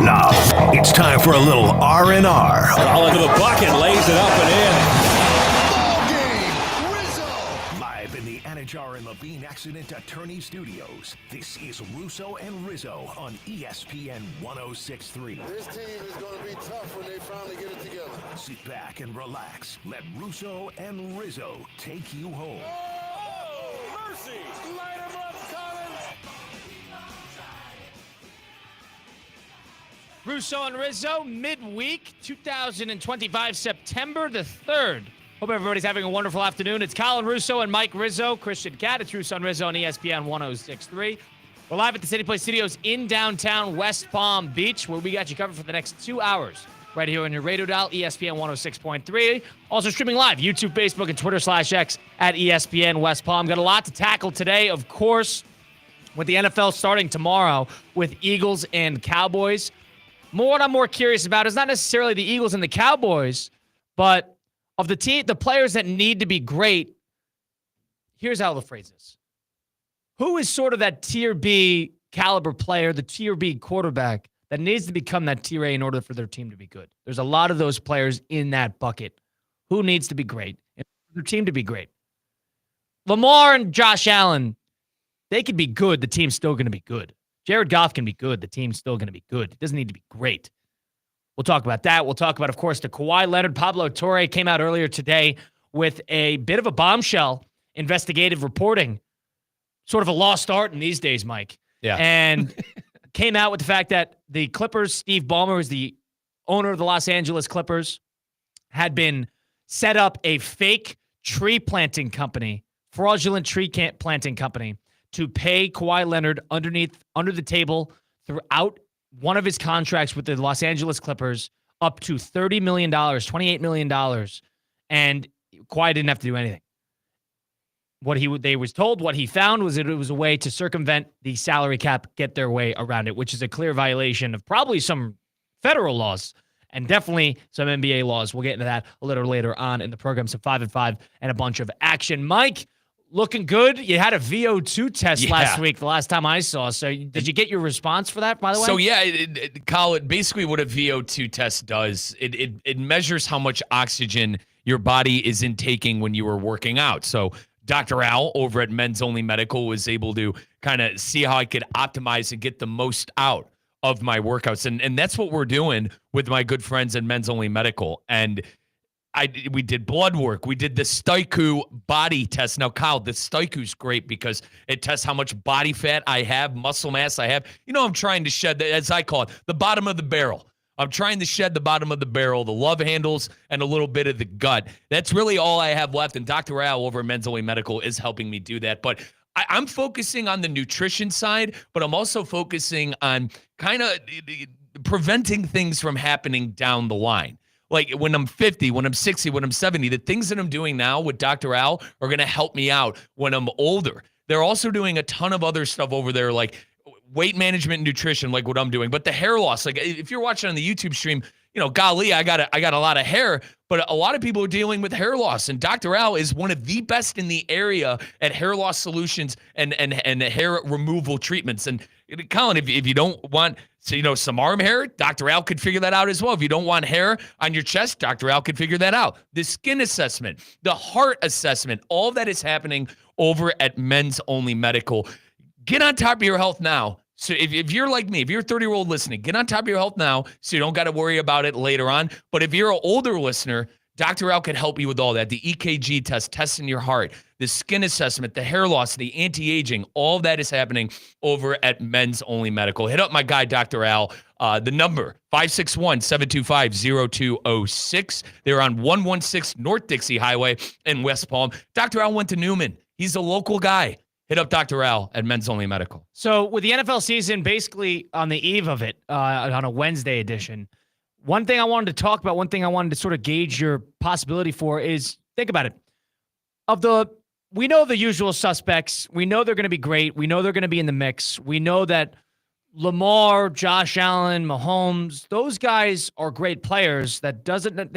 Now, it's time for a little R&R. All into the bucket, lays it up and Ball game, Rizzo! Live in the Anajar and Levine Accident Attorney Studios, this is Russo and Rizzo on ESPN 106.3. This team is going to be tough when they finally get it together. Sit back and relax. Let Russo and Rizzo take you home. Oh, mercy! Light him up, Colin! Russo and Rizzo, midweek, 2025, September the 3rd. Hope everybody's having a wonderful afternoon. It's Colin Russo and Mike Rizzo, Christian Cat. It's Russo and Rizzo on ESPN 106.3. We're live at the City Place Studios in downtown West Palm Beach, where we got you covered for the next 2 hours. Right here on your radio dial, ESPN 106.3. Also streaming live, YouTube, Facebook, and Twitter/X at ESPN West Palm. Got a lot to tackle today, of course, with the NFL starting tomorrow with Eagles and Cowboys. What I'm more curious about is not necessarily the Eagles and the Cowboys, but of the players that need to be great. Here's how I'll phrase this. Who is sort of that tier B caliber player, the tier B quarterback that needs to become that tier A in order for their team to be good? There's a lot of those players in that bucket. Who needs to be great and for their team to be great? Lamar and Josh Allen, they could be good. The team's still going to be good. Jared Goff can be good. The team's still going to be good. It doesn't need to be great. We'll talk about that. We'll talk about, of course, the Kawhi Leonard. Pablo Torre came out earlier today with a bit of a bombshell investigative reporting. Sort of a lost art in these days, Mike. Yeah. And came out with the fact that the Clippers, Steve Ballmer, who's the owner of the Los Angeles Clippers, had been set up a fake tree planting company, fraudulent tree planting company, to pay Kawhi Leonard under the table throughout one of his contracts with the Los Angeles Clippers up to $30 million, $28 million, and Kawhi didn't have to do anything. What he found was that it was a way to circumvent the salary cap, get their way around it, which is a clear violation of probably some federal laws and definitely some NBA laws. We'll get into that a little later on in the program. So 5 and 5 and a bunch of action. Mike, looking good. You had a VO2 test last week, the last time I saw. So did you get your response for that, by the way? So, yeah, Colin, basically what a VO2 test does, it measures how much oxygen your body is intaking when you are working out. So Dr. Al over at Men's Only Medical was able to kind of see how I could optimize and get the most out of my workouts. And that's what we're doing with my good friends at Men's Only Medical. And we did blood work. We did the Staiku body test. Now, Kyle, the Staiku's great because it tests how much body fat I have, muscle mass I have. You know, I'm trying to shed, as I call it, the bottom of the barrel. I'm trying to shed the bottom of the barrel, the love handles, and a little bit of the gut. That's really all I have left. And Dr. Al over at Men's Only Medical is helping me do that. But I'm focusing on the nutrition side, but I'm also focusing on kind of preventing things from happening down the line. Like when I'm 50, when I'm 60, when I'm 70, the things that I'm doing now with Dr. Al are going to help me out when I'm older. They're also doing a ton of other stuff over there, like weight management and nutrition, like what I'm doing. But the hair loss, like if you're watching on the YouTube stream, you know, golly, I got a lot of hair, but a lot of people are dealing with hair loss. And Dr. Al is one of the best in the area at hair loss solutions and hair removal treatments. And Colin, if you don't want, some arm hair, Dr. Al could figure that out as well. If you don't want hair on your chest, Dr. Al could figure that out. The skin assessment, the heart assessment, all that is happening over at Men's Only Medical. Get on top of your health now. So if you're like me, if you're a 30-year-old listening, get on top of your health now so you don't got to worry about it later on. But if you're an older listener, Dr. Al can help you with all that. The EKG test, testing your heart, the skin assessment, the hair loss, the anti-aging, all that is happening over at Men's Only Medical. Hit up my guy, Dr. Al. The number, 561-725-0206. They're on 116 North Dixie Highway in West Palm. Dr. Al went to Newman. He's a local guy. Hit up Dr. Al at Men's Only Medical. So with the NFL season basically on the eve of it, on a Wednesday edition, one thing I wanted to talk about, one thing I wanted to sort of gauge your possibility for is, think about it. We know the usual suspects. We know they're going to be great. We know they're going to be in the mix. We know that Lamar, Josh Allen, Mahomes, those guys are great players. They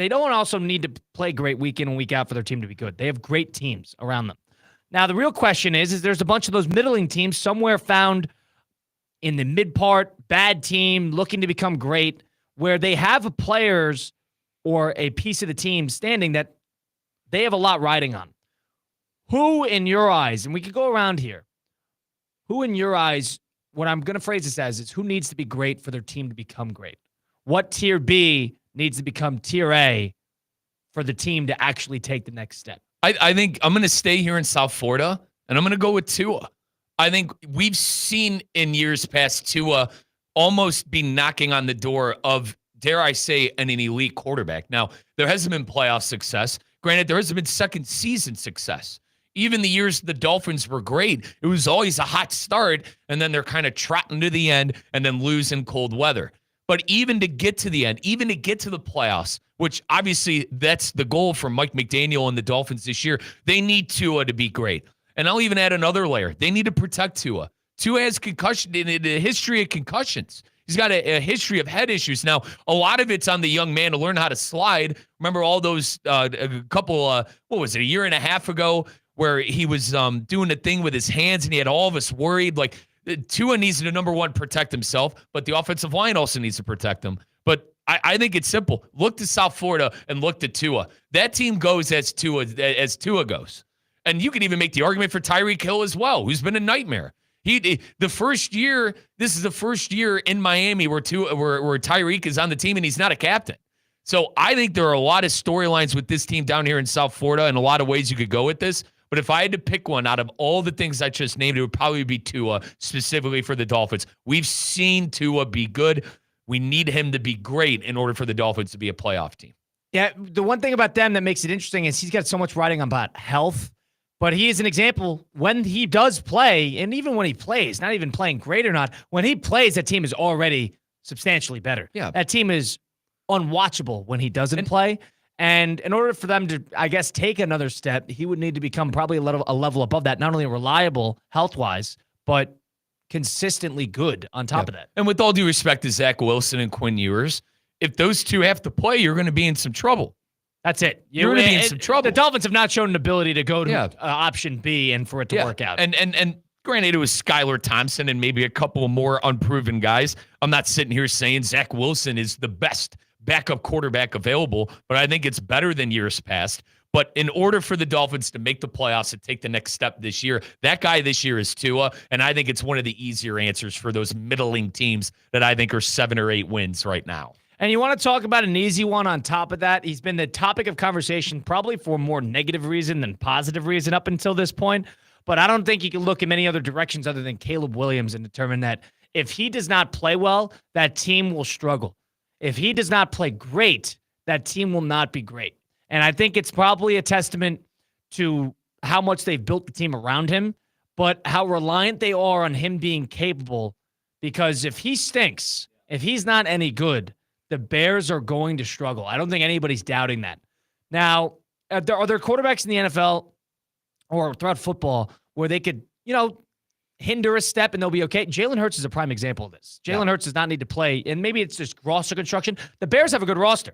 don't also need to play great week in and week out for their team to be good. They have great teams around them. Now, the real question is there's a bunch of those middling teams somewhere found in the mid part, bad team, looking to become great, where they have players or a piece of the team standing that they have a lot riding on. Who in your eyes, and we could go around here, who in your eyes, what I'm going to phrase this as is who needs to be great for their team to become great? What tier B needs to become tier A for the team to actually take the next step? I think I'm going to stay here in South Florida, and I'm going to go with Tua. I think we've seen in years past Tua almost be knocking on the door of, dare I say, an elite quarterback. Now, there hasn't been playoff success. Granted, there hasn't been second season success. Even the years the Dolphins were great, it was always a hot start, and then they're kind of trotting to the end and then lose in cold weather. But even to get to the end, even to get to the playoffs, which obviously that's the goal for Mike McDaniel and the Dolphins this year, they need Tua to be great. And I'll even add another layer. They need to protect Tua. Tua has concussion in a history of concussions. He's got a history of head issues. Now, a lot of it's on the young man to learn how to slide. Remember all those a couple, what was it, a year and a half ago, where he was doing a thing with his hands and he had all of us worried. Like, Tua needs to, number one, protect himself, but the offensive line also needs to protect him. But I think it's simple. Look to South Florida and look to Tua. That team goes as Tua goes. And you could even make the argument for Tyreek Hill as well, who's been a nightmare. This is the first year in Miami where Tyreek is on the team and he's not a captain. So I think there are a lot of storylines with this team down here in South Florida and a lot of ways you could go with this. But if I had to pick one out of all the things I just named, it would probably be Tua, specifically for the Dolphins. We've seen Tua be good. We need him to be great in order for the Dolphins to be a playoff team. Yeah, the one thing about them that makes it interesting is he's got so much riding on about health. But he is an example when he does play, and even when he plays, not even playing great or not, when he plays, that team is already substantially better. Yeah. That team is unwatchable when he doesn't play. And in order for them to, I guess, take another step, he would need to become probably a level above that, not only reliable health-wise, but consistently good on top of that. And with all due respect to Zach Wilson and Quinn Ewers, if those two have to play, you're going to be in some trouble. That's it. You're going to be in some trouble. The Dolphins have not shown an ability to go to option B and for it to work out. And granted, it was Skylar Thompson and maybe a couple more unproven guys. I'm not sitting here saying Zach Wilson is the best backup quarterback available, but I think it's better than years past. But in order for the Dolphins to make the playoffs and take the next step this year, that guy this year is Tua, and I think it's one of the easier answers for those middling teams that I think are 7 or 8 wins right now. And you want to talk about an easy one on top of that? He's been the topic of conversation probably for a more negative reason than positive reason up until this point. But I don't think you can look in many other directions other than Caleb Williams and determine that if he does not play well, that team will struggle. If he does not play great, that team will not be great. And I think it's probably a testament to how much they've built the team around him, but how reliant they are on him being capable. Because if he stinks, if he's not any good, the Bears are going to struggle. I don't think anybody's doubting that. Now, are there quarterbacks in the NFL or throughout football where they could, hinder a step and they'll be okay? Jalen Hurts is a prime example of this. Jalen Hurts does not need to play, and maybe it's just roster construction. The Bears have a good roster.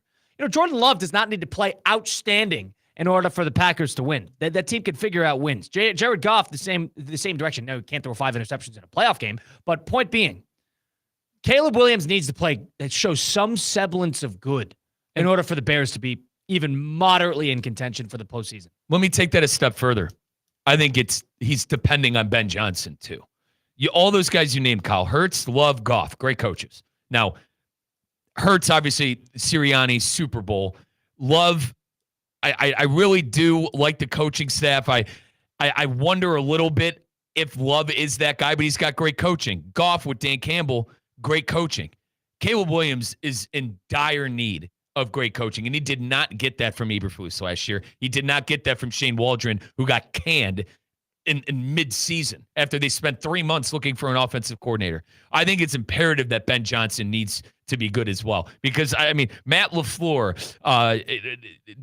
Jordan Love does not need to play outstanding in order for the Packers to win. That team can figure out wins. Jared Goff, the same direction. No, he can't throw 5 interceptions in a playoff game, but point being, Caleb Williams needs to play that shows some semblance of good in order for the Bears to be even moderately in contention for the postseason. Let me take that a step further. I think he's depending on Ben Johnson too. All those guys you named, Kyle, Hurts, Love, Goff, great coaches. Now, Hurts, obviously, Sirianni, Super Bowl. Love, I really do like the coaching staff. I wonder a little bit if Love is that guy, but he's got great coaching. Goff with Dan Campbell, great coaching. Caleb Williams is in dire need of great coaching, and he did not get that from Eberflus last year. He did not get that from Shane Waldron, who got canned in mid-season after they spent 3 months looking for an offensive coordinator. I think it's imperative that Ben Johnson needs to be good as well, because, Matt LaFleur,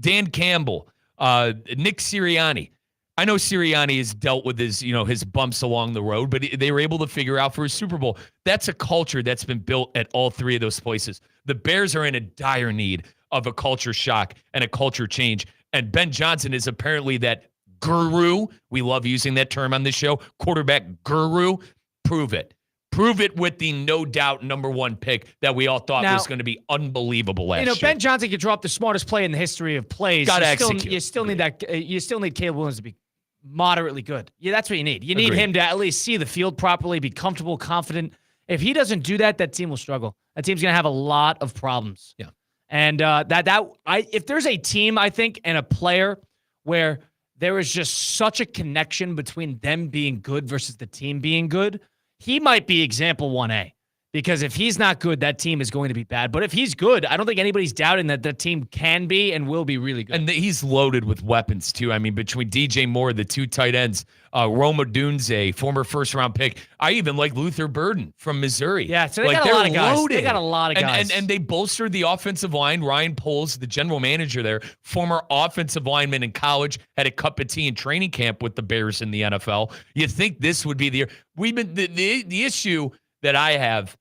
Dan Campbell, Nick Sirianni. I know Sirianni has dealt with his bumps along the road, but they were able to figure out for a Super Bowl. That's a culture that's been built at all 3 of those places. The Bears are in a dire need of a culture shock and a culture change. And Ben Johnson is apparently that guru. We love using that term on this show. Quarterback guru. Prove it. Prove it with the no doubt number 1 pick that we all thought was going to be unbelievable last year. Ben Johnson could draw up the smartest play in the history of plays. Got to execute. You still need that. You still need Caleb Williams to be moderately good. Yeah, that's what you need. You need him to at least see the field properly, be comfortable, confident. If he doesn't do that, that team will struggle. That team's going to have a lot of problems. Yeah. And if there's a team, I think, and a player where there is just such a connection between them being good versus the team being good, he might be example 1A. Because if he's not good, that team is going to be bad. But if he's good, I don't think anybody's doubting that the team can be and will be really good. And he's loaded with weapons, too. I mean, between DJ Moore, the 2 tight ends, Roma Dunze, former first-round pick. I even like Luther Burden from Missouri. Yeah, so they got a lot of guys. Loaded. They got a lot of guys. And they bolstered the offensive line. Ryan Poles, the general manager there, former offensive lineman in college, had a cup of tea in training camp with the Bears in the NFL. You think this would be the year. We've been the issue that I have,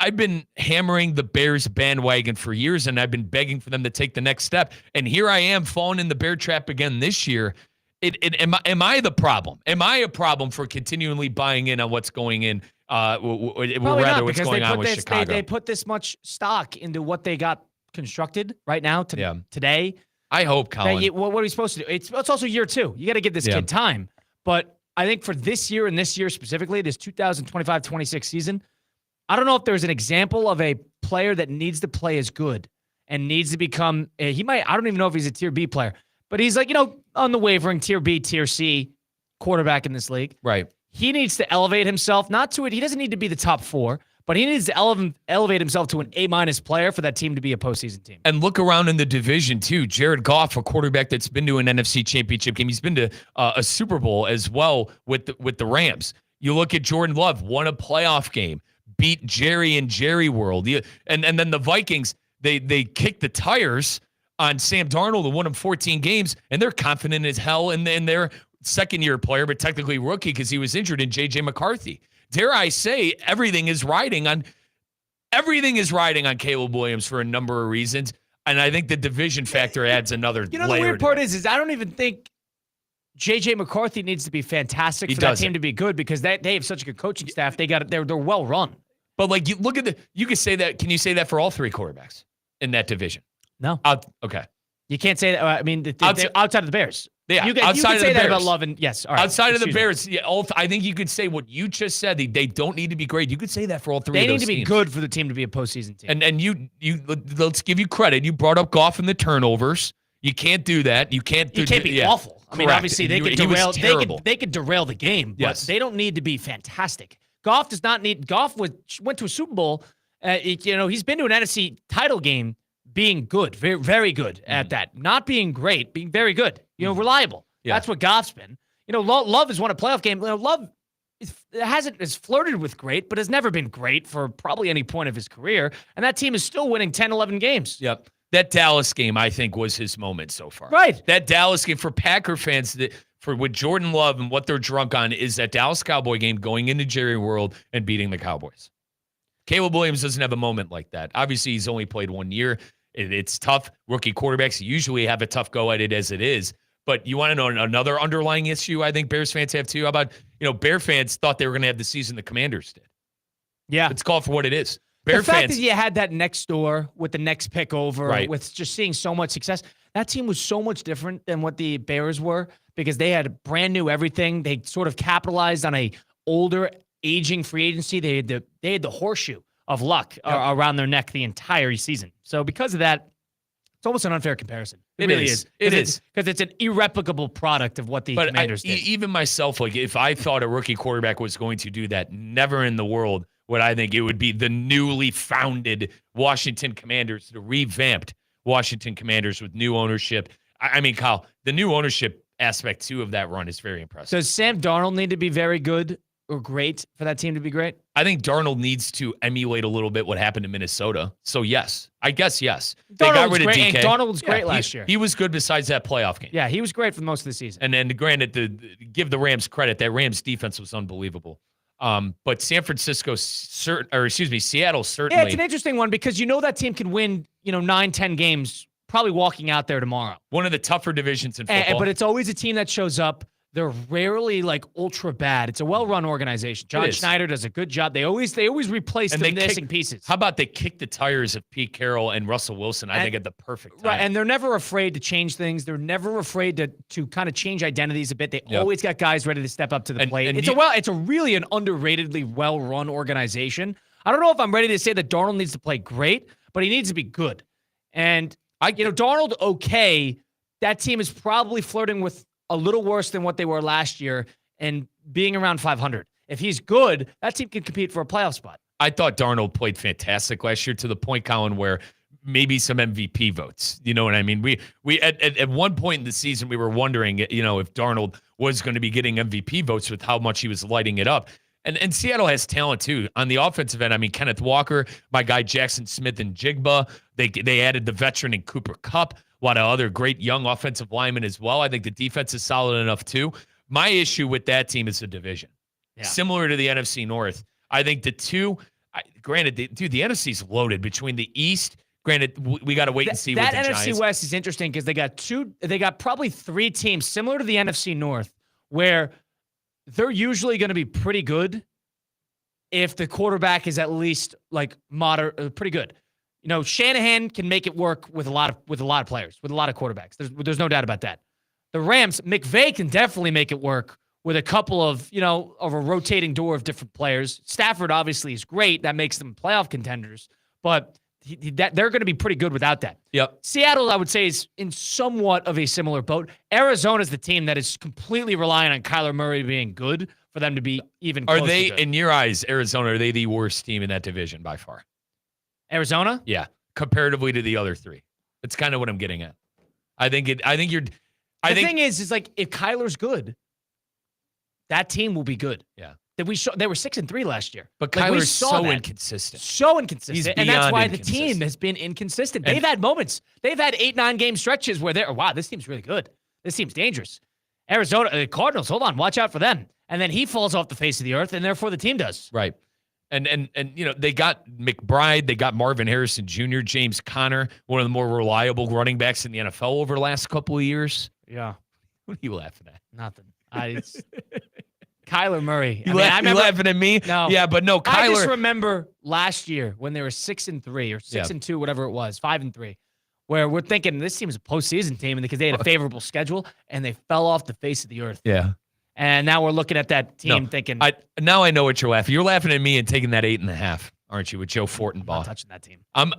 I've been hammering the Bears bandwagon for years, and I've been begging for them to take the next step. And here I am falling in the bear trap again this year. Am I the problem? Am I a problem for continually buying in on what's going in, what's going on with Chicago? They put this much stock into what they got constructed right now today. I hope, Colin. What are we supposed to do? It's also year 2. You got to give this kid time. But I think for this year and this year specifically, this 2025-26 season, I don't know if there's an example of a player that needs to play as good and needs to become I don't even know if he's a tier B player, but he's like, on the wavering tier B, tier C quarterback in this league. Right. He needs to elevate himself, not to it. He doesn't need to be the top 4, but he needs to elevate himself to an A- player for that team to be a postseason team. And look around in the division, too. Jared Goff, a quarterback that's been to an NFC championship game. He's been to a Super Bowl as well with the Rams. You look at Jordan Love, won a playoff game. Beat Jerry in Jerry World. And then the Vikings, they kicked the tires on Sam Darnold and won him 14 games, and they're confident as hell in their second-year player, but technically rookie because he was injured in J.J. McCarthy. Dare I say, everything is riding on Caleb Williams for a number of reasons, and I think the division factor adds another layer. The weird part is I don't even think J.J. McCarthy needs to be fantastic for that team to be good because they have such a good coaching staff. They're well run. But like, you look at you can say that. Can you say that for all 3 quarterbacks in that division? No. Okay. You can't say that. I mean, outside of the Bears. Yeah. You can say that about Love and yes. All right. Outside of the Bears, I think you could say what you just said. They don't need to be great. You could say that for all 3 of those They need to be teams. good for the team to be a postseason team. And you let's give you credit. You brought up Goff and the turnovers. You can't do that. You can't be awful. I mean, obviously they could derail. They could derail the game, but yes. They don't need to be fantastic. Goff does not need. Goff went to a Super Bowl. He's been to an NFC title game, being good, very, very good at that. Not being great, being very good. Reliable. Yeah. That's what Goff's been. Love has won a playoff game. Love has flirted with great, but has never been great for probably any point of his career. And that team is still winning 10, 11 games. Yep. That Dallas game, I think, was his moment so far. Right. That Dallas game for Packer fans, with Jordan Love and what they're drunk on, is that Dallas Cowboy game going into Jerry World and beating the Cowboys. Caleb Williams doesn't have a moment like that. Obviously, he's only played 1 year. It's tough. Rookie quarterbacks usually have a tough go at it as it is. But you want to know another underlying issue I think Bears fans have too? How about, Bear fans thought they were going to have the season the Commanders did. Yeah. It's called for what it is. The fact that you had that next door with the next pick over, with just seeing so much success, that team was so much different than what the Bears were because they had brand new everything. They sort of capitalized on a older, aging free agency. They had the horseshoe of luck around their neck the entire season. So because of that, it's almost an unfair comparison. It really is. It is. Because it's an irreplicable product of what the Commanders did. Even myself, if I thought a rookie quarterback was going to do that, never in the world would I think it would be the newly founded Washington Commanders, the revamped Washington Commanders with new ownership. I mean, Kyle, the new ownership aspect, too, of that run is very impressive. Does Sam Darnold need to be very good or great for that team to be great? I think Darnold needs to emulate a little bit what happened in Minnesota. So, yes. I guess, yes. They got rid of DK. And Darnold was great last year. He was good besides that playoff game. Yeah, he was great for most of the season. And then, granted, give the Rams credit. That Rams defense was unbelievable. But Seattle certainly. Yeah, it's an interesting one because that team can win, 9-10 games probably walking out there tomorrow. One of the tougher divisions in football. But it's always a team that shows up. they're rarely like ultra bad. It's a well-run organization. John Schneider does a good job. They always replace the missing pieces. How about they kick the tires of Pete Carroll and Russell Wilson? I think at the perfect time. Right, and they're never afraid to change things. They're never afraid to kind of change identities a bit. They always got guys ready to step up to the plate. It's a really an underratedly well-run organization. I don't know if I'm ready to say that Darnold needs to play great, but he needs to be good. And Darnold, okay, that team is probably flirting with a little worse than what they were last year and being around 500. If he's good, that team can compete for a playoff spot. I thought Darnold played fantastic last year to the point, Colin, where maybe some MVP votes. You know what I mean? We at one point in the season, we were wondering, if Darnold was going to be getting MVP votes with how much he was lighting it up. And Seattle has talent, too. On the offensive end, I mean, Kenneth Walker, my guy Jackson Smith and Jigba. They added the veteran in Cooper Kupp. A lot of other great young offensive linemen as well. I think the defense is solid enough, too. My issue with that team is the division. Yeah. Similar to the NFC North. I think the two, granted, the NFC's loaded between the East. Granted, we got to wait and see what the Giants. That NFC West is interesting because they got probably three teams similar to the NFC North where they're usually going to be pretty good if the quarterback is at least like pretty good. Shanahan can make it work with a lot of players, with a lot of quarterbacks. There's no doubt about that. The Rams, McVay can definitely make it work with a couple of a rotating door of different players. Stafford obviously is great. That makes them playoff contenders, but they're going to be pretty good without that. Yep. Seattle, I would say, is in somewhat of a similar boat. Arizona's the team that is completely relying on Kyler Murray being good for them to be even close. Are they, to good. In your eyes, Arizona, are they the worst team in that division by far? Arizona? Yeah, comparatively to the other three. That's kind of what I'm getting at. The thing is like if Kyler's good, that team will be good. Yeah. They were 6-3 last year. But Kyler's so inconsistent. So inconsistent. He's and that's why the team has been inconsistent. They've had moments. They've had 8-9 game stretches where wow, this team's really good. This team's dangerous. Arizona, the Cardinals, hold on, watch out for them. And then he falls off the face of the earth, and therefore the team does. Right. And they got McBride, they got Marvin Harrison Jr., James Conner, one of the more reliable running backs in the NFL over the last couple of years. Yeah. What are you laughing at? Nothing. Kyler Murray. You laughing at me? No. Yeah, but no, Kyler. I just remember last year when they were 6-3 or 6-2, whatever it was, 5-3, where we're thinking this team's a postseason team because they had a favorable schedule and they fell off the face of the earth. Yeah. And now we're looking at that team thinking. Now I know what you're laughing. You're laughing at me and taking that 8.5, aren't you, with Joe Fortenbaugh? I'm not touching that team. I'm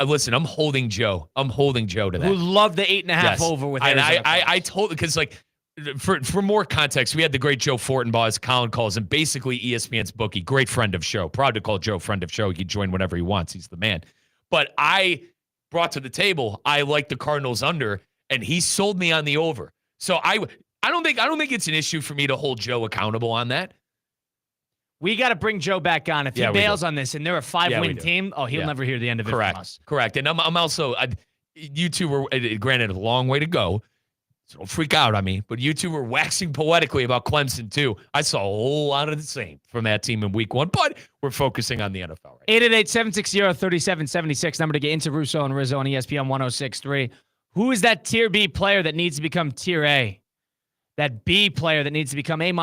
holding Joe. I'm holding Joe to that. Who loved the 8.5 over with Arizona. And I told, because like, for more context, we had the great Joe Fortenbaugh, as Colin calls him, basically ESPN's bookie, great friend of show. Proud to call Joe friend of show. He can join whenever he wants. He's the man. But I brought to the table, I like the Cardinals under, and he sold me on the over. So I don't think it's an issue for me to hold Joe accountable on that. We got to bring Joe back on. If he bails on this and they're a 5-win team, he'll never hear the end of it from us. Correct. And I'm also, you two were, granted, a long way to go, so don't freak out on me, but you two were waxing poetically about Clemson, too. I saw a whole lot of the same from that team in week one, but we're focusing on the NFL right now. 888-760-3776, number to get into Russo and Rizzo on ESPN 106.3. Who is that Tier B player that needs to become Tier A? That B player that needs to become A-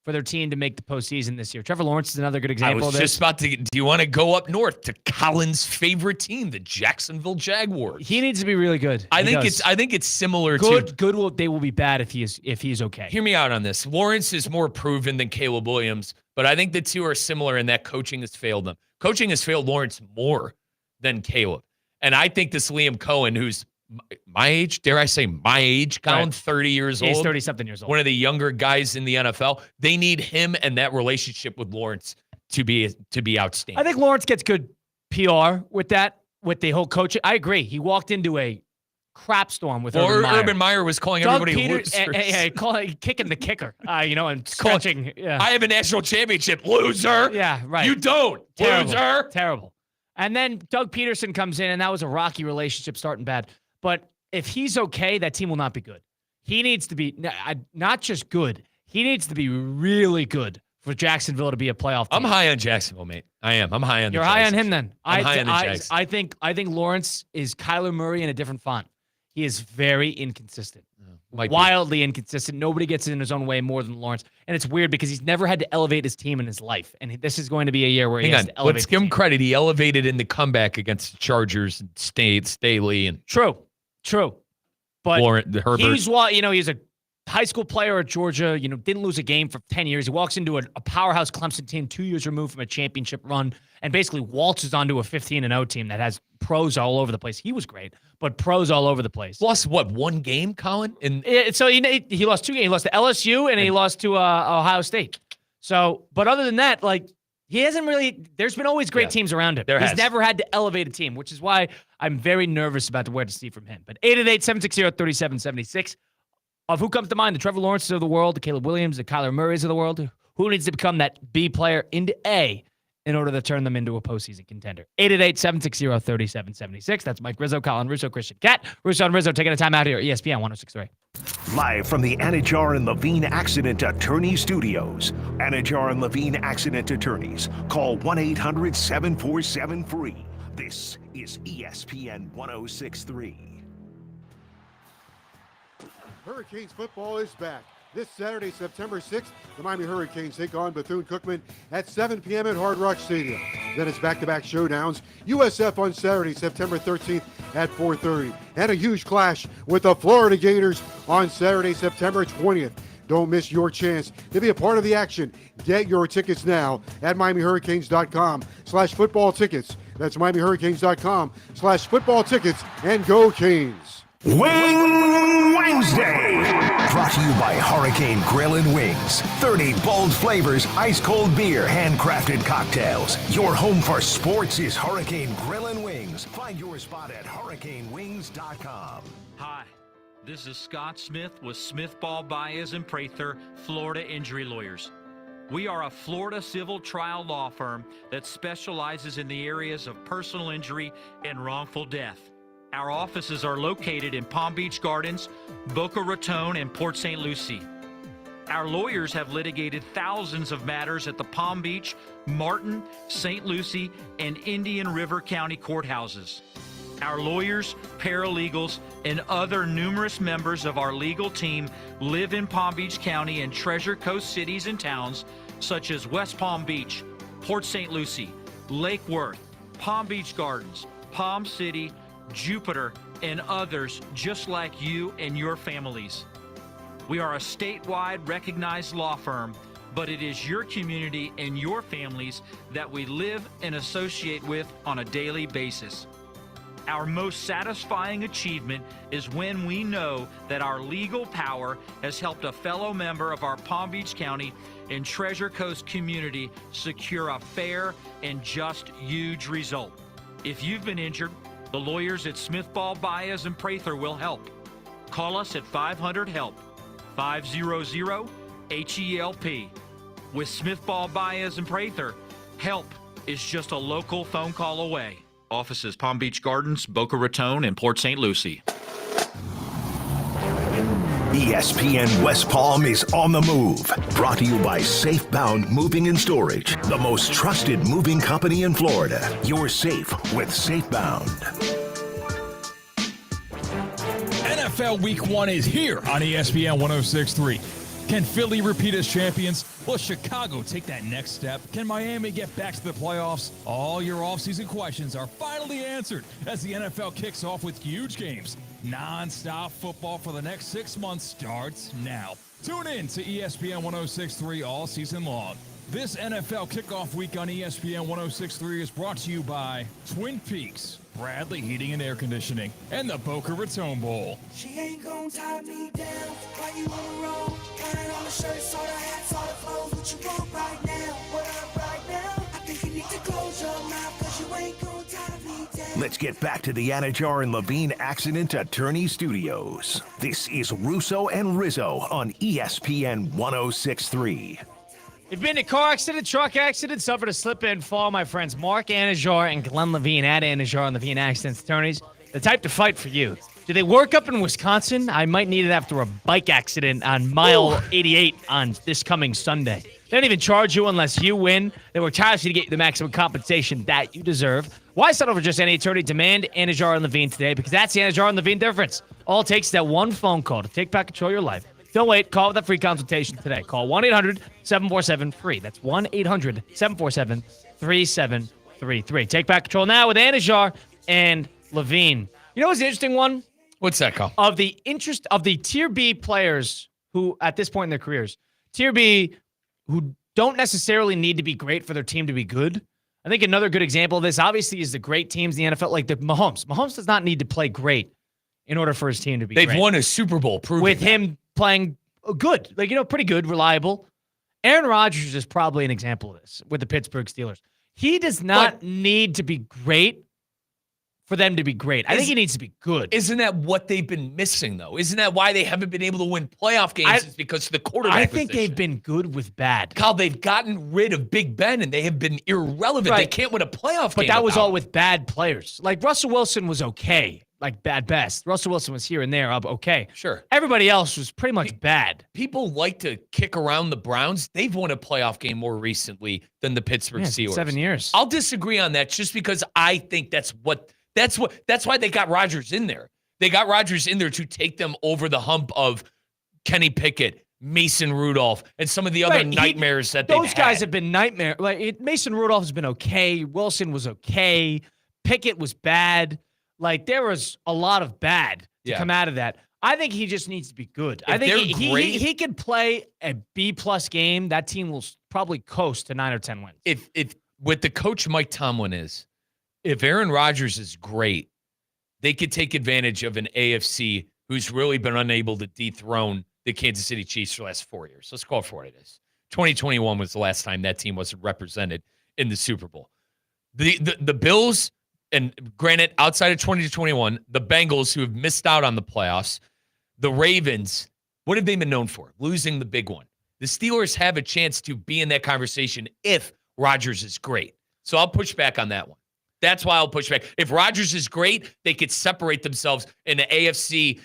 for their team to make the postseason this year. Trevor Lawrence is another good example of this. I was just about to. Do you want to go up north to Colin's favorite team, the Jacksonville Jaguars? He needs to be really good. I think it's similar to good. They will be bad if he's okay. Hear me out on this. Lawrence is more proven than Caleb Williams, but I think the two are similar in that coaching has failed them. Coaching has failed Lawrence more than Caleb, and I think this Liam Cohen, who's my age, dare I say my age, Colin, right. 30 years old. He's 30-something years old. One of the younger guys in the NFL. They need him and that relationship with Lawrence to be outstanding. I think Lawrence gets good PR with that, with the whole coaching. I agree. He walked into a crap storm with Urban Meyer. Urban Meyer was calling everybody losers. Kicking the kicker, and stretching. Yeah. I have a national championship, loser. Yeah, right. You don't, terrible, loser. Terrible. And then Doug Peterson comes in, and that was a rocky relationship starting bad. But if he's okay, that team will not be good. He needs to be not just good. He needs to be really good for Jacksonville to be a playoff team. I'm high on Jacksonville, mate. I am. I'm high on. You're high on him, then. I'm high on the Jags. I think Lawrence is Kyler Murray in a different font. He is very inconsistent. wildly inconsistent. Nobody gets in his own way more than Lawrence. And it's weird because he's never had to elevate his team in his life. And this is going to be a year where he has to elevate. Let's give him credit. He elevated in the comeback against the Chargers, Staley, and True. But Herbert. He's a high school player at Georgia, didn't lose a game for 10 years. He walks into a powerhouse Clemson team 2 years removed from a championship run and basically waltzes onto a 15-0 team that has pros all over the place. He was great, but pros all over the place. Lost, one game, Colin? So he lost 2 games. He lost to LSU and he lost to Ohio State. So, but other than that, he hasn't really – there's been always great teams around him. He's never had to elevate a team, which is why I'm very nervous about where to see from him. But 888-760-3776. Of who comes to mind, the Trevor Lawrences of the world, the Caleb Williams, the Kyler Murrays of the world, who needs to become that B player into A in order to turn them into a postseason contender? 888-760-3776. That's Mike Rizzo, Colin Russo, Christian Cat. Russo and Rizzo taking a time out here at ESPN 106.3. Live from the Anajar and Levine Accident Attorney Studios. Anajar and Levine Accident Attorneys. Call 1-800-747-FREE. This is ESPN 106.3. Hurricanes football is back. This Saturday, September 6th, the Miami Hurricanes take on Bethune-Cookman at 7 p.m. at Hard Rock Stadium. Then it's back-to-back showdowns. USF on Saturday, September 13th at 4:30. And a huge clash with the Florida Gators on Saturday, September 20th. Don't miss your chance to be a part of the action. Get your tickets now at MiamiHurricanes.com/football tickets. That's MiamiHurricanes.com/football tickets, and go Canes. Wing Wednesday, brought to you by Hurricane Grill and Wings. 30 bold flavors, ice-cold beer, handcrafted cocktails. Your home for sports is Hurricane Grill and Wings. Find your spot at hurricanewings.com. Hi, this is Scott Smith with Smith Ball Baez and Prather, Florida Injury Lawyers. We are a Florida civil trial law firm that specializes in the areas of personal injury and wrongful death. Our offices are located in Palm Beach Gardens, Boca Raton, and Port St. Lucie. Our lawyers have litigated thousands of matters at the Palm Beach, Martin, St. Lucie, and Indian River County courthouses. Our lawyers, paralegals, and other numerous members of our legal team live in Palm Beach County and Treasure Coast cities and towns such as West Palm Beach, Port St. Lucie, Lake Worth, Palm Beach Gardens, Palm City, Jupiter, and others just like you and your families. We are a statewide recognized law firm, but it is your community and your families that we live and associate with on a daily basis. Our most satisfying achievement is when we know that our legal power has helped a fellow member of our Palm Beach County and Treasure Coast community secure a fair and just huge result. If you've been injured, the lawyers at Smith Ball Baez and Prather will help. Call us at 500-HELP, 500-HELP. With Smith Ball Baez and Prather, help is just a local phone call away. Offices Palm Beach Gardens, Boca Raton, and Port St. Lucie. ESPN West Palm is on the move. Brought to you by Safebound Moving and Storage, the most trusted moving company in Florida. You're safe with Safebound. NFL Week 1 is here on ESPN 106.3. Can Philly repeat as champions? Will Chicago take that next step? Can Miami get back to the playoffs? All your offseason questions are finally answered as the NFL kicks off with huge games. Non-stop football for the next 6 months starts now. Tune in to ESPN 106.3 all season long. This NFL kickoff week on ESPN 106.3 is brought to you by Twin Peaks, Bradley Heating and Air Conditioning, and the Boca Raton Bowl. She ain't gon' tie me down while you on the road. Carrying all the shirts, all the hats, all the clothes. What you want right now? What up right now? I think you need to close your mouth, cause you ain't gon' tie me down. Let's get back to the Anajar and Levine Accident Attorney Studios. This is Russo and Rizzo on ESPN 106.3. You've been in a car accident, truck accident, suffered a slip and fall, my friends Mark Anajar and Glenn Levine at Anajar and Levine Accident Attorneys. The type to fight for you. Do they work up in Wisconsin? I might need it after a bike accident on mile 88 on this coming Sunday. They don't even charge you unless you win. They will charge you to get you the maximum compensation that you deserve. Why settle for just any attorney? Demand Anajar and Levine today, because that's the Anajar and Levine difference. All it takes is that one phone call to take back control of your life. Don't wait. Call with a free consultation today. Call 1-800-747-FREE. That's 1-800-747-3733. Take back control now with Anajar and Levine. You know what's the interesting one? What's that, Kyle? Of the Tier B players who, at this point in their careers, Tier B, who don't necessarily need to be great for their team to be good. I think another good example of this, obviously, is the great teams in the NFL, like the Mahomes. Mahomes does not need to play great in order for his team to be great. They've won a Super Bowl, proving with that. him playing good, pretty good, reliable. Aaron Rodgers is probably an example of this with the Pittsburgh Steelers. He does not need to be great for them to be great. I think he needs to be good. Isn't that what they've been missing, though? Isn't that why they haven't been able to win playoff games? It's because of the quarterback I think position. they've been good with bad. Kyle, they've gotten rid of Big Ben, and they have been irrelevant. Right. They can't win a playoff game. But that was without all him. with bad players. Like Russell Wilson was okay, like bad best. Russell Wilson was here and there, okay. Sure. Everybody else was pretty much bad. People like to kick around the Browns. They've won a playoff game more recently than the Pittsburgh Steelers. 7 years. I'll disagree on that just because I think that's why they got Rodgers in there. They got Rodgers in there to take them over the hump of Kenny Pickett, Mason Rudolph, and some of the other nightmares that they've had. Those guys have been nightmare. Mason Rudolph has been okay. Wilson was okay. Pickett was bad. There was a lot of bad to come out of that. I think he just needs to be good. I think he could play a B-plus game. That team will probably coast to 9 or 10 wins. If with the coach Mike Tomlin is, if Aaron Rodgers is great, they could take advantage of an AFC who's really been unable to dethrone the Kansas City Chiefs for the last 4 years. Let's call it for what it is. 2021 was the last time that team wasn't represented in the Super Bowl. The Bills, and granted, outside of 2021, the Bengals, who have missed out on the playoffs, the Ravens, what have they been known for? Losing the big one. The Steelers have a chance to be in that conversation if Rodgers is great. So I'll push back on that one. That's why I'll push back. If Rodgers is great, they could separate themselves in the AFC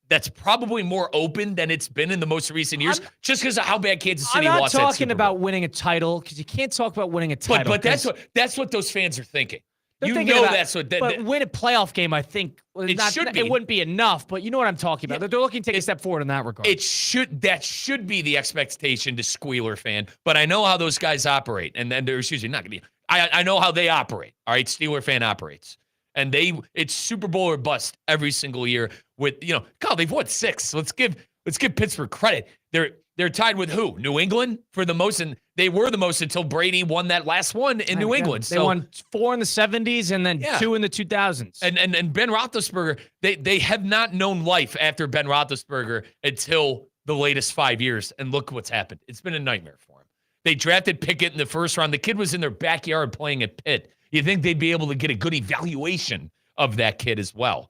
that's probably more open than it's been in the most recent years, just because of how bad Kansas City lost. I'm not talking about winning a title, because you can't talk about winning a title. But that's what those fans are thinking. But win a playoff game, I think it wouldn't be enough, but you know what I'm talking about. They're looking to take a step forward in that regard. That should be the expectation to Squealer fan, but I know how those guys operate, and then they're usually not going to be. I know how they operate. All right, Steeler fan operates, and it's Super Bowl or bust every single year. With Kyle, they've won 6. Let's give Pittsburgh credit. They're tied with who? New England for the most, and they were the most until Brady won that last one in New England. They won 4 in the 70s and then 2 in the 2000s. And Ben Roethlisberger, they have not known life after Ben Roethlisberger until the latest 5 years, and look what's happened. It's been a nightmare for him. They drafted Pickett in the first round. The kid was in their backyard playing at Pitt. You think they'd be able to get a good evaluation of that kid as well?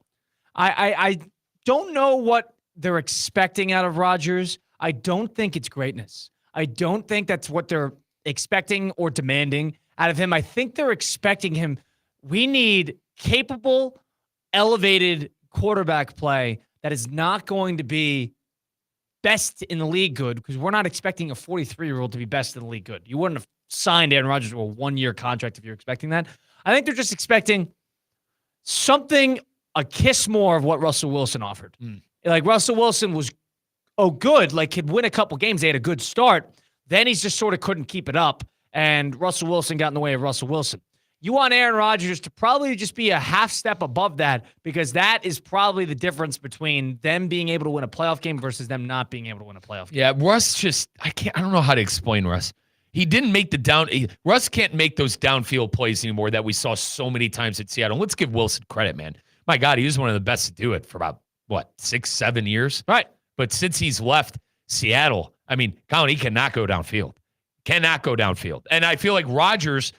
I don't know what they're expecting out of Rodgers. I don't think it's greatness. I don't think that's what they're expecting or demanding out of him. I think they're expecting him. We need capable, elevated quarterback play that is not going to be best in the league good, because we're not expecting a 43-year-old to be best in the league good. You wouldn't have signed Aaron Rodgers to a 1-year contract if you're expecting that. I think they're just expecting something, a kiss more of what Russell Wilson offered. Like Russell Wilson was good, could win a couple games. They had a good start. Then he just sort of couldn't keep it up, and Russell Wilson got in the way of Russell Wilson. You want Aaron Rodgers to probably just be a half step above that, because that is probably the difference between them being able to win a playoff game versus them not being able to win a playoff game. Yeah, Russ I don't know how to explain Russ. He didn't make Russ can't make those downfield plays anymore that we saw so many times at Seattle. Let's give Wilson credit, man. My God, he was one of the best to do it for about, 6-7 years? Right. But since he's left Seattle, Colin, he cannot go downfield. And I feel like Rodgers,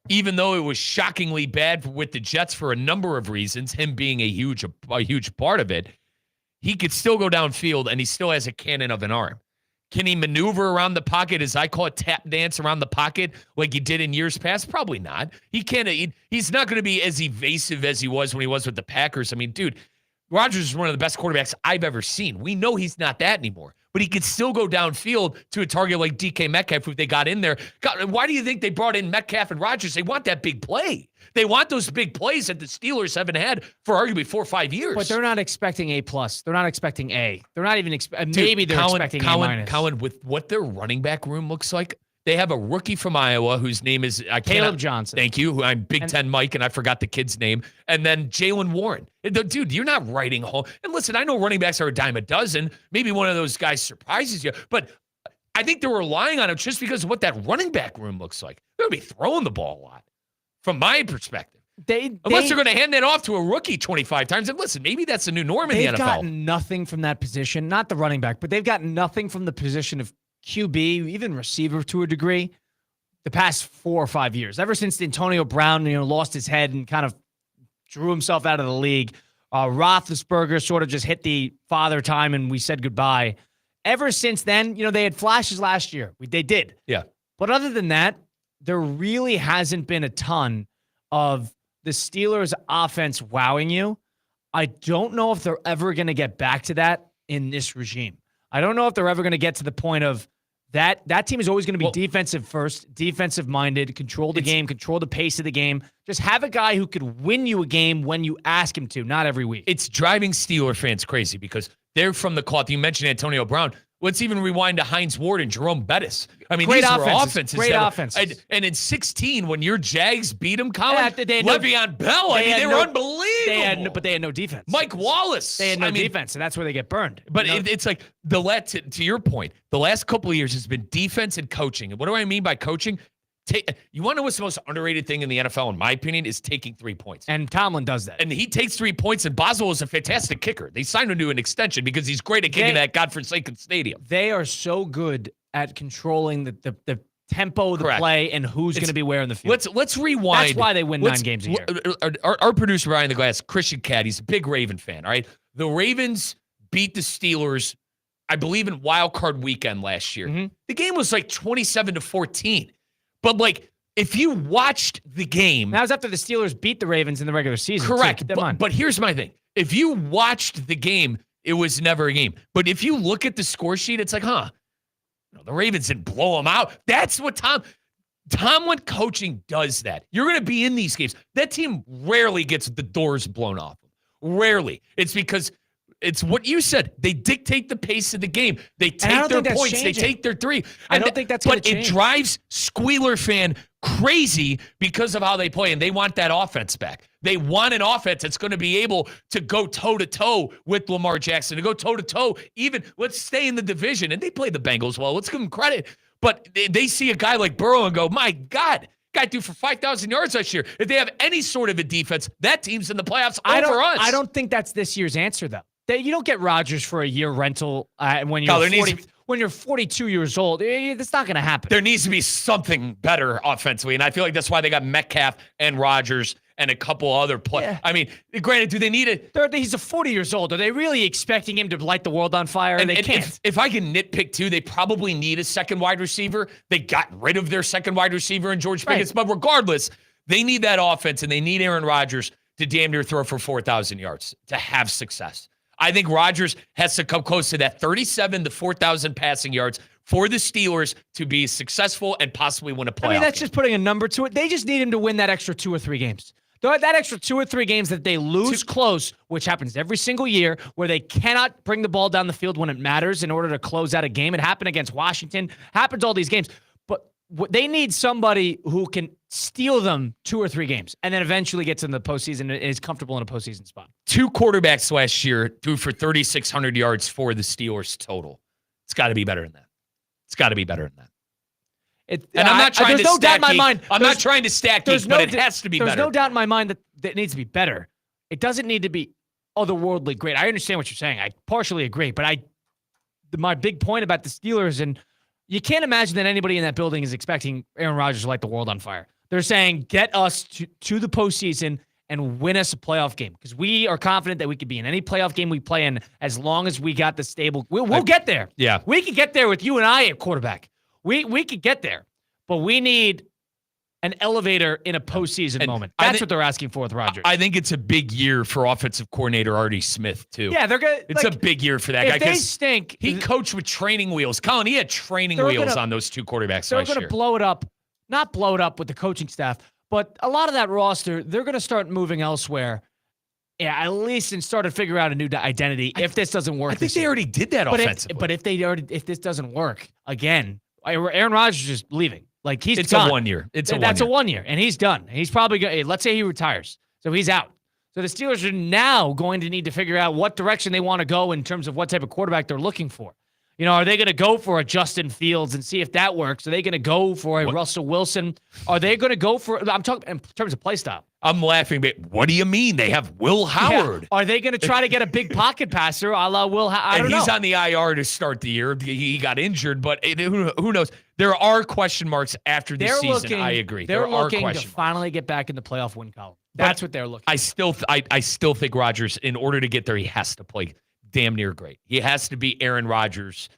even though it was shockingly bad with the Jets for a number of reasons, him being a huge part of it, he could still go downfield, and he still has a cannon of an arm. Can he maneuver around the pocket, as I call it, tap dance around the pocket like he did in years past? Probably not. He's not going to be as evasive as he was when he was with the Packers. Dude, Rodgers is one of the best quarterbacks I've ever seen. We know he's not that anymore. but he could still go downfield to a target like DK Metcalf if they got in there. God, why do you think they brought in Metcalf and Rodgers? They want that big play. They want those big plays that the Steelers haven't had for arguably 4 or 5 years. But they're not expecting A+. They're not expecting A. They're not even maybe they're expecting A-. Colin, with what their running back room looks like, they have a rookie from Iowa whose name is Caleb Johnson. Thank you. Who I'm Big Ten Mike, and I forgot the kid's name. And then Jalen Warren. Dude, you're not writing home. And listen, I know running backs are a dime a dozen. Maybe one of those guys surprises you, but I think they're relying on him just because of what that running back room looks like. They're going to be throwing the ball a lot, from my perspective. Unless they're going to hand that off to a rookie 25 times. And listen, maybe that's a new norm in the NFL. They've gotten nothing from that position, not the running back, but they've gotten nothing from the position of QB, even receiver to a degree, the past 4 or 5 years. Ever since Antonio Brown, lost his head and kind of drew himself out of the league, Roethlisberger sort of just hit the father time and we said goodbye. Ever since then, they had flashes last year. They did. Yeah. But other than that, there really hasn't been a ton of the Steelers' offense wowing you. I don't know if they're ever going to get back to that in this regime. I don't know if they're ever going to get to the point of that team is always going to be defensive first, defensive-minded, control the game, control the pace of the game. Just have a guy who could win you a game when you ask him to, not every week. It's driving Steeler fans crazy because they're from the cloth. You mentioned Antonio Brown. Let's even rewind to Hines Ward and Jerome Bettis. I mean, great these offenses. were offenses. Great offenses. And in 16, when your Jags beat them, Colin, they Le'Veon Bell, they were unbelievable. But they had no defense. Mike Wallace. They had no defense, and that's where they get burned. But it's like, to your point, the last couple of years has been defense and coaching. And what do I mean by coaching? You want to know what's the most underrated thing in the NFL, in my opinion, is taking 3 points. And Tomlin does that. And he takes 3 points, and Boswell is a fantastic kicker. They signed him to an extension because he's great at kicking that godforsaken stadium. They are so good at controlling the tempo of the play and who's going to be where in the field. Let's rewind. That's why they win 9 games a year. Our producer behind the glass, Christian Cat, he's a big Raven fan, all right? The Ravens beat the Steelers, I believe, in Wild Card Weekend last year. Mm-hmm. The game was like 27-14. But, if you watched the game... That was after the Steelers beat the Ravens in the regular season. Correct. But here's my thing. If you watched the game, it was never a game. But if you look at the score sheet, it's like, the Ravens didn't blow them out. That's what Tomlin coaching does that. You're going to be in these games. That team rarely gets the doors blown off them. Rarely. It's because... It's what you said. They dictate the pace of the game. They take their points. Changing. They take their 3. I don't think that's going to change. But it drives Squealer fan crazy because of how they play, and they want that offense back. They want an offense that's going to be able to go toe-to-toe with Lamar Jackson, to go toe-to-toe. Even, let's stay in the division. And they play the Bengals well. Let's give them credit. But they see a guy like Burrow and go, my God, guy threw for 5,000 yards last year. If they have any sort of a defense, that team's in the playoffs over us. I don't think that's this year's answer, though. You don't get Rodgers for a year rental when you're 42 years old. That's not going to happen. There needs to be something better offensively, and I feel like that's why they got Metcalf and Rodgers and a couple other players. Yeah. I mean, granted, do they need it? He's 40 years old. Are they really expecting him to light the world on fire? And they can't. If I can nitpick too, they probably need a second wide receiver. They got rid of their second wide receiver in George Pickens, but regardless, they need that offense, and they need Aaron Rodgers to damn near throw for 4,000 yards to have success. I think Rodgers has to come close to that 37 to 4,000 passing yards for the Steelers to be successful and possibly win a playoff that's just putting a number to it. They just need him to win that extra 2 or 3 games. That extra 2 or 3 games that they lose close, which happens every single year, where they cannot bring the ball down the field when it matters in order to close out a game. It happened against Washington. Happens all these games. But they need somebody who can steal them 2 or 3 games and then eventually gets in the postseason and is comfortable in a postseason spot. 2 quarterbacks last year threw for 3,600 yards for the Steelers total. It's got to be better than that. I'm not trying to stack geek, but it has to be better. There's no doubt in my mind that it needs to be better. It doesn't need to be otherworldly great. I understand what you're saying. I partially agree, but my big point about the Steelers, and you can't imagine that anybody in that building is expecting Aaron Rodgers to light the world on fire. They're saying, get us to the postseason and win us a playoff game, because we are confident that we could be in any playoff game we play in as long as we got the stable. We'll get there. Yeah. We could get there with you and I at quarterback. We could get there, but we need an elevator in a postseason moment. That's what they're asking for with Rodgers. I think it's a big year for offensive coordinator Artie Smith, too. Yeah, they're going to. It's a big year for that guy. If they stink. He coached with training wheels. Colin, he had training wheels on those two quarterbacks last year. They're going to blow it up. Not blow it up with the coaching staff, but a lot of that roster, they're going to start moving elsewhere. Yeah, at least and start to figure out a new identity if this doesn't work. I think they already did that offensively. But if this doesn't work again, Aaron Rodgers is just leaving. Like it's done. A 1 year. That's a 1 year, and he's done. He's probably going. Let's say he retires, so he's out. So the Steelers are now going to need to figure out what direction they want to go in terms of what type of quarterback they're looking for. You know, are they going to go for a Justin Fields and see if that works? Are they going to go for a Russell Wilson? Are they going to go for? I'm talking in terms of play style. I'm laughing, but what do you mean? They have Will Howard. Yeah. Are they going to try to get a big pocket passer a la Will Howard? I don't know. He's on the IR to start the year. He got injured, but who knows? There are question marks after this season. I agree. They're looking to finally get back in the playoff win column. That's what they're looking for. I still think Rodgers, in order to get there, he has to play damn near great. He has to be Aaron Rodgers.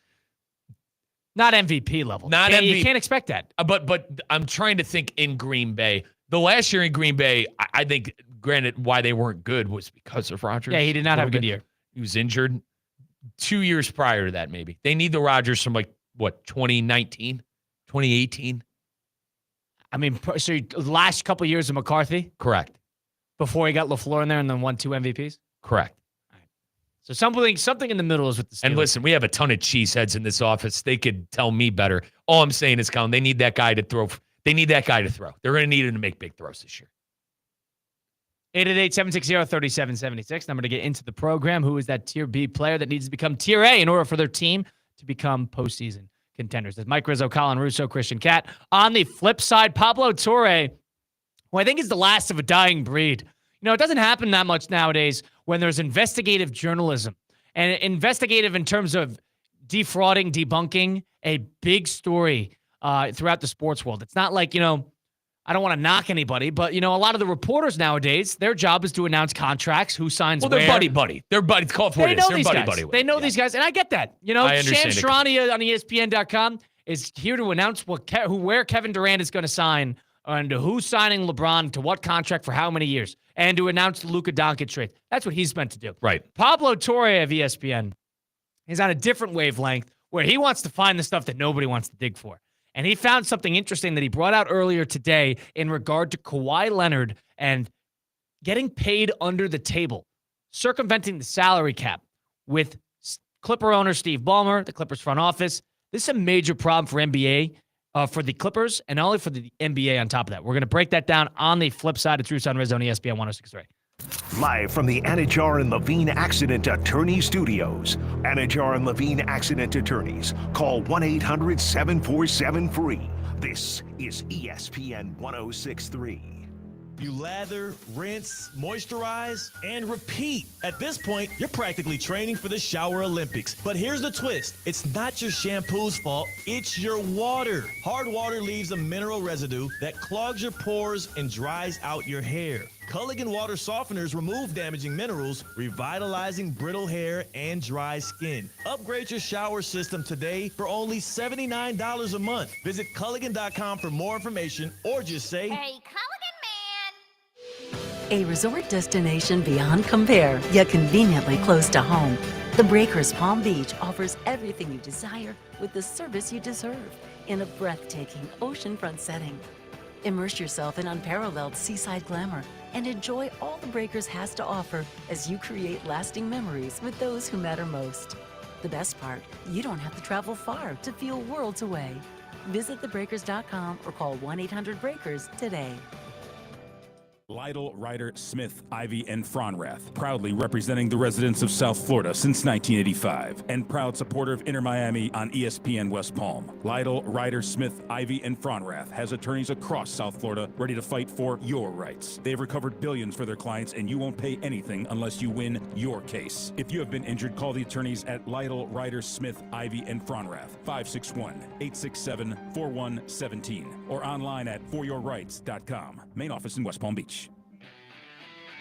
Not MVP level. You can't expect that. But I'm trying to think in Green Bay. The last year in Green Bay, I think, granted, why they weren't good was because of Rodgers. Yeah, he did not have a good year. He was injured 2 years prior to that, maybe. They need the Rodgers from, 2019, 2018? I mean, so the last couple of years of McCarthy? Correct. Before he got LaFleur in there and then won 2 MVPs? Correct. So something in the middle is with the Steelers. And listen, we have a ton of cheeseheads in this office. They could tell me better. All I'm saying is, Colin, they need that guy to throw. They need that guy to throw. They're going to need him to make big throws this year. 888-760-3776. Number to get into the program. Who is that Tier B player that needs to become Tier A in order for their team to become postseason contenders? There's Mike Rizzo, Colin Russo, Christian Cat. On the flip side, Pablo Torre, who I think is the last of a dying breed. You know, it doesn't happen that much nowadays when there's investigative journalism. And investigative in terms of defrauding, debunking a big story throughout the sports world. It's not like, I don't want to knock anybody, but, a lot of the reporters nowadays, their job is to announce contracts, who signs where. They're buddy. They're buddy. It's called for it. They're buddy. They know these guys, and I get that. Shan Sharania on ESPN.com is here to announce where Kevin Durant is going to sign and who's signing LeBron to what contract for how many years, and to announce the Luka Doncic trade. That's what he's meant to do. Right. Pablo Torre of ESPN is on a different wavelength where he wants to find the stuff that nobody wants to dig for. And he found something interesting that he brought out earlier today in regard to Kawhi Leonard and getting paid under the table, circumventing the salary cap with Clipper owner Steve Ballmer, the Clippers front office. This is a major problem for NBA, for the Clippers, and only for the NBA on top of that. We're going to break that down on the flip side of Russo Rizzo on ESPN 106.3. Live from the Anajar and Levine Accident Attorney Studios. Anajar and Levine Accident Attorneys. Call 1-800-747-FREE. This is ESPN 106.3. You lather, rinse, moisturize, and repeat. At this point, you're practically training for the Shower Olympics. But here's the twist. It's not your shampoo's fault, it's your water. Hard water leaves a mineral residue that clogs your pores and dries out your hair. Culligan water softeners remove damaging minerals, revitalizing brittle hair and dry skin. Upgrade your shower system today for only $79 a month. Visit Culligan.com for more information, or just say, "Hey, Culligan man!" A resort destination beyond compare, yet conveniently close to home. The Breakers Palm Beach offers everything you desire with the service you deserve in a breathtaking oceanfront setting. Immerse yourself in unparalleled seaside glamour and enjoy all the Breakers has to offer as you create lasting memories with those who matter most. The best part, you don't have to travel far to feel worlds away. Visit thebreakers.com or call 1-800-BREAKERS today. Lytle, Ryder, Smith, Ivy, and Fronrath, proudly representing the residents of South Florida since 1985, and proud supporter of Inter Miami on ESPN West Palm. Lytle, Ryder, Smith, Ivy, and Fronrath has attorneys across South Florida ready to fight for your rights. They've recovered billions for their clients, and you won't pay anything unless you win your case. If you have been injured, call the attorneys at Lytle, Ryder, Smith, Ivy, and Fronrath, 561-867-4117, or online at foryourrights.com. Main office in West Palm Beach.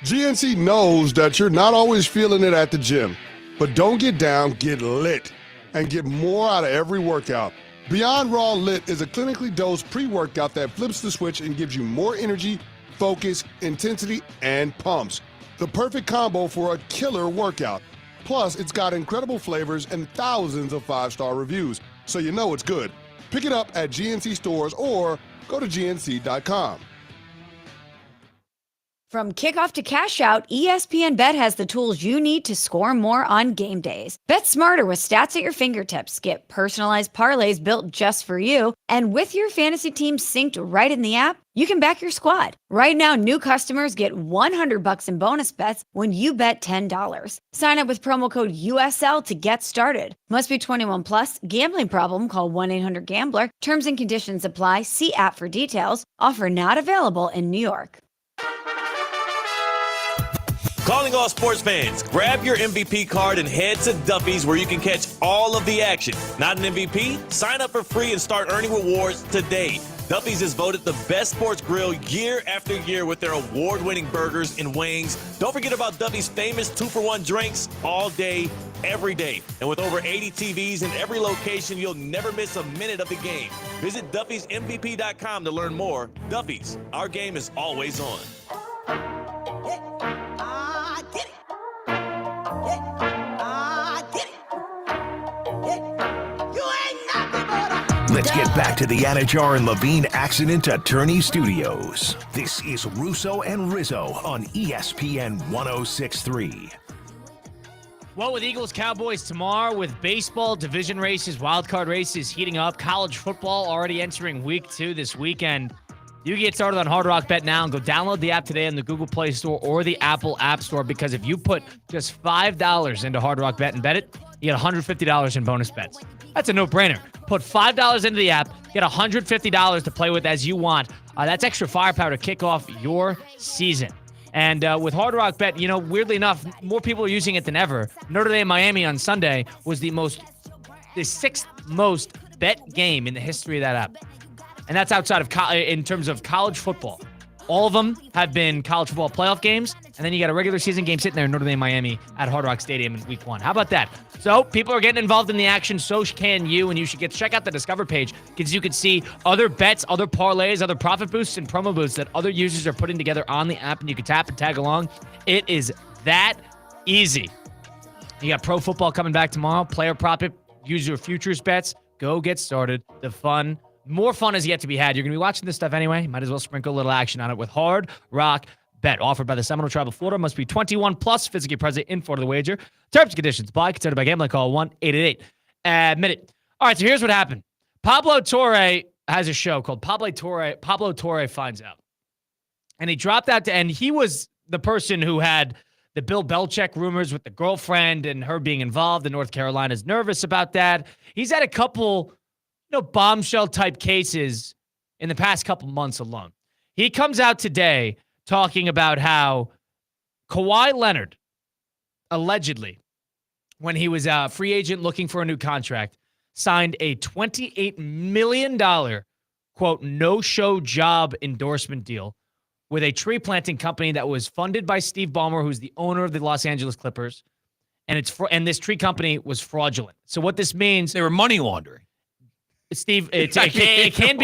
GNC knows that you're not always feeling it at the gym, but don't get down, get lit, and get more out of every workout. Beyond Raw Lit is a clinically dosed pre-workout that flips the switch and gives you more energy, focus, intensity, and pumps. The perfect combo for a killer workout. Plus, it's got incredible flavors and thousands of 5-star reviews, so you know it's good. Pick it up at GNC stores or go to gnc.com. From kickoff to cash out, ESPN Bet has the tools you need to score more on game days. Bet smarter with stats at your fingertips. Get personalized parlays built just for you. And with your fantasy team synced right in the app, you can back your squad. Right now, new customers get $100 in bonus bets when you bet $10. Sign up with promo code USL to get started. Must be 21 plus. Gambling problem? Call 1-800-GAMBLER. Terms and conditions apply. See app for details. Offer not available in New York. Calling all sports fans, grab your MVP card and head to Duffy's where you can catch all of the action. Not an MVP? Sign up for free and start earning rewards today. Duffy's is voted the best sports grill year after year with their award-winning burgers and wings. Don't forget about Duffy's famous 2-for-1 drinks all day, every day. And with over 80 TVs in every location, you'll never miss a minute of the game. Visit Duffy'sMVP.com to learn more. Duffy's, our game is always on. Let's get back to the Anajar and Levine Accident Attorney Studios. This is Russo and Rizzo on ESPN 106.3. Well, with Eagles Cowboys tomorrow, with baseball division races, wildcard races heating up, college football already entering week 2 this weekend. You can get started on Hard Rock Bet now and go download the app today on the Google Play Store or the Apple App Store, because if you put just $5 into Hard Rock Bet and bet it, you get $150 in bonus bets. That's a no-brainer. Put $5 into the app, get $150 to play with as you want. That's extra firepower to kick off your season. And with Hard Rock Bet, you know, weirdly enough, more people are using it than ever. Notre Dame Miami on Sunday was the 6th most bet game in the history of that app. And that's outside of in terms of college football. All of them have been college football playoff games, and then you got a regular season game sitting there in Notre Dame Miami at Hard Rock Stadium in week 1. How about that? So people are getting involved in the action. So can you, and you should check out the Discover page, because you can see other bets, other parlays, other profit boosts and promo boosts that other users are putting together on the app, and you can tap and tag along. It is that easy. You got pro football coming back tomorrow. Player prop it. Use your futures bets. Go get started. The fun. More fun is yet to be had. You're going to be watching this stuff anyway. Might as well sprinkle a little action on it with Hard Rock Bet. Offered by the Seminole Tribe of Florida. Must be 21 plus. Physically present in Florida. The wager. Terms and conditions apply. Considered by gambling. Call 1-888-ADMIT-IT. All right, so here's what happened. Pablo Torre has a show called Pablo Torre Finds Out. And he dropped out and he was the person who had the Bill Belichick rumors with the girlfriend and her being involved. And North Carolina's nervous about that. He's had a couple bombshell type cases in the past couple months alone. He comes out today talking about how Kawhi Leonard, allegedly, when he was a free agent looking for a new contract, signed a $28 million, quote, no-show job endorsement deal with a tree planting company that was funded by Steve Ballmer, who's the owner of the Los Angeles Clippers. And this tree company was fraudulent. So what this means, They were money laundering. Steve, it can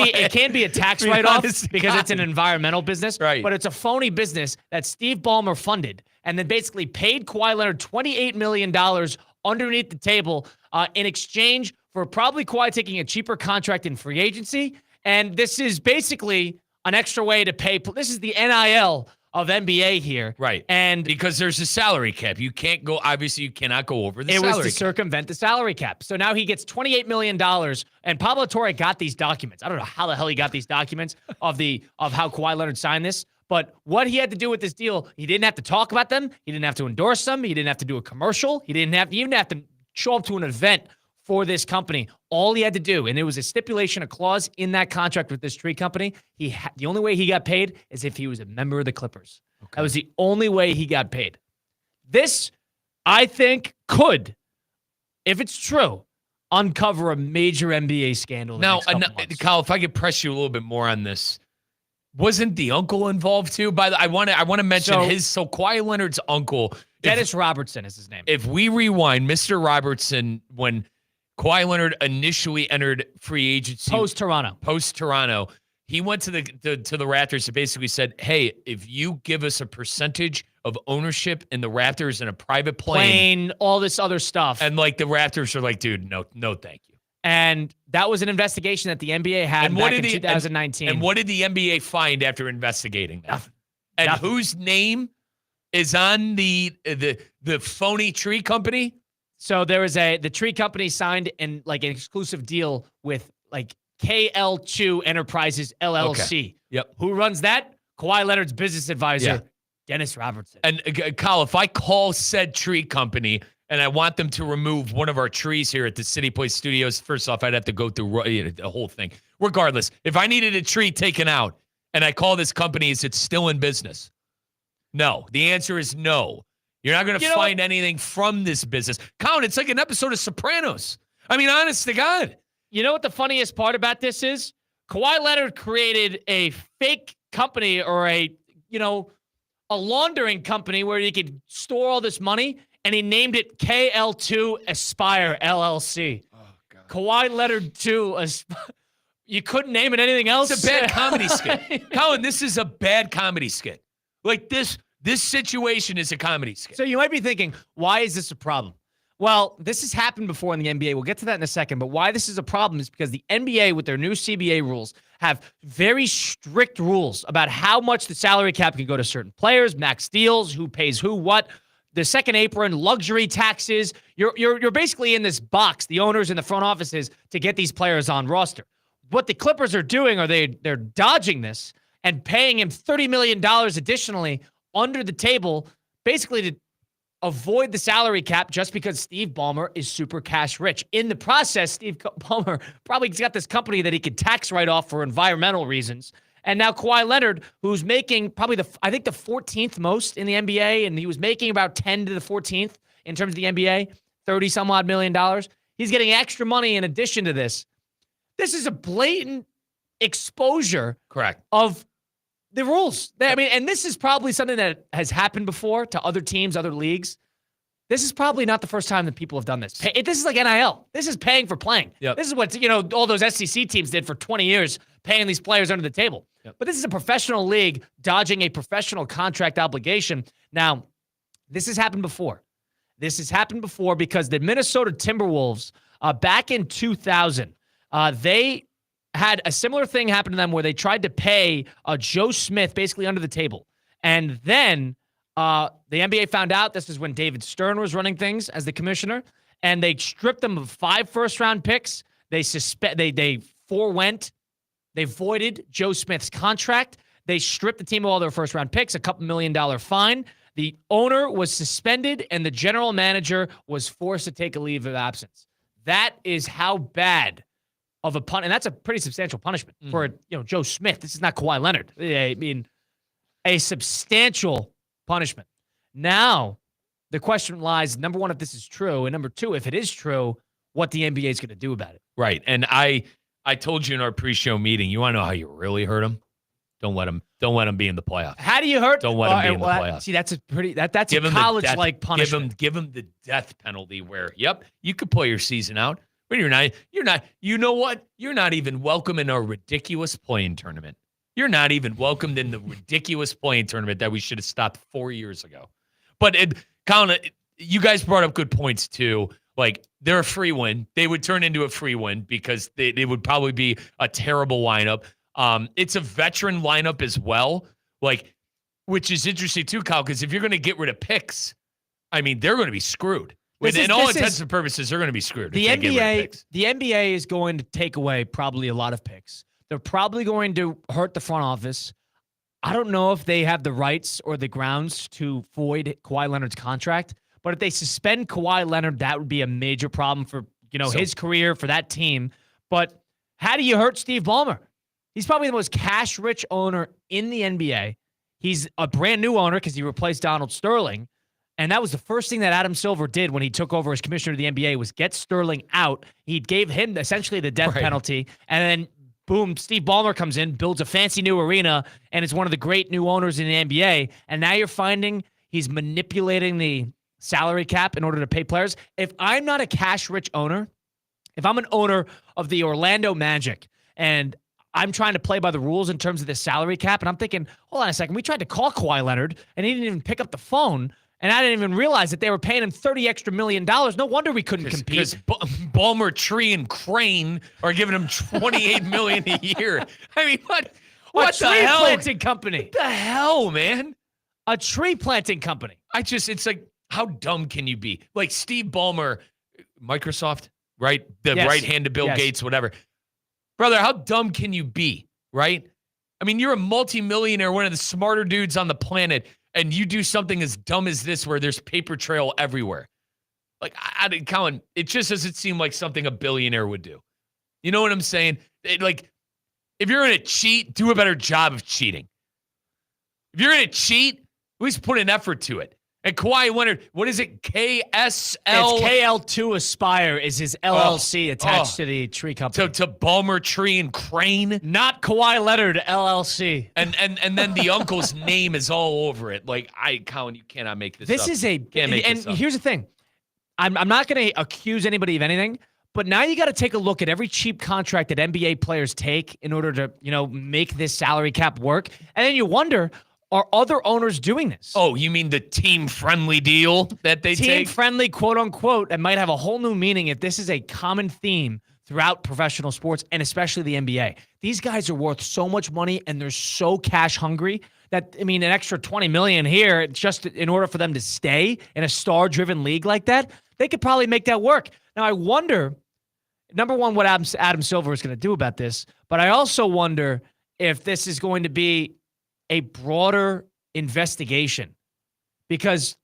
be a tax write-off because it's an environmental business, right? But it's a phony business that Steve Ballmer funded and then basically paid Kawhi Leonard $28 million underneath the table in exchange for probably Kawhi taking a cheaper contract in free agency. And this is basically an extra way to pay. This is the NIL of NBA here. Right. And because there's a salary cap. You can't go, obviously you cannot go over the salary cap. It was to circumvent the salary cap. So now he gets $28 million, and Pablo Torre got these documents. I don't know how the hell he got these documents of how Kawhi Leonard signed this, but what he had to do with this deal, he didn't have to talk about them. He didn't have to endorse them. He didn't have to do a commercial. He didn't even have to show up to an event for this company. All he had to do, and it was a stipulation, a clause in that contract with this tree company, the only way he got paid is if he was a member of the Clippers. Okay. That was the only way he got paid. This, I think, could, if it's true, uncover a major NBA scandal. Now, Kyle, if I could press you a little bit more on this, wasn't the uncle involved too? I want to mention Kawhi Leonard's uncle, Dennis Robertson is his name. If we rewind, Mr. Robertson, when Kawhi Leonard initially entered free agency Post-Toronto. Post-Toronto. He went to the Raptors and basically said, hey, if you give us a percentage of ownership in the Raptors in a private plane, all this other stuff. and like the Raptors are like, dude, no, thank you. And that was an investigation that the NBA had back in 2019. And what did the NBA find after investigating that? Nothing. And Nothing. whose name is on the phony tree company? So there was the tree company signed in like an exclusive deal with like KL2 Enterprises LLC. Okay. Yep. Who runs that? Kawhi Leonard's business advisor, Yeah. Dennis Robertson. And Kyle, if I call said tree company and I want them to remove one of our trees here at the City Place Studios, first off, I'd have to go through the whole thing. Regardless, if I needed a tree taken out and I call this company, is it still in business? No. The answer is no. You're not going to find anything from this business. Colin, it's like an episode of Sopranos. I mean, honest to God. You know what the funniest part about this is? Kawhi Leonard created a fake company or a laundering company where he could store all this money, and he named it KL2 Aspire LLC. Oh, God. Kawhi Leonard 2 You couldn't name it anything else? It's a bad comedy skit. Colin, this is a bad comedy skit. Like this situation is a comedy skit. So you might be thinking, why is this a problem? Well, this has happened before in the NBA. We'll get to that in a second. But why this is a problem is because the NBA, with their new CBA rules, have very strict rules about how much the salary cap can go to certain players, max deals, who pays who, what, the second apron, luxury taxes. You're basically in this box, the owners and the front offices, to get these players on roster. What the Clippers are doing are they're dodging this and paying him $30 million additionally under the table, basically to avoid the salary cap just because Steve Ballmer is super cash rich. In the process, Steve Ballmer probably got this company that he could tax write off for environmental reasons. And now Kawhi Leonard, who's making probably the 14th most in the NBA, and he was making about 10 to the 14th in terms of the NBA, 30 some odd $1 million. He's getting extra money in addition to this. This is a blatant exposure of the rules. And this is probably something that has happened before to other teams, other leagues. This is probably not the first time that people have done this. This is like NIL. This is paying for playing. Yep. This is what all those SEC teams did for 20 years, paying these players under the table. Yep. But this is a professional league dodging a professional contract obligation. Now, this has happened before. This has happened before because the Minnesota Timberwolves, back in 2000, they had a similar thing happen to them where they tried to pay Joe Smith basically under the table. And then the NBA found out. This is when David Stern was running things as the commissioner, and they stripped them of 5 first-round picks. They voided Joe Smith's contract. They stripped the team of all their first-round picks, a $2 million fine. The owner was suspended, and the general manager was forced to take a leave of absence. That is how bad of a and that's a pretty substantial punishment for Joe Smith. This is not Kawhi Leonard. I mean, a substantial punishment. Now, the question lies, number one, if this is true, and number two, if it is true, what the NBA is going to do about it. Right. And I told you in our pre-show meeting, you want to know how you really hurt him? Don't let him be in the playoffs. How do you hurt? Don't let him be in the playoffs. See, that's a college-like punishment. Give him the death penalty where, you could play your season out, but you're not, you know what? You're not even welcome in our ridiculous playing tournament. You're not even welcomed in the ridiculous playing tournament that we should have stopped 4 years ago. But Colin, you guys brought up good points too. Like, they're a free win. They would turn into a free win because they would probably be a terrible lineup. It's a veteran lineup as well, which is interesting too, Kyle, because if you're going to get rid of picks, I mean, they're going to be screwed. In all intents and purposes, they're going to be screwed. The NBA is going to take away probably a lot of picks. They're probably going to hurt the front office. I don't know if they have the rights or the grounds to void Kawhi Leonard's contract, but if they suspend Kawhi Leonard, that would be a major problem for his career, for that team. But how do you hurt Steve Ballmer? He's probably the most cash-rich owner in the NBA. He's a brand new owner because he replaced Donald Sterling. And that was the first thing that Adam Silver did when he took over as commissioner of the NBA was get Sterling out. He gave him essentially the death penalty. And then, boom, Steve Ballmer comes in, builds a fancy new arena, and is one of the great new owners in the NBA. And now you're finding he's manipulating the salary cap in order to pay players. If I'm not a cash-rich owner if I'm an owner of the Orlando Magic and I'm trying to play by the rules in terms of the salary cap, and I'm thinking, hold on a second, we tried to call Kawhi Leonard, and he didn't even pick up the phone, and I didn't even realize that they were paying him $30 million. No wonder we couldn't compete. Because Ballmer, Tree, and Crane are giving him $28 million a year. I mean, what the tree hell? planting company. What the hell, man? A tree planting company. It's like, how dumb can you be? Like Steve Ballmer, Microsoft, right? The right hand to Bill Gates, whatever. Brother, how dumb can you be, right? I mean, you're a multimillionaire, one of the smarter dudes on the planet, and you do something as dumb as this where there's paper trail everywhere. Like, Colin, it just doesn't seem like something a billionaire would do. You know what I'm saying? Like, if you're going to cheat, do a better job of cheating. If you're going to cheat, at least put an effort to it. And Kawhi Leonard, what is it? KSL? It's KL2 Aspire is his LLC attached to the tree company. To Ballmer, Tree, and Crane. Not Kawhi Leonard LLC. And then the uncle's name is all over it. Like, Colin, you cannot make this up. This is a... Can't make and this up. here's the thing. I'm not going to accuse anybody of anything, but now you got to take a look at every cheap contract that NBA players take in order to, make this salary cap work. And then you wonder... Are other owners doing this? Oh, you mean the team-friendly deal that they take? Team-friendly, quote-unquote, that might have a whole new meaning if this is a common theme throughout professional sports and especially the NBA. These guys are worth so much money and they're so cash-hungry that, an extra $20 million here, just in order for them to stay in a star-driven league like that, they could probably make that work. Now, I wonder, number one, what Adam Silver is going to do about this, but I also wonder if this is going to be a broader investigation because,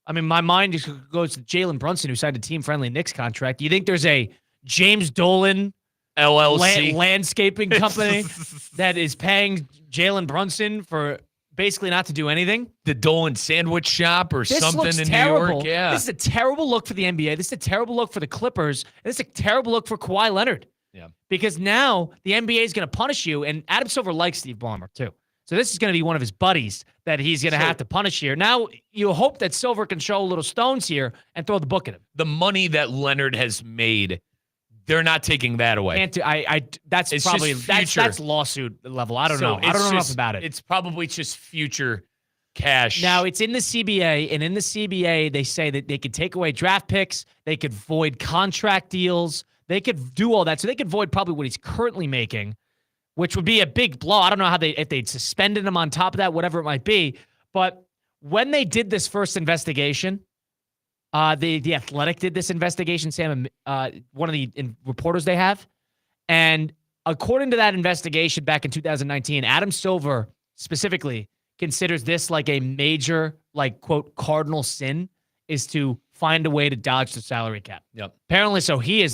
my mind just goes to Jalen Brunson, who signed a team-friendly Knicks contract. Do you think there's a James Dolan LLC landscaping company that is paying Jalen Brunson for basically not to do anything? The Dolan Sandwich Shop or this something looks in terrible. New York? Yeah. This is a terrible look for the NBA. This is a terrible look for the Clippers. And this is a terrible look for Kawhi Leonard. Yeah. Because now the NBA is going to punish you, and Adam Silver likes Steve Ballmer too. So this is going to be one of his buddies that he's going to have to punish here. Now, you hope that Silver can show a little stones here and throw the book at him. The money that Leonard has made, they're not taking that away. That's it's probably that's lawsuit level. I don't know. I don't know enough about it. It's probably just future cash. Now, it's in the CBA, and in the CBA, they say that they could take away draft picks, they could void contract deals, they could do all that. So they could void probably what he's currently making, which would be a big blow. I don't know if they'd suspended him on top of that, whatever it might be. But when they did this first investigation, the Athletic did this investigation, Sam, one of the reporters they have. And according to that investigation back in 2019, Adam Silver specifically considers this like a major, quote, cardinal sin is to find a way to dodge the salary cap. Yep. Apparently so. He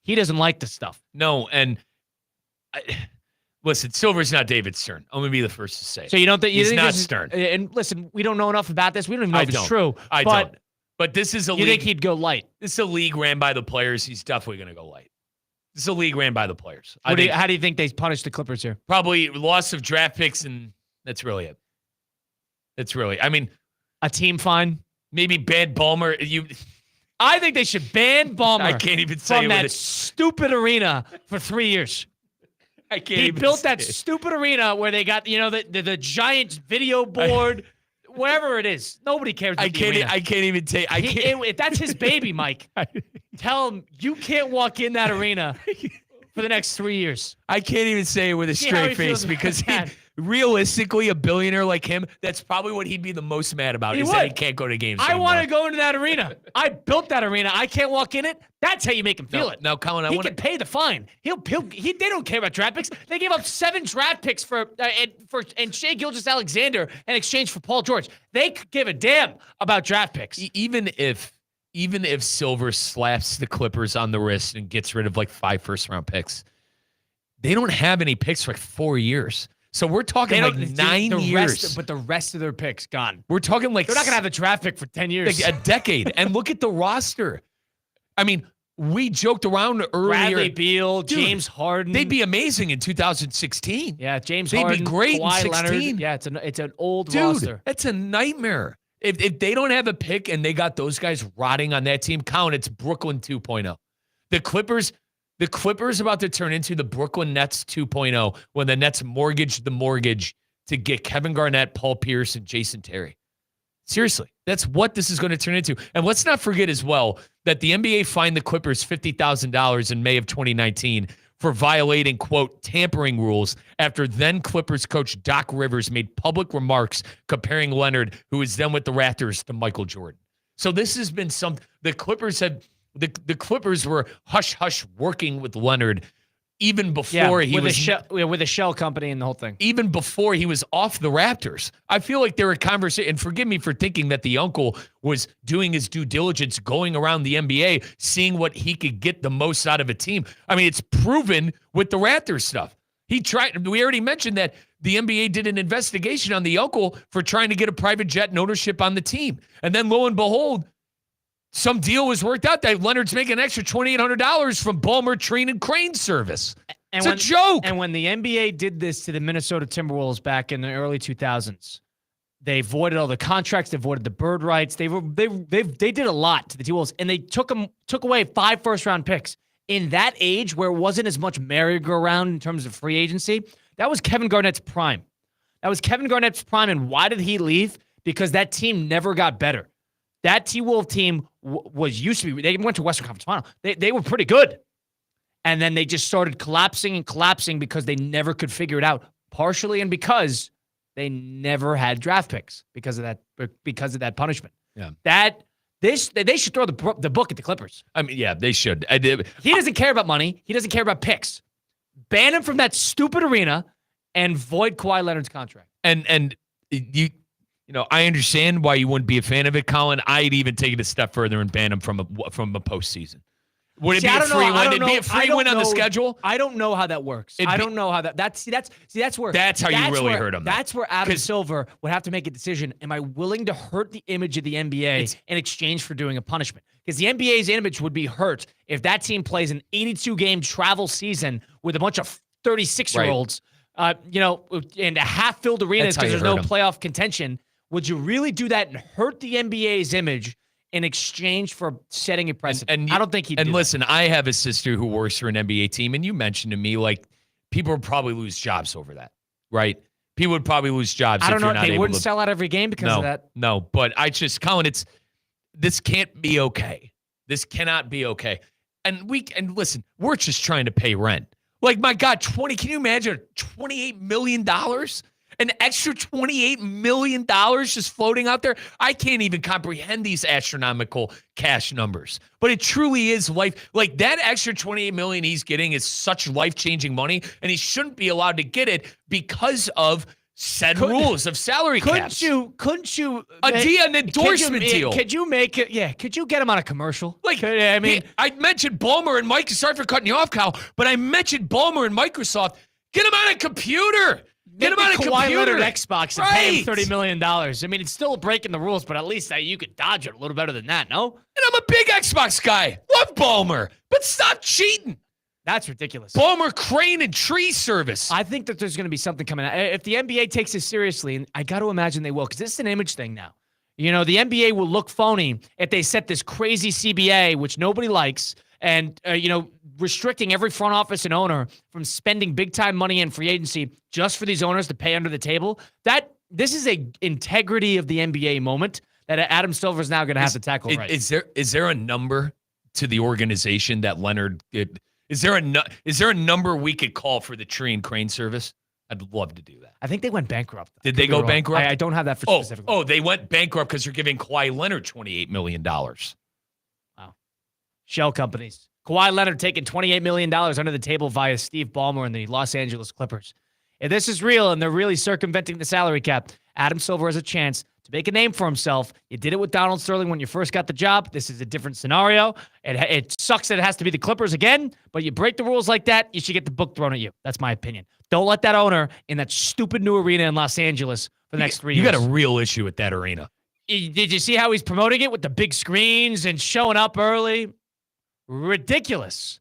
doesn't like this stuff. No, and... Listen, Silver's not David Stern. I'm going to be the first to say it. So you don't think he's think not this is, Stern? And listen, we don't know enough about this. We don't even know if it's true. I don't. But this is a league. You think he'd go light? This is a league ran by the players. He's definitely going to go light. This is a league ran by the players. How do you think they punish the Clippers here? Probably loss of draft picks, and that's really it. That's really. A team fine. Maybe ban Ballmer. I think they should ban Ballmer. I can't even say from that stupid arena for 3 years. He built that stupid arena where they got the giant video board, whatever it is. Nobody cares. I can't even take. That's his baby, Mike. Tell him you can't walk in that arena for the next 3 years. I can't even say it with a straight face because realistically, a billionaire like him, that's probably what he'd be the most mad about that he can't go to games. I want to go into that arena. I built that arena. I can't walk in it. That's how you make him feel it. Now, Colin, he can pay the fine. They don't care about draft picks. They gave up 7 draft picks for Shai Gilgeous-Alexander in exchange for Paul George. They could give a damn about draft picks. Even if Silver slaps the Clippers on the wrist and gets rid of 5 first-round picks, they don't have any picks for 4 years. So we're talking 9 years. But the rest of their picks gone. We're talking they're not going to have a draft pick for 10 years. A decade. And look at the roster. We joked around earlier. Bradley Beal, James Harden. They'd be amazing in 2016. Yeah, James Harden. They'd be great Kawhi in 16. Leonard. Yeah, it's an old Dude, roster. That's a nightmare. If they don't have a pick and they got those guys rotting on that team, Colin, it's Brooklyn 2.0. The Clippers about to turn into the Brooklyn Nets 2.0 when the Nets mortgaged the mortgage to get Kevin Garnett, Paul Pierce, and Jason Terry. Seriously, that's what this is going to turn into. And let's not forget as well that the NBA fined the Clippers $50,000 in May of 2019 for violating, quote, tampering rules after then Clippers coach Doc Rivers made public remarks comparing Leonard, who was then with the Raptors, to Michael Jordan. So this has been the Clippers were hush-hush working with Leonard even before he was with a shell company and the whole thing. Even before he was off the Raptors. I feel like there were conversations, and forgive me for thinking that the uncle was doing his due diligence, going around the NBA, seeing what he could get the most out of a team. I mean, it's proven with the Raptors stuff. We already mentioned that the NBA did an investigation on the uncle for trying to get a private jet and ownership on the team. And then lo and behold, some deal was worked out that Leonard's making an extra $2,800 from Ballmer Train and Crane Service. It's a joke. And when the NBA did this to the Minnesota Timberwolves back in the early 2000s, they voided all the contracts. They voided the bird rights. They did a lot to the Timberwolves, and they took away 5 first-round picks. In that age where it wasn't as much merry-go-round in terms of free agency, that was Kevin Garnett's prime. And why did he leave? Because that team never got better. That T-Wolf team used to be, they went to Western Conference Final. They were pretty good. And then they just started collapsing because they never could figure it out, partially and because they never had draft picks because of that punishment. Yeah. They should throw the book at the Clippers. I mean, yeah, they should. He doesn't care about money. He doesn't care about picks. Ban him from that stupid arena and void Kawhi Leonard's contract. And I understand why you wouldn't be a fan of it, Colin. I'd even take it a step further and ban him from a postseason. Would it be a free win? It'd be a free win on the schedule? I don't know how that works. That's where that's how you really hurt him. That's where Adam Silver would have to make a decision. Am I willing to hurt the image of the NBA in exchange for doing a punishment? Because the NBA's image would be hurt if that team plays an 82-game travel season with a bunch of 36-year-olds, in a half-filled arenas because there's no playoff contention. Would you really do that and hurt the NBA's image in exchange for setting a precedent? And I don't think he'd do that. And listen, I have a sister who works for an NBA team, and you mentioned to me, like, people would probably lose jobs over that, right? People would probably lose jobs. I don't know. They wouldn't sell out every game because of that. No, but Colin, this can't be okay. This cannot be okay. And listen, we're just trying to pay rent. Like, my God, can you imagine $28 million? An extra $28 million just floating out there? I can't even comprehend these astronomical cash numbers. But it truly is life. Like, that extra $28 million he's getting is such life-changing money, and he shouldn't be allowed to get it because of said rules of salary caps. Couldn't you an endorsement deal? Could you make it? Yeah. Could you get him on a commercial? I mentioned Ballmer and Mike. Sorry for cutting you off, Kyle, but I mentioned Ballmer and Microsoft. Get him on a computer. Get him on a computer. Leonard Xbox and pay him $30 million. I mean, it's still breaking the rules, but at least you could dodge it a little better than that, no? And I'm a big Xbox guy. Love Ballmer, but stop cheating. That's ridiculous. Ballmer Crane and Tree Service. I think that there's going to be something coming out. If the NBA takes this seriously, and I got to imagine they will, because this is an image thing now. The NBA will look phony if they set this crazy CBA, which nobody likes, and, restricting every front office and owner from spending big-time money in free agency just for these owners to pay under the table. This is a integrity of the NBA moment that Adam Silver is now going to have to tackle. Is there a number to the organization that Leonard? Is there a number we could call for the Tree and Crane service? I'd love to do that. I think they went bankrupt. Did they go bankrupt? I don't have that for specific. Oh, they went bankrupt because they're giving Kawhi Leonard $28 million. Wow. Shell companies. Kawhi Leonard taking $28 million under the table via Steve Ballmer and the Los Angeles Clippers. If this is real and they're really circumventing the salary cap, Adam Silver has a chance to make a name for himself. You did it with Donald Sterling when you first got the job. This is a different scenario. It sucks that it has to be the Clippers again, but you break the rules like that, you should get the book thrown at you. That's my opinion. Don't let that owner in that stupid new arena in Los Angeles for the next 3 years. You got a real issue with that arena. Did you see how he's promoting it with the big screens and showing up early? Ridiculous.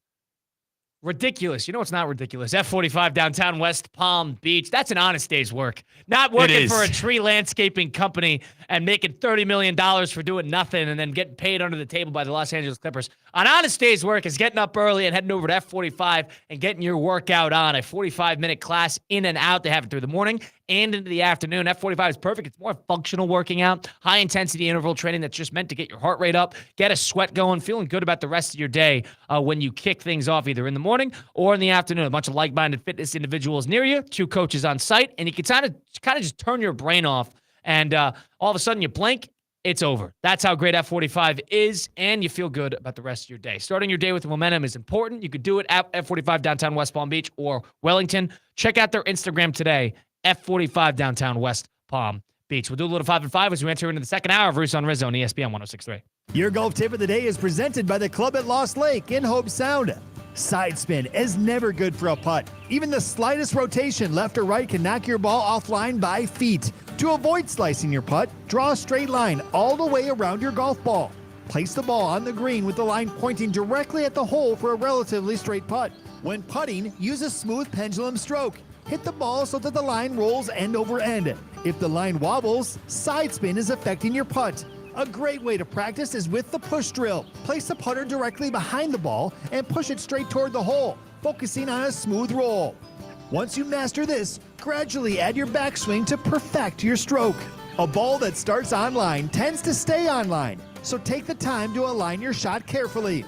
You know what's not ridiculous? F45 downtown West Palm Beach. That's an honest day's work. Not working for a tree landscaping company and making $30 million for doing nothing and then getting paid under the table by the Los Angeles Clippers. An honest day's work is getting up early and heading over to F45 and getting your workout on. A 45-minute class in and out. They have it through the morning and into the afternoon. F45 is perfect. It's more functional working out, high-intensity interval training that's just meant to get your heart rate up, get a sweat going, feeling good about the rest of your day when you kick things off either in the morning or in the afternoon. A bunch of like-minded fitness individuals near you, 2 coaches on site, and you can kind of just turn your brain off, and all of a sudden you blink, it's over. That's how great F45 is, and you feel good about the rest of your day. Starting your day with momentum is important. You could do it at F45 downtown West Palm Beach or Wellington. Check out their Instagram today, F45 downtown West Palm Beach. We'll do a little 5 and 5 as we enter into the second hour of Russo Rizzo on ESPN 106.3. Your golf tip of the day is presented by the Club at Lost Lake in Hope Sound. Side spin is never good for a putt. Even the slightest rotation left or right can knock your ball offline by feet. To avoid slicing your putt, draw a straight line all the way around your golf ball. Place the ball on the green with the line pointing directly at the hole for a relatively straight putt. When putting, use a smooth pendulum stroke. Hit the ball so that the line rolls end over end. If the line wobbles, side spin is affecting your putt. A great way to practice is with the push drill. Place the putter directly behind the ball and push it straight toward the hole, focusing on a smooth roll. Once you master this, gradually add your backswing to perfect your stroke. A ball that starts online tends to stay online, so take the time to align your shot carefully.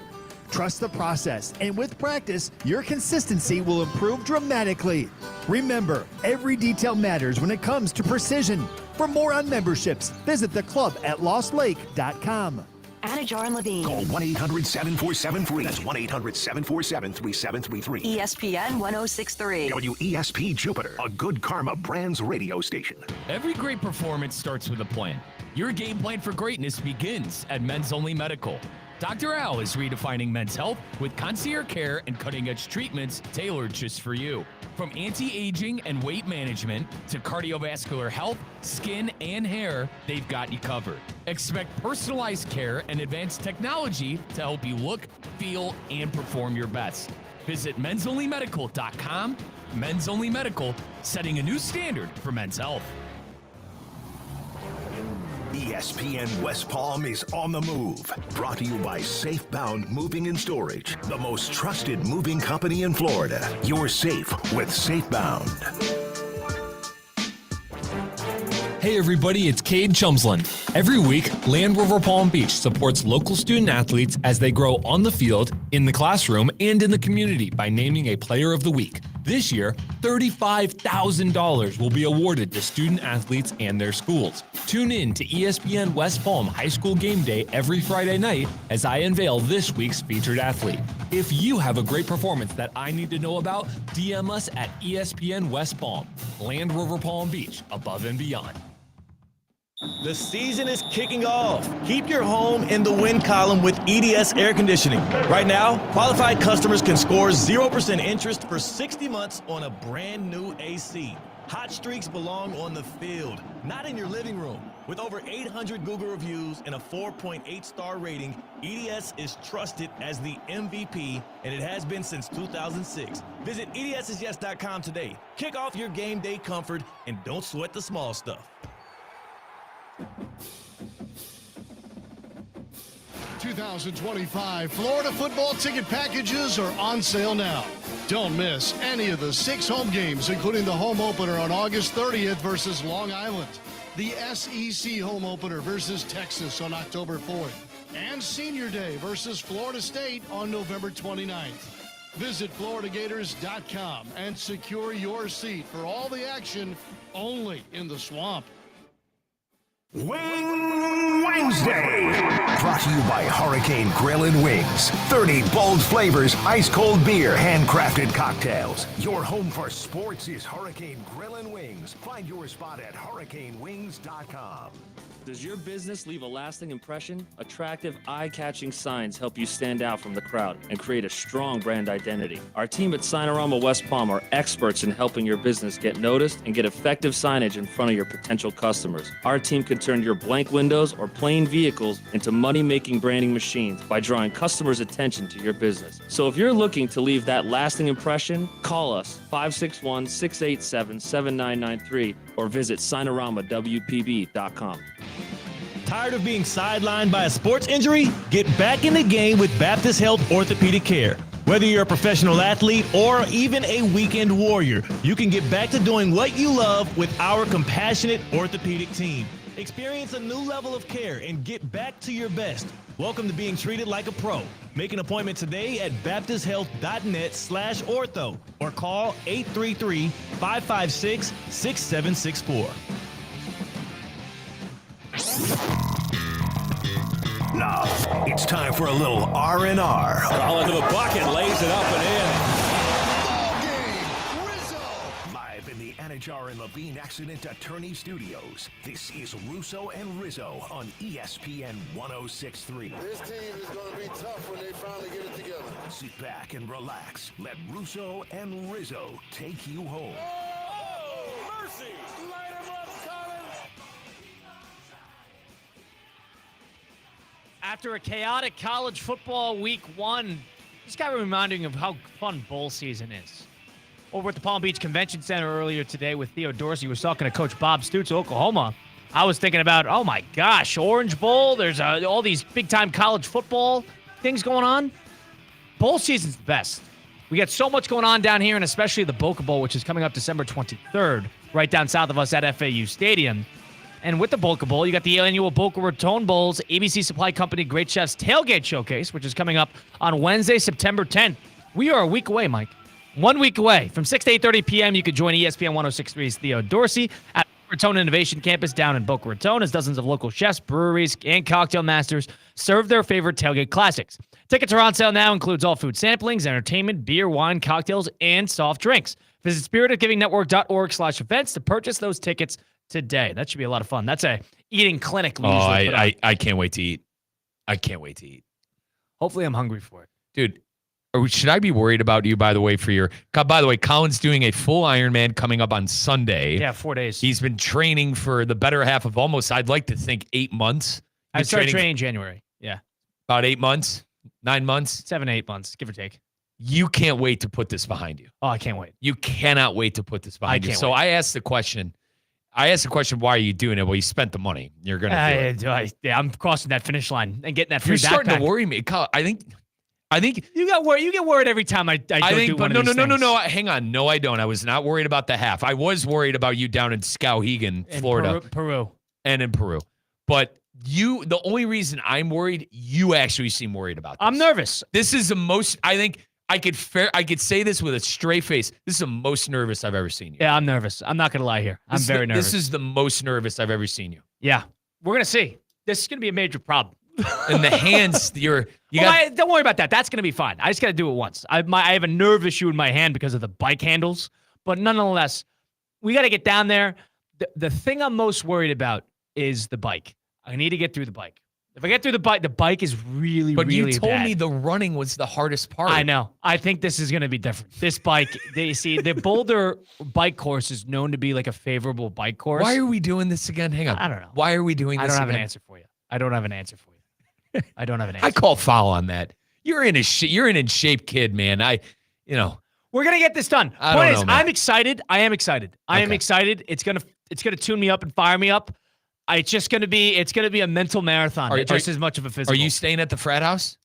Trust the process, and with practice, your consistency will improve dramatically. Remember, every detail matters when it comes to precision. For more on memberships, visit theclubatlostlake.com. Anajar and Levine. Call 1-800-747-FREE. That's 1-800-747-3733. ESPN 106.3. WESP Jupiter, a Good Karma Brands radio station. Every great performance starts with a plan. Your game plan for greatness begins at Men's Only Medical. Dr. Al is redefining men's health with concierge care and cutting-edge treatments tailored just for you. From anti-aging and weight management to cardiovascular health, skin, and hair, they've got you covered. Expect personalized care and advanced technology to help you look, feel, and perform your best. Visit mensonlymedical.com. Men's Only Medical, setting a new standard for men's health. ESPN West Palm is on the move. Brought to you by Safebound Moving and Storage, the most trusted moving company in Florida. You're safe with Safebound. Hey everybody, it's Cade Chumsland. Every week, Land Rover Palm Beach supports local student athletes as they grow on the field, in the classroom, and in the community by naming a Player of the Week. This year, $35,000 will be awarded to student athletes and their schools. Tune in to ESPN West Palm High School Game Day every Friday night as I unveil this week's featured athlete. If you have a great performance that I need to know about, DM us at ESPN West Palm. Land Rover Palm Beach, above and beyond. The season is kicking off. Keep your home in the win column with EDS Air Conditioning. Right now, qualified customers can score 0% interest for 60 months on a brand new AC. Hot streaks belong on the field, not in your living room. With over 800 Google reviews and a 4.8-star rating, EDS is trusted as the MVP, and it has been since 2006. Visit EDSIsyes.com today. Kick off your game day comfort and don't sweat the small stuff. 2025 Florida football ticket packages are on sale now. Don't miss any of the 6 home games, including the home opener on August 30th versus Long Island, the SEC home opener versus Texas on October 4th, and Senior Day versus Florida State on November 29th. Visit FloridaGators.com and secure your seat for all the action only in the Swamp. Wing Wednesday, brought to you by Hurricane Grill and Wings. 30 bold flavors, ice cold beer, handcrafted cocktails. Your home for sports is Hurricane Grill and Wings. Find your spot at hurricanewings.com. Does your business leave a lasting impression? Attractive, eye-catching signs help you stand out from the crowd and create a strong brand identity. Our team at Signorama West Palm are experts in helping your business get noticed and get effective signage in front of your potential customers. Our team can turn your blank windows or plain vehicles into money-making branding machines by drawing customers' attention to your business. So if you're looking to leave that lasting impression, call us 561-687-7993 or visit signoramawpb.com. Tired of being sidelined by a sports injury? Get back in the game with Baptist Health Orthopedic Care. Whether you're a professional athlete or even a weekend warrior, you can get back to doing what you love with our compassionate orthopedic team. Experience a new level of care and get back to your best. Welcome to being treated like a pro. Make an appointment today at baptisthealth.net/ortho or call 833-556-6764. Now, it's time for a little R&R. All into the bucket, lays it up and in. Live in the Anajar and Levine Accident Attorney Studios, this is Russo and Rizzo on ESPN 106.3. This team is going to be tough when they finally get it together. Sit back and relax. Let Russo and Rizzo take you home. Oh, mercy! Light him up, Colin! After a chaotic college football week 1, just got reminding of how fun bowl season is. Over at the Palm Beach Convention Center earlier today with Theo Dorsey, was talking to Coach Bob Stutz of Oklahoma. I was thinking about, oh my gosh, Orange Bowl. There's all these big-time college football things going on. Bowl season's the best. We got so much going on down here, and especially the Boca Bowl, which is coming up December 23rd, right down south of us at FAU Stadium. And with the Boca Bowl, you got the annual Boca Raton Bowls, ABC Supply Company Great Chefs Tailgate Showcase, which is coming up on Wednesday, September 10th. We are a week away, Mike. 1 week away. From 6 to 8:30 p.m., you can join ESPN 106.3's Theo Dorsey at Raton Innovation Campus down in Boca Raton as dozens of local chefs, breweries, and cocktail masters serve their favorite tailgate classics. Tickets are on sale now, includes all food samplings, entertainment, beer, wine, cocktails, and soft drinks. Visit spiritofgivingnetwork.org/events to purchase those tickets today. That should be a lot of fun. That's a eating clinic. I can't wait to eat. I can't wait to eat. Hopefully I'm hungry for it. Dude, should I be worried about you, by the way, by the way, Colin's doing a full Ironman coming up on Sunday. Yeah, 4 days. He's been training for the better half of almost, I'd like to think, 8 months. I started training in January. Yeah. About 8 months, 9 months. 7 to 8 months, give or take. You can't wait to put this behind you. Oh, I can't wait. You cannot wait to put this behind you. So wait. I asked the question, why are you doing it? Well, you spent the money. You're going to do it. I'm crossing that finish line and getting that free You're backpack. starting to worry me. I think you got worried. You get worried every time I do one of these things. No. Hang on. No, I don't. I was not worried about the half. I was worried about you down in Skowhegan, Florida. Peru. And in Peru. But the only reason I'm worried, you actually seem worried about this. I'm nervous. This is the most, I think, I could say this with a straight face. This is the most nervous I've ever seen you. Yeah, I'm nervous. I'm not going to lie here. I'm very nervous. This is the most nervous I've ever seen you. Yeah. We're going to see. This is going to be a major problem. And the hands, don't worry about that. That's going to be fine. I just got to do it once. I have a nerve issue in my hand because of the bike handles. But nonetheless, we got to get down there. The thing I'm most worried about is the bike. I need to get through the bike. If I get through the bike is really, but really bad. But you told me the running was the hardest part. I know. I think this is going to be different. This bike, the Boulder bike course is known to be like a favorable bike course. Why are we doing this again? Hang on. I don't know. Why are we doing this I don't again? have an answer for you. I don't have an answer. I call foul on that. You're in shape kid, man. We're going to get this done. Point is, I'm excited. I am excited. I am excited. It's going to tune me up and fire me up. It's just going to be a mental marathon, just as much of a physical. Are you staying at the frat house?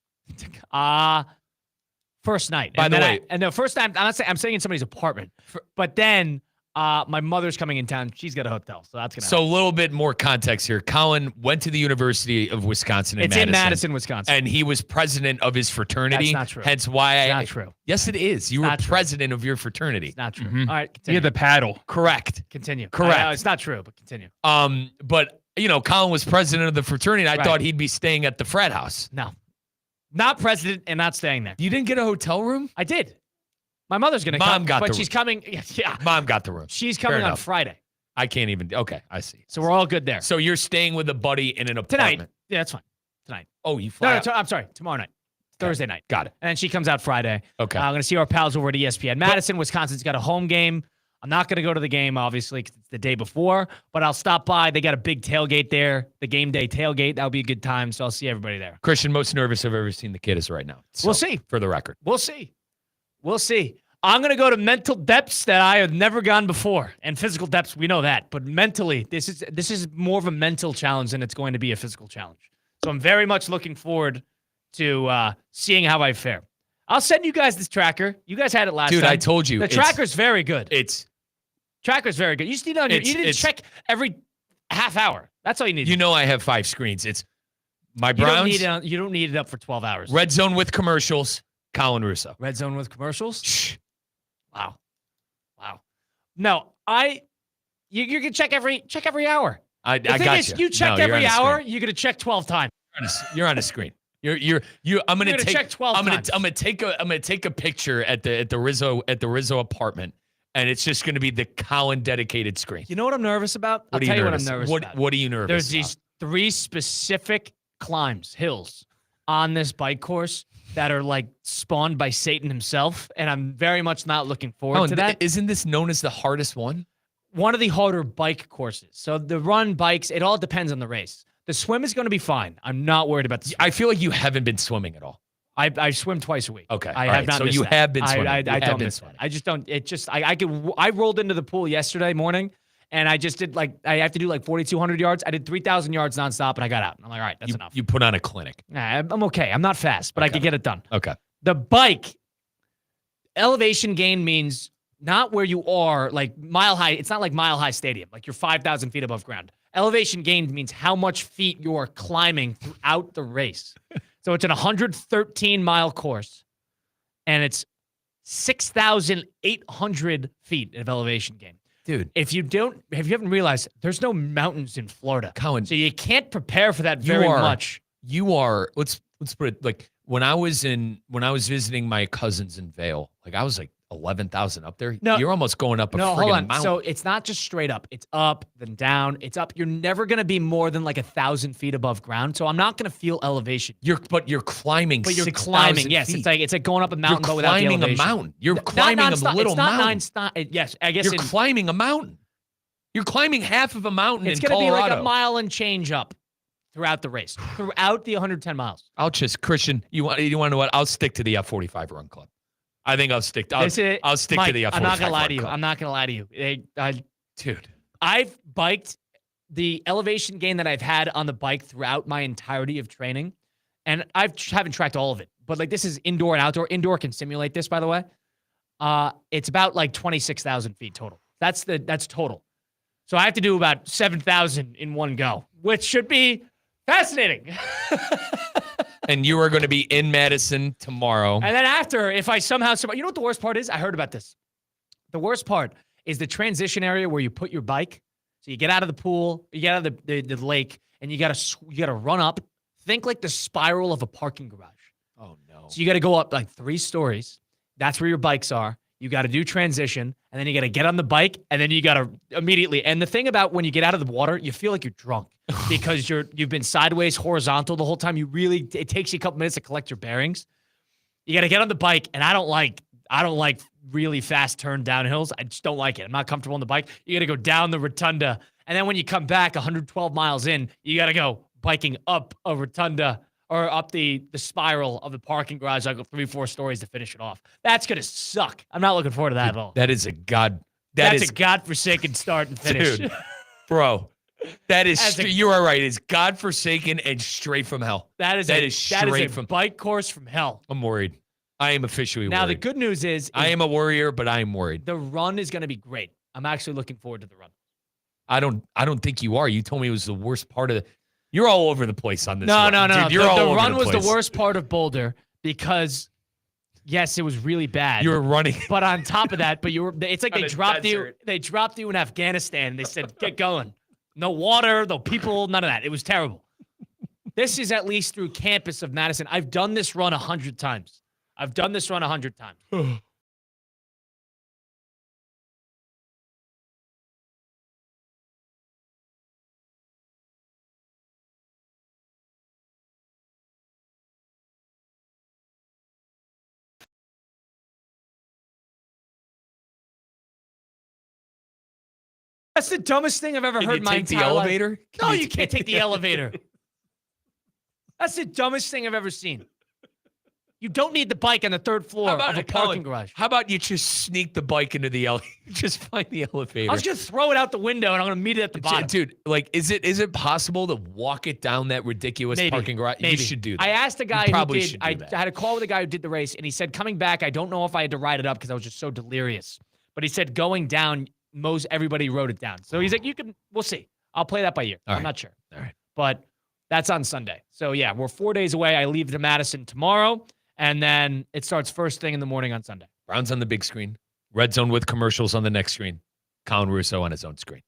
First night. By the way, the first time, I'm staying in somebody's apartment. But then my mother's coming in town. She's got a hotel, so that's going to So a little bit more context here. Colin went to the University of Wisconsin in Madison. It's in Madison, Wisconsin. And he was president of his fraternity. That's not true. Hence why it's not true. Yes, it is. You were president of your fraternity. It's not true. Mm-hmm. All right, continue. You had the paddle. Correct. Continue. Correct. It's not true, but continue. But Colin was president of the fraternity. I thought he'd be staying at the frat house. No. Not president and not staying there. You didn't get a hotel room? I did. My mother's going to come, but she's coming. Yeah. Mom got the room. She's coming on Friday. I can't even. Okay, I see. So we're all good there. So you're staying with a buddy in an apartment. Tonight. Yeah, that's fine. Tonight. Oh, you fly out. I'm sorry. Tomorrow night. Thursday night. Got it. And she comes out Friday. Okay. I'm going to see our pals over at ESPN. Madison, Wisconsin's got a home game. I'm not going to go to the game, obviously, because it's the day before, but I'll stop by. They got a big tailgate there, the game day tailgate. That'll be a good time, so I'll see everybody there. Christian, most nervous I've ever seen the kid is right now. So, we'll see. For the record. We'll see. I'm going to go to mental depths that I have never gone before. And physical depths, we know that. But mentally, this is more of a mental challenge than it's going to be a physical challenge. So I'm very much looking forward to seeing how I fare. I'll send you guys this tracker. You guys had it last time. Dude, I told you. The tracker's very good. Tracker's very good. You just need you need to check every half hour. That's all you need. You know I have 5 screens. It's my Browns. You don't need it up for 12 hours. Red Zone with commercials. Colin Russo. Red Zone with commercials? Shh. Wow. No, you can check every hour. I got you. You check every hour, you're gonna check 12 times. You're on a screen. I'm gonna check 12 times. I'm gonna take a picture at the Rizzo apartment, and it's just gonna be the Colin dedicated screen. You know what I'm nervous about? I'll tell you what I'm nervous about. What are you nervous There's about? these 3 specific hills on this bike course that are like spawned by Satan himself, and I'm very much not looking forward to that. Isn't this known as the hardest one? One of the harder bike courses. So the run, bikes, it all depends on the race. The swim is going to be fine. I'm not worried about the swim. I feel like you haven't been swimming at all. I swim twice a week. Okay. I have not So missed you that. have been swimming. I don't miss it. I just don't. It just I rolled into the pool yesterday morning, and I just did I have to do 4,200 yards. I did 3,000 yards nonstop, and I got out. I'm like, all right, that's enough. You put on a clinic. Nah, I'm okay. I'm not fast, but I could get it done. Okay. The bike elevation gain means not where you are, like mile high. It's not like Mile High Stadium, like you're 5,000 feet above ground. Elevation gain means how much feet you're climbing throughout the race. So it's an 113-mile course, and it's 6,800 feet of elevation gain. Dude, if you haven't realized, there's no mountains in Florida, Colin, so you can't prepare for that very much. You are. Let's put it like when I was visiting my cousins in Vail, I was 11,000 up there. No, you're almost going up a friggin' hold on. mountain. So it's not just straight up. It's up, then down. It's up. You're never going to be more than 1,000 feet above ground. So I'm not going to feel elevation. You're climbing. But you're 6,000 climbing. Yes, feet. it's like going up a mountain, but without the elevation. You're climbing a mountain. You're climbing a little it's not mountain. Yes, I guess you're climbing a mountain. You're climbing half of a mountain in Colorado. It's going to be like a mile and change up throughout the race, throughout the 110 miles. Christian, you want to know what? I'll stick to the F45 run club. I think I'll stick. I'll stick Mike, to the F45. I'm not gonna lie to you. Club. I'm not gonna lie to you. Dude, I've biked the elevation gain that I've had on the bike throughout my entirety of training, and I haven't tracked all of it. But this is indoor and outdoor. Indoor can simulate this, by the way. It's about 26,000 feet total. That's total. So I have to do about 7,000 in one go, which should be fascinating. And you are going to be in Madison tomorrow. And then after, if I somehow, you know what the worst part is? I heard about this. The worst part is the transition area where you put your bike. So you get out of the pool, you get out of the lake, and you gotta run up. Think like the spiral of a parking garage. Oh no! So you got to go up 3 stories. That's where your bikes are. You got to do transition, and then you got to get on the bike, and then you got to immediately. And the thing about when you get out of the water, you feel like you're drunk because you've been sideways, horizontal the whole time. It takes you a couple minutes to collect your bearings. You got to get on the bike, and I don't like really fast turn down hills. I just don't like it. I'm not comfortable on the bike. You got to go down the rotunda, and then when you come back 112 miles in, you got to go biking up a rotunda. Or up the spiral of the parking garage, 3-4 stories to finish it off. That's gonna suck. I'm not looking forward to that at all. That is a godforsaken start and finish, dude, bro. You are right. It's godforsaken and straight from hell. That is a bike course from hell. I'm worried. I am officially worried. Now the good news is I am a worrier, but I am worried. The run is gonna be great. I'm actually looking forward to the run. I don't think you are. You told me it was the worst part of the. You're all over the place on this. No. Dude, you're all over the run was place. the worst part of Boulder because, yes, it was really bad. You were running, but on top of that, it's like they dropped you. They dropped you in Afghanistan. They said, "Get going." No water, no people, none of that. It was terrible. This is at least through campus of Madison. I've done this run 100 times. That's the dumbest thing I've ever heard in my entire life. Elevator? No, you can't take the elevator. That's the dumbest thing I've ever seen. You don't need the bike on the third floor of a parking garage. How about you just sneak the bike into the just find the elevator? I was just throw it out the window and I'm gonna meet it at the bottom. Dude, like, is it possible to walk it down that ridiculous parking garage? Maybe. You should do that. I asked a guy you who probably did. should do that. I had a call with a guy who did the race, and he said coming back, I don't know if I had to ride it up because I was just so delirious. But he said going down, most everybody wrote it down. So he's like, we'll see. I'll play that by ear. I'm not sure. All right. But that's on Sunday. So yeah, we're 4 days away. I leave to Madison tomorrow. And then it starts first thing in the morning on Sunday. Browns on the big screen. Red Zone with commercials on the next screen. Colin Russo on his own screen.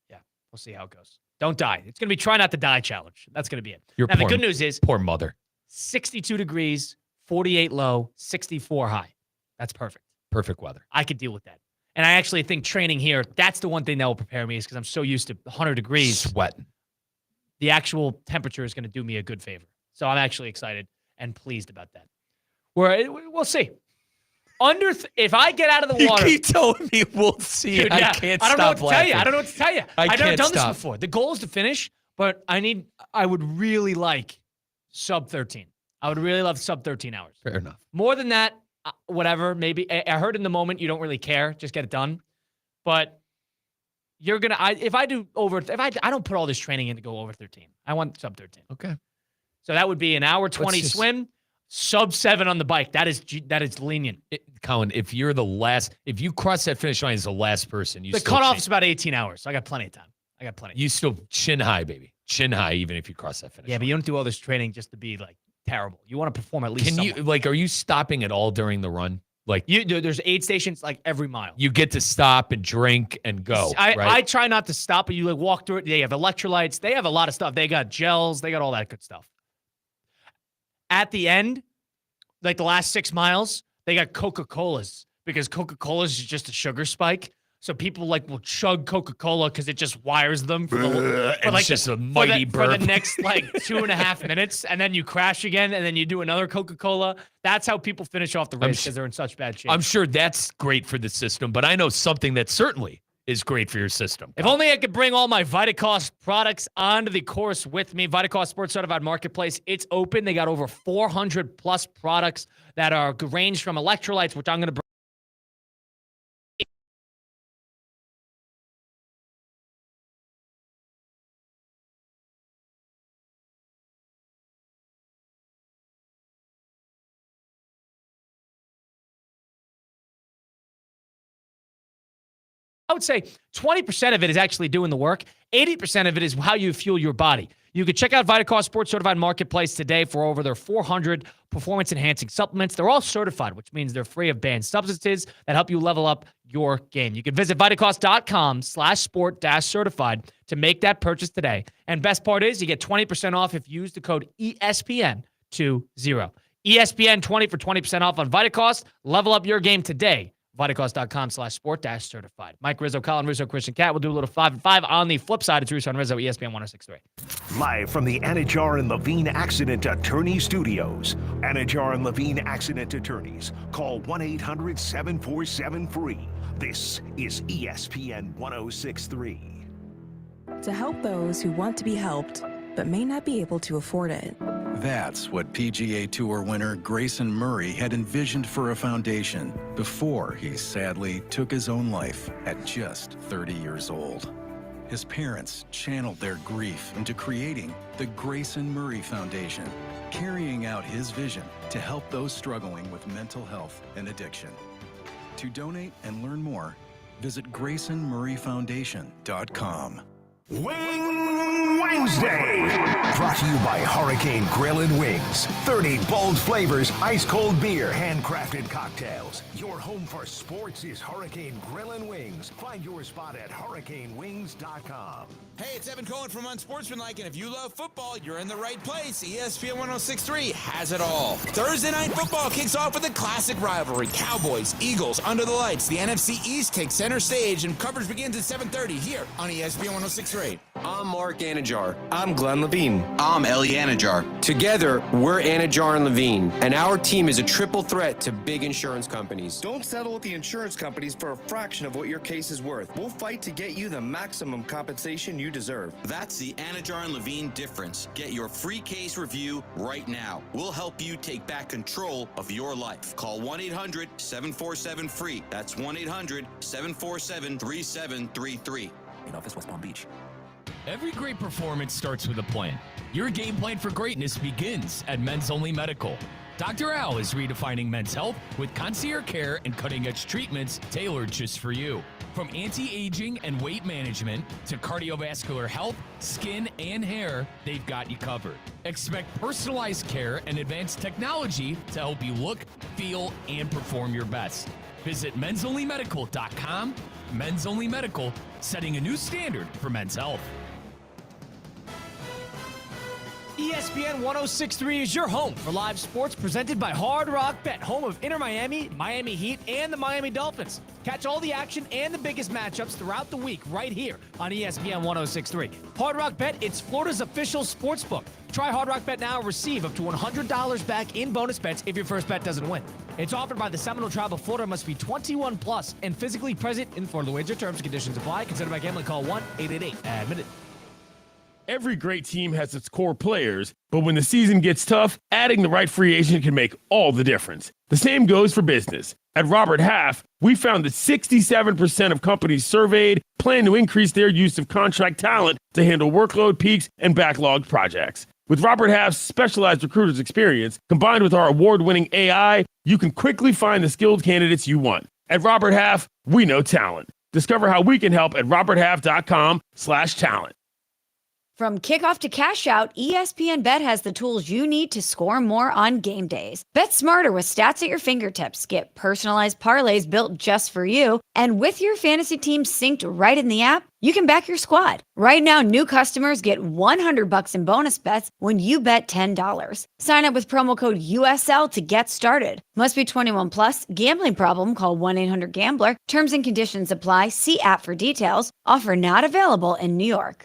Yeah, we'll see how it goes. Don't die. It's going to be try not to die challenge. That's going to be it. Your now, the good news is poor mother. 62 degrees, 48 low, 64 high. That's perfect. Perfect weather. I could deal with that. And I actually think training here, that's the one thing that will prepare me is because I'm so used to 100 degrees. Sweating. The actual temperature is going to do me a good favor. So I'm actually excited and pleased about that. We'll see. If I get out of the water, you keep telling me we'll see. Dude, I can't I don't know stop what to laughing. tell you. I don't know what to tell you. I've never done this stop. before. The goal is to finish, but I would really like sub 13. I would really love sub 13 hours. Fair enough. More than that, whatever. Maybe I heard in the moment you don't really care. Just get it done. But you're gonna. If I don't put all this training in to go over 13. I want sub 13. Okay. So that would be an hour 20 swim. Sub 7 on the bike. That is lenient. Colin, if you cross that finish line as the last person, the cutoff's about 18 hours. So I got plenty of time. You still chin high, baby. Chin high, even if you cross that finish line. But you don't do all this training just to be like terrible. You want to perform at least. Are you stopping at all during the run? Like there's aid stations like every mile. You get to stop and drink and go. I try not to stop, but you like walk through it. They have electrolytes. They have a lot of stuff. They got gels. They got all that good stuff. At the end, like the last 6 miles, they got Coca-Colas because Coca-Colas is just a sugar spike. So people will chug Coca-Cola because it just wires them for just a mighty burp for the next 2.5 minutes, and then you crash again, and then you do another Coca-Cola. That's how people finish off the race because they're in such bad shape. I'm sure that's great for the system, but I know something that certainly is great for your system. If only I could bring all my VitaCost products onto the course with me. VitaCost Sports Certified Marketplace. It's open. They got over 400 plus products that are range from electrolytes, which I'm going to bring. I would say 20% of it is actually doing the work. 80% of it is how you fuel your body. You can check out VitaCost Sports Certified Marketplace today for over their 400 performance-enhancing supplements. They're all certified, which means they're free of banned substances that help you level up your game. You can visit VitaCost.com/sport-certified to make that purchase today. And best part is you get 20% off if you use the code ESPN20. ESPN 20 for 20% off on VitaCost. Level up your game today. VitaCost.com/sport-certified. Mike Rizzo, Colin Russo, Christian Cat. We'll do a little 5 and 5 on the flip side. It's Russo and Rizzo, ESPN 106.3. Live from the Anajar and Levine Accident Attorney Studios. Anajar and Levine Accident Attorneys. Call 1-800-747-FREE. This is ESPN 106.3. To help those who want to be helped, but may not be able to afford it. That's what PGA Tour winner Grayson Murray had envisioned for a foundation before he sadly took his own life at just 30 years old. His parents channeled their grief into creating the Grayson Murray Foundation, carrying out his vision to help those struggling with mental health and addiction. To donate and learn more, visit GraysonMurrayFoundation.com. Wing Wednesday, brought to you by Hurricane Grill and Wings. 30 bold flavors, ice-cold beer, handcrafted cocktails. Your home for sports is Hurricane Grill and Wings. Find your spot at hurricanewings.com. Hey, it's Evan Cohen from Unsportsmanlike, and if you love football, you're in the right place. ESPN 106.3 has it all. Thursday Night Football kicks off with a classic rivalry. Cowboys, Eagles, under the lights. The NFC East takes center stage, and coverage begins at 7:30 here on ESPN 106.3. I'm Mark Anajar. I'm Glenn Levine. I'm Ellie Anajar. Together, we're Anajar and Levine, and our team is a triple threat to big insurance companies. Don't settle with the insurance companies for a fraction of what your case is worth. We'll fight to get you the maximum compensation you deserve. That's the Anajar and Levine difference. Get your free case review right now. We'll help you take back control of your life. Call 1-800-747-FREE. That's 1-800-747-3733. In office, West Palm Beach. Every great performance starts with a plan. Your game plan for greatness begins at Men's Only Medical. Dr. Al is redefining men's health with concierge care and cutting-edge treatments tailored just for you. From anti-aging and weight management to cardiovascular health, skin, and hair, they've got you covered. Expect personalized care and advanced technology to help you look, feel, and perform your best. Visit mensonlymedical.com. Men's Only Medical, setting a new standard for men's health. ESPN 1063 is your home for live sports presented by Hard Rock Bet, home of Inter Miami, Miami Heat, and the Miami Dolphins. Catch all the action and the biggest matchups throughout the week right here on ESPN 1063. Hard Rock Bet, it's Florida's official sports book. Try Hard Rock Bet now and receive up to $100 back in bonus bets if your first bet doesn't win. It's offered by the Seminole Tribe of Florida, must be 21 plus and physically present in Florida. Wager terms and conditions apply. Considered by gambling. Call 1-888-ADMITTED. Every great team has its core players, but when the season gets tough, adding the right free agent can make all the difference. The same goes for business. At Robert Half, we found that 67% of companies surveyed plan to increase their use of contract talent to handle workload peaks and backlogged projects. With Robert Half's specialized recruiters experience, combined with our award-winning AI, you can quickly find the skilled candidates you want. At Robert Half, we know talent. Discover how we can help at roberthalf.com/talent. From kickoff to cash out, ESPN Bet has the tools you need to score more on game days. Bet smarter with stats at your fingertips. Get personalized parlays built just for you. And with your fantasy team synced right in the app, you can back your squad. Right now, new customers get $100 in bonus bets when you bet $10. Sign up with promo code USL to get started. Must be 21 plus. Gambling problem? Call 1-800-GAMBLER. Terms and conditions apply. See app for details. Offer not available in New York.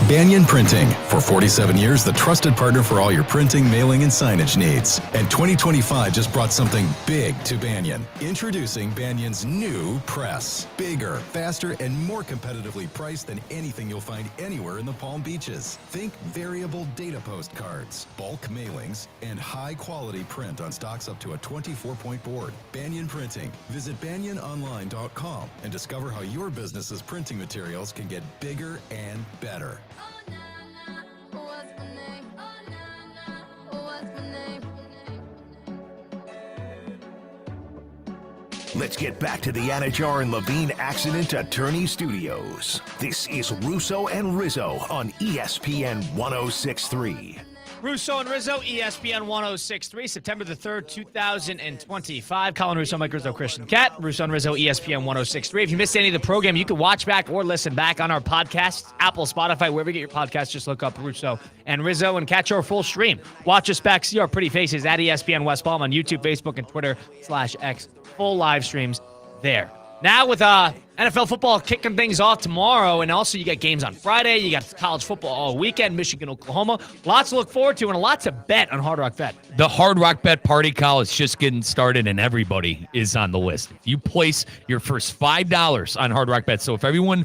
Banyan Printing. For 47 years, the trusted partner for all your printing, mailing, and signage needs. And 2025 just brought something big to Banyan. Introducing Banyan's new press. Bigger, faster, and more competitively priced than anything you'll find anywhere in the Palm Beaches. Think variable data postcards, bulk mailings, and high-quality print on stocks up to a 24-point board. Banyan Printing. Visit banyanonline.com and discover how your business's printing materials can get bigger and better. Let's get back to the Anajar and Levine Accident Attorney Studios. This is Russo and Rizzo on ESPN 1063. Russo and Rizzo, ESPN 1063, September the 3rd, 2025. Colin Russo, Mike Rizzo, Christian Cat. Russo and Rizzo, ESPN 1063. If you missed any of the program, you can watch back or listen back on our podcasts, Apple, Spotify, wherever you get your podcasts. Just look up Russo and Rizzo and catch our full stream. Watch us back, see our pretty faces at ESPN West Palm on YouTube, Facebook, and Twitter/X. Full live streams there. Now with NFL football kicking things off tomorrow, and also you got games on Friday. You got college football all weekend, Michigan, Oklahoma. Lots to look forward to and a lot to bet on Hard Rock Bet. The Hard Rock Bet Party Call is just getting started, and everybody is on the list. If you place your first $5 on Hard Rock Bet, so if anyone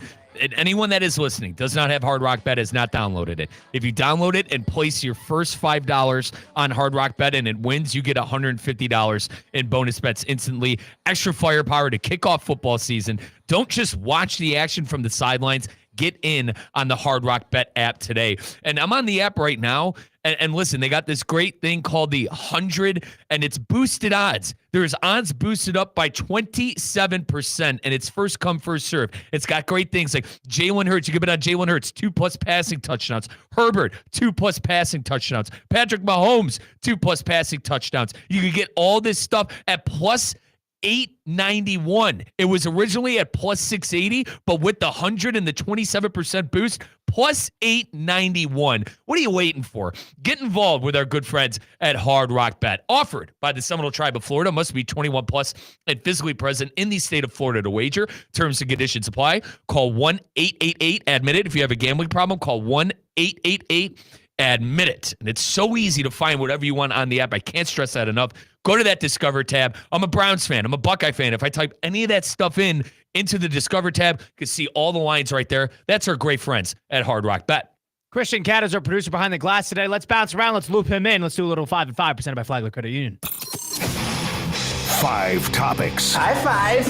that is listening does not have Hard Rock Bet, has not downloaded it. If you download it and place your first $5 on Hard Rock Bet and it wins, you get $150 in bonus bets instantly. Extra firepower to kick off football season. Don't just watch the action from the sidelines. Get in on the Hard Rock Bet app today. And I'm on the app right now. And listen, they got this great thing called the 100, and it's boosted odds. There's odds boosted up by 27%, and it's first come, first serve. It's got great things like Jalen Hurts. You can bet on Jalen Hurts, 2+ passing touchdowns. Herbert, 2+ passing touchdowns. Patrick Mahomes, 2+ passing touchdowns. You can get all this stuff at plus $891. It was originally at plus 680, but with the 100 and the 27% boost, plus 891. What are you waiting for? Get involved with our good friends at Hard Rock Bet. Offered by the Seminole Tribe of Florida. Must be 21 plus and physically present in the state of Florida to wager. Terms and conditions apply. Call 1-888-ADMIT-IT. If you have a gambling problem, call 1-888-ADMIT-IT. And it's so easy to find whatever you want on the app. I can't stress that enough. Go to that Discover tab. I'm a Browns fan. I'm a Buckeye fan. If I type any of that stuff into the Discover tab, you can see all the lines right there. That's our great friends at Hard Rock Bet. Christian Cat is our producer behind the glass today. Let's bounce around. Let's loop him in. Let's do a little 5 and 5 presented by Flagler Credit Union. 5 topics. High five.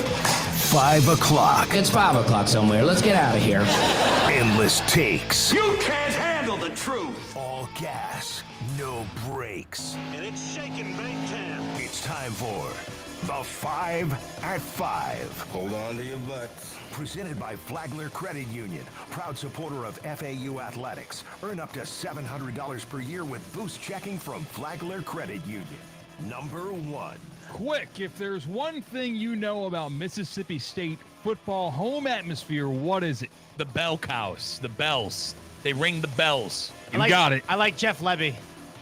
5 o'clock. It's 5 o'clock somewhere. Let's get out of here. Endless takes. You can't handle the truth. All gas. No brakes. And it's shaking Big Ten. It's time for the 5 at 5. Hold on to your butts. Presented by Flagler Credit Union, proud supporter of FAU athletics. Earn up to $700 per year with boost checking from Flagler Credit Union. Number 1. Quick, if there's one thing you know about Mississippi State football home atmosphere, what is it? The bell cows. The bells. They ring the bells. You got it. I like Jeff Levy.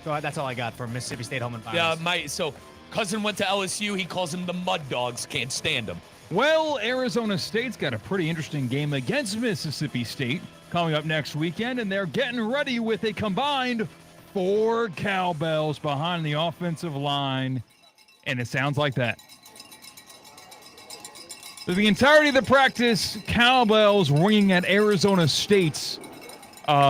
So that's all I got for Mississippi State home environment. Yeah, so cousin went to LSU. He calls them the Mud Dogs. Can't stand them. Well, Arizona State's got a pretty interesting game against Mississippi State coming up next weekend, and they're getting ready with a combined 4 cowbells behind the offensive line, and it sounds like that. For the entirety of the practice, cowbells ringing at Arizona State's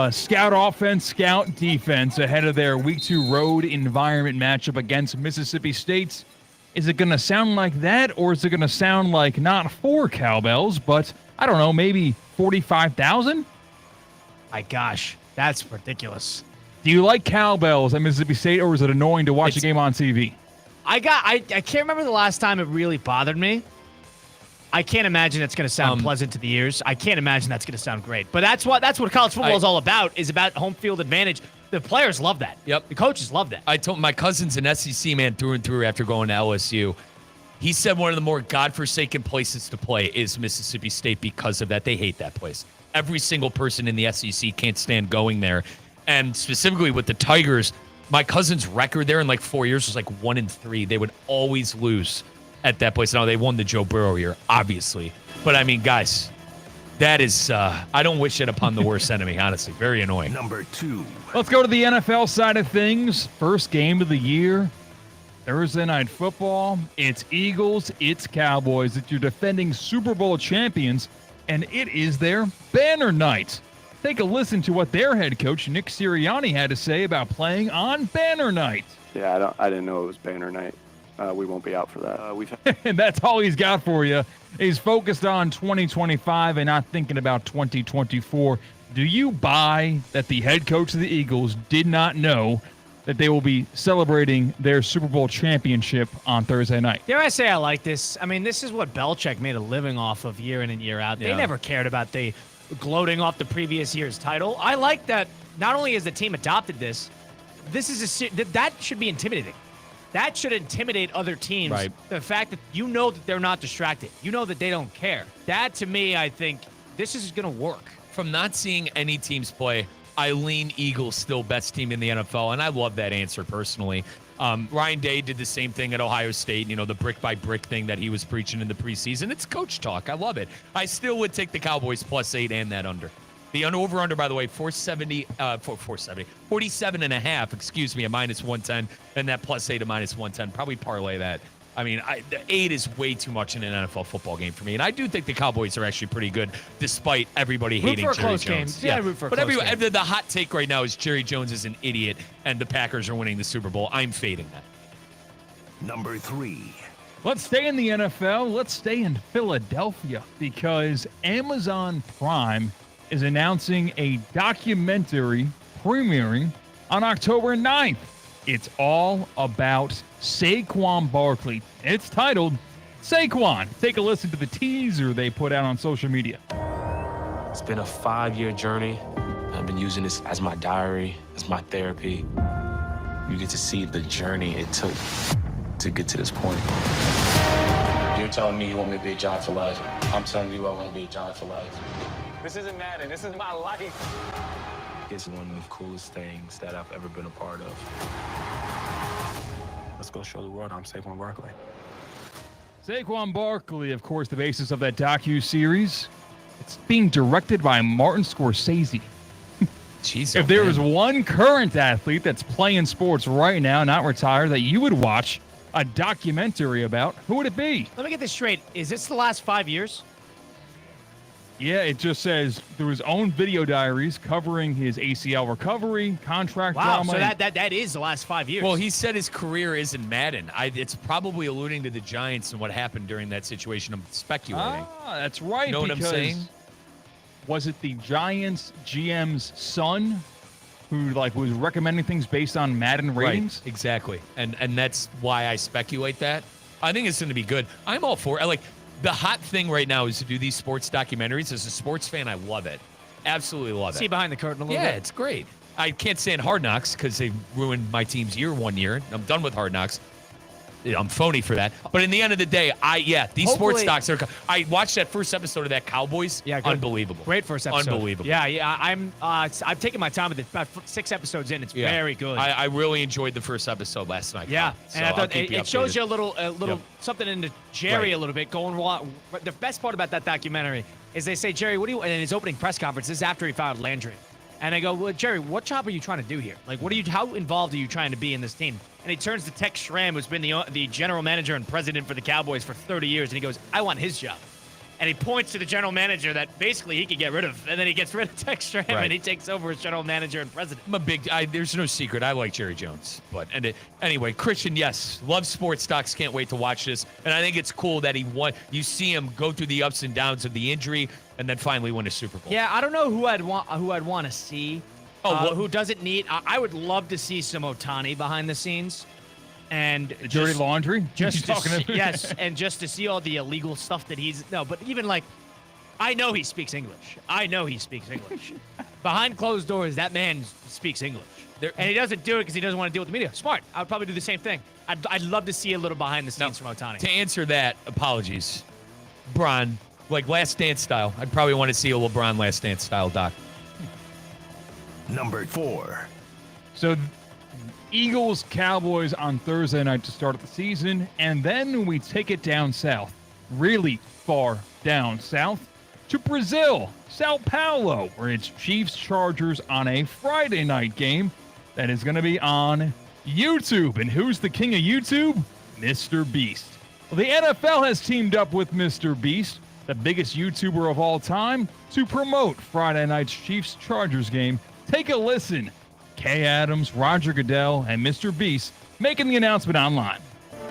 scout offense, scout defense ahead of their Week 2 road environment matchup against Mississippi State. Is it going to sound like that, or is it going to sound like not 4 cowbells, but, I don't know, maybe 45,000? My gosh, that's ridiculous. Do you like cowbells at Mississippi State, or is it annoying to watch a game on TV? I can't remember the last time it really bothered me. I can't imagine it's going to sound pleasant to the ears. I can't imagine that's going to sound great. But that's what college football is all about, is about home field advantage. The players love that. Yep. The coaches love that. I told my cousin's an SEC man through and through after going to LSU. He said one of the more godforsaken places to play is Mississippi State because of that. They hate that place. Every single person in the SEC can't stand going there. And specifically with the Tigers, my cousin's record there in like 4 years was like 1-3. They would always lose at that place. Now, they won the Joe Burrow year, obviously. But, I mean, guys, that is, I don't wish it upon the worst enemy, honestly. Very annoying. Number 2. Let's go to the NFL side of things. First game of the year, Thursday Night Football. It's Eagles, it's Cowboys. It's your defending Super Bowl champions, and it is their banner night. Take a listen to what their head coach, Nick Sirianni, had to say about playing on banner night. Yeah, I didn't know it was banner night. We won't be out for that. And that's all he's got for you. He's focused on 2025 and not thinking about 2024. Do you buy that the head coach of the Eagles did not know that they will be celebrating their Super Bowl championship on Thursday night? Dare I say I like this? I mean, this is what Belichick made a living off of year in and year out. They never cared about the gloating off the previous year's title. I like that not only has the team adopted this, that should be intimidating. That should intimidate other teams. Right. The fact that you know that they're not distracted. You know that they don't care. That, to me, I think this is going to work. From not seeing any teams play, I lean Eagles still best team in the NFL, and I love that answer personally. Ryan Day did the same thing at Ohio State, the brick-by-brick thing that he was preaching in the preseason. It's coach talk. I love it. I still would take the Cowboys +8 and that under. The over-under, by the way, 47.5, at -110, and that +8 at -110. Probably parlay that. I mean, the 8 is way too much in an NFL football game for me, and I do think the Cowboys are actually pretty good, despite everybody hating Jerry Jones. Game. Yeah, root for a but close game. The hot take right now is Jerry Jones is an idiot, and the Packers are winning the Super Bowl. I'm fading that. Number 3. Let's stay in the NFL. Let's stay in Philadelphia, because Amazon Prime is announcing a documentary premiering on October 9th. It's all about Saquon Barkley. It's titled Saquon. Take a listen to the teaser they put out on social media. It's been a 5-year journey. I've been using this as my diary, as my therapy. You get to see the journey it took to get to this point. you're telling me you want me to be a Giant for life. I'm telling you I want to be a Giant for life. This isn't Madden. This is my life. It's one of the coolest things that I've ever been a part of. Let's go show the world I'm Saquon Barkley. Saquon Barkley, of course, the basis of that docu-series. It's being directed by Martin Scorsese. Jeez, if there was one current athlete that's playing sports right now, not retired, that you would watch a documentary about, who would it be? Let me get this straight. Is this the last 5 years? Yeah, it just says through his own video diaries covering his ACL recovery, contract drama. So that is the last 5 years. Well, he said his career is in Madden. It's probably alluding to the Giants and what happened during that situation. I'm speculating. That's right. You know what I'm saying? Was it the Giants GM's son who was recommending things based on Madden ratings? Right, exactly. And that's why I speculate that. I think it's going to be good. I'm all for it. The hot thing right now is to do these sports documentaries. As a sports fan, I love it. Absolutely love it. See behind the curtain a little bit. Yeah, it's great. I can't stand Hard Knocks because they ruined my team's year 1 year. I'm done with Hard Knocks. I'm phony for that. But in the end of the day, these sports docs are. I watched that first episode of that Cowboys. Yeah, good. Unbelievable. Great first episode. Unbelievable. Yeah. I've taken my time with it. About 6 episodes in, it's very good. I really enjoyed the first episode last night. Yeah, so and I thought it shows you a little something into Jerry a little bit. But the best part about that documentary is they say, Jerry, what do you? And in his opening press conference, this is after he found Landry, and I go, well, Jerry, what job are you trying to do here? How involved are you trying to be in this team? And he turns to Tex Schramm, who's been the general manager and president for the Cowboys for 30 years, and he goes, I want his job. And he points to the general manager that basically he could get rid of, and then he gets rid of Tex Schramm, and he takes over as general manager and president. There's no secret. I like Jerry Jones. Anyway, Christian, yes, love sports docs. Can't wait to watch this. And I think it's cool that he won. You see him go through the ups and downs of the injury, and then finally win a Super Bowl. Yeah, I don't know who I'd want to see. Who doesn't need? I would love to see some Ohtani behind the scenes, and dirty laundry. Yes, and just to see all the illegal stuff that but even I know he speaks English. Behind closed doors, that man speaks English, and he doesn't do it because he doesn't want to deal with the media. Smart. I would probably do the same thing. I'd love to see a little behind the scenes from Ohtani. To answer that, apologies, Bron, Last Dance style. I'd probably want to see a LeBron Last Dance style doc. Number 4. So, Eagles, Cowboys on Thursday night to start the season, and then we take it down south, really far down south, to Brazil, Sao Paulo, where it's Chiefs-Chargers on a Friday night game that is going to be on YouTube. And who's the king of YouTube? Mr. Beast. Well, the NFL has teamed up with Mr. Beast, the biggest YouTuber of all time, to promote Friday night's Chiefs-Chargers game. Take a listen. Kay Adams, Roger Goodell, and Mr. Beast making the announcement online.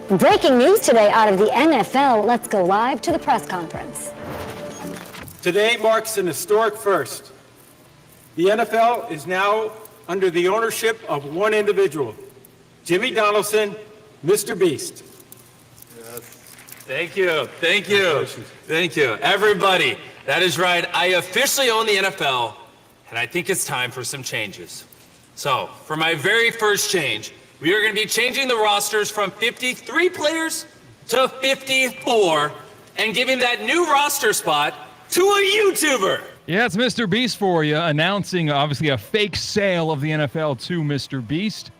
Breaking news today out of the NFL. Let's go live to the press conference. Today marks an historic first. The NFL is now under the ownership of one individual, Jimmy Donaldson, Mr. Beast. Thank you. Everybody, that is right. I officially own the NFL, and I think it's time for some changes. So, for my very first change, we are going to be changing the rosters from 53 players to 54 and giving that new roster spot to a YouTuber. Yeah, it's Mr. Beast for you, announcing obviously a fake sale of the NFL to Mr. Beast.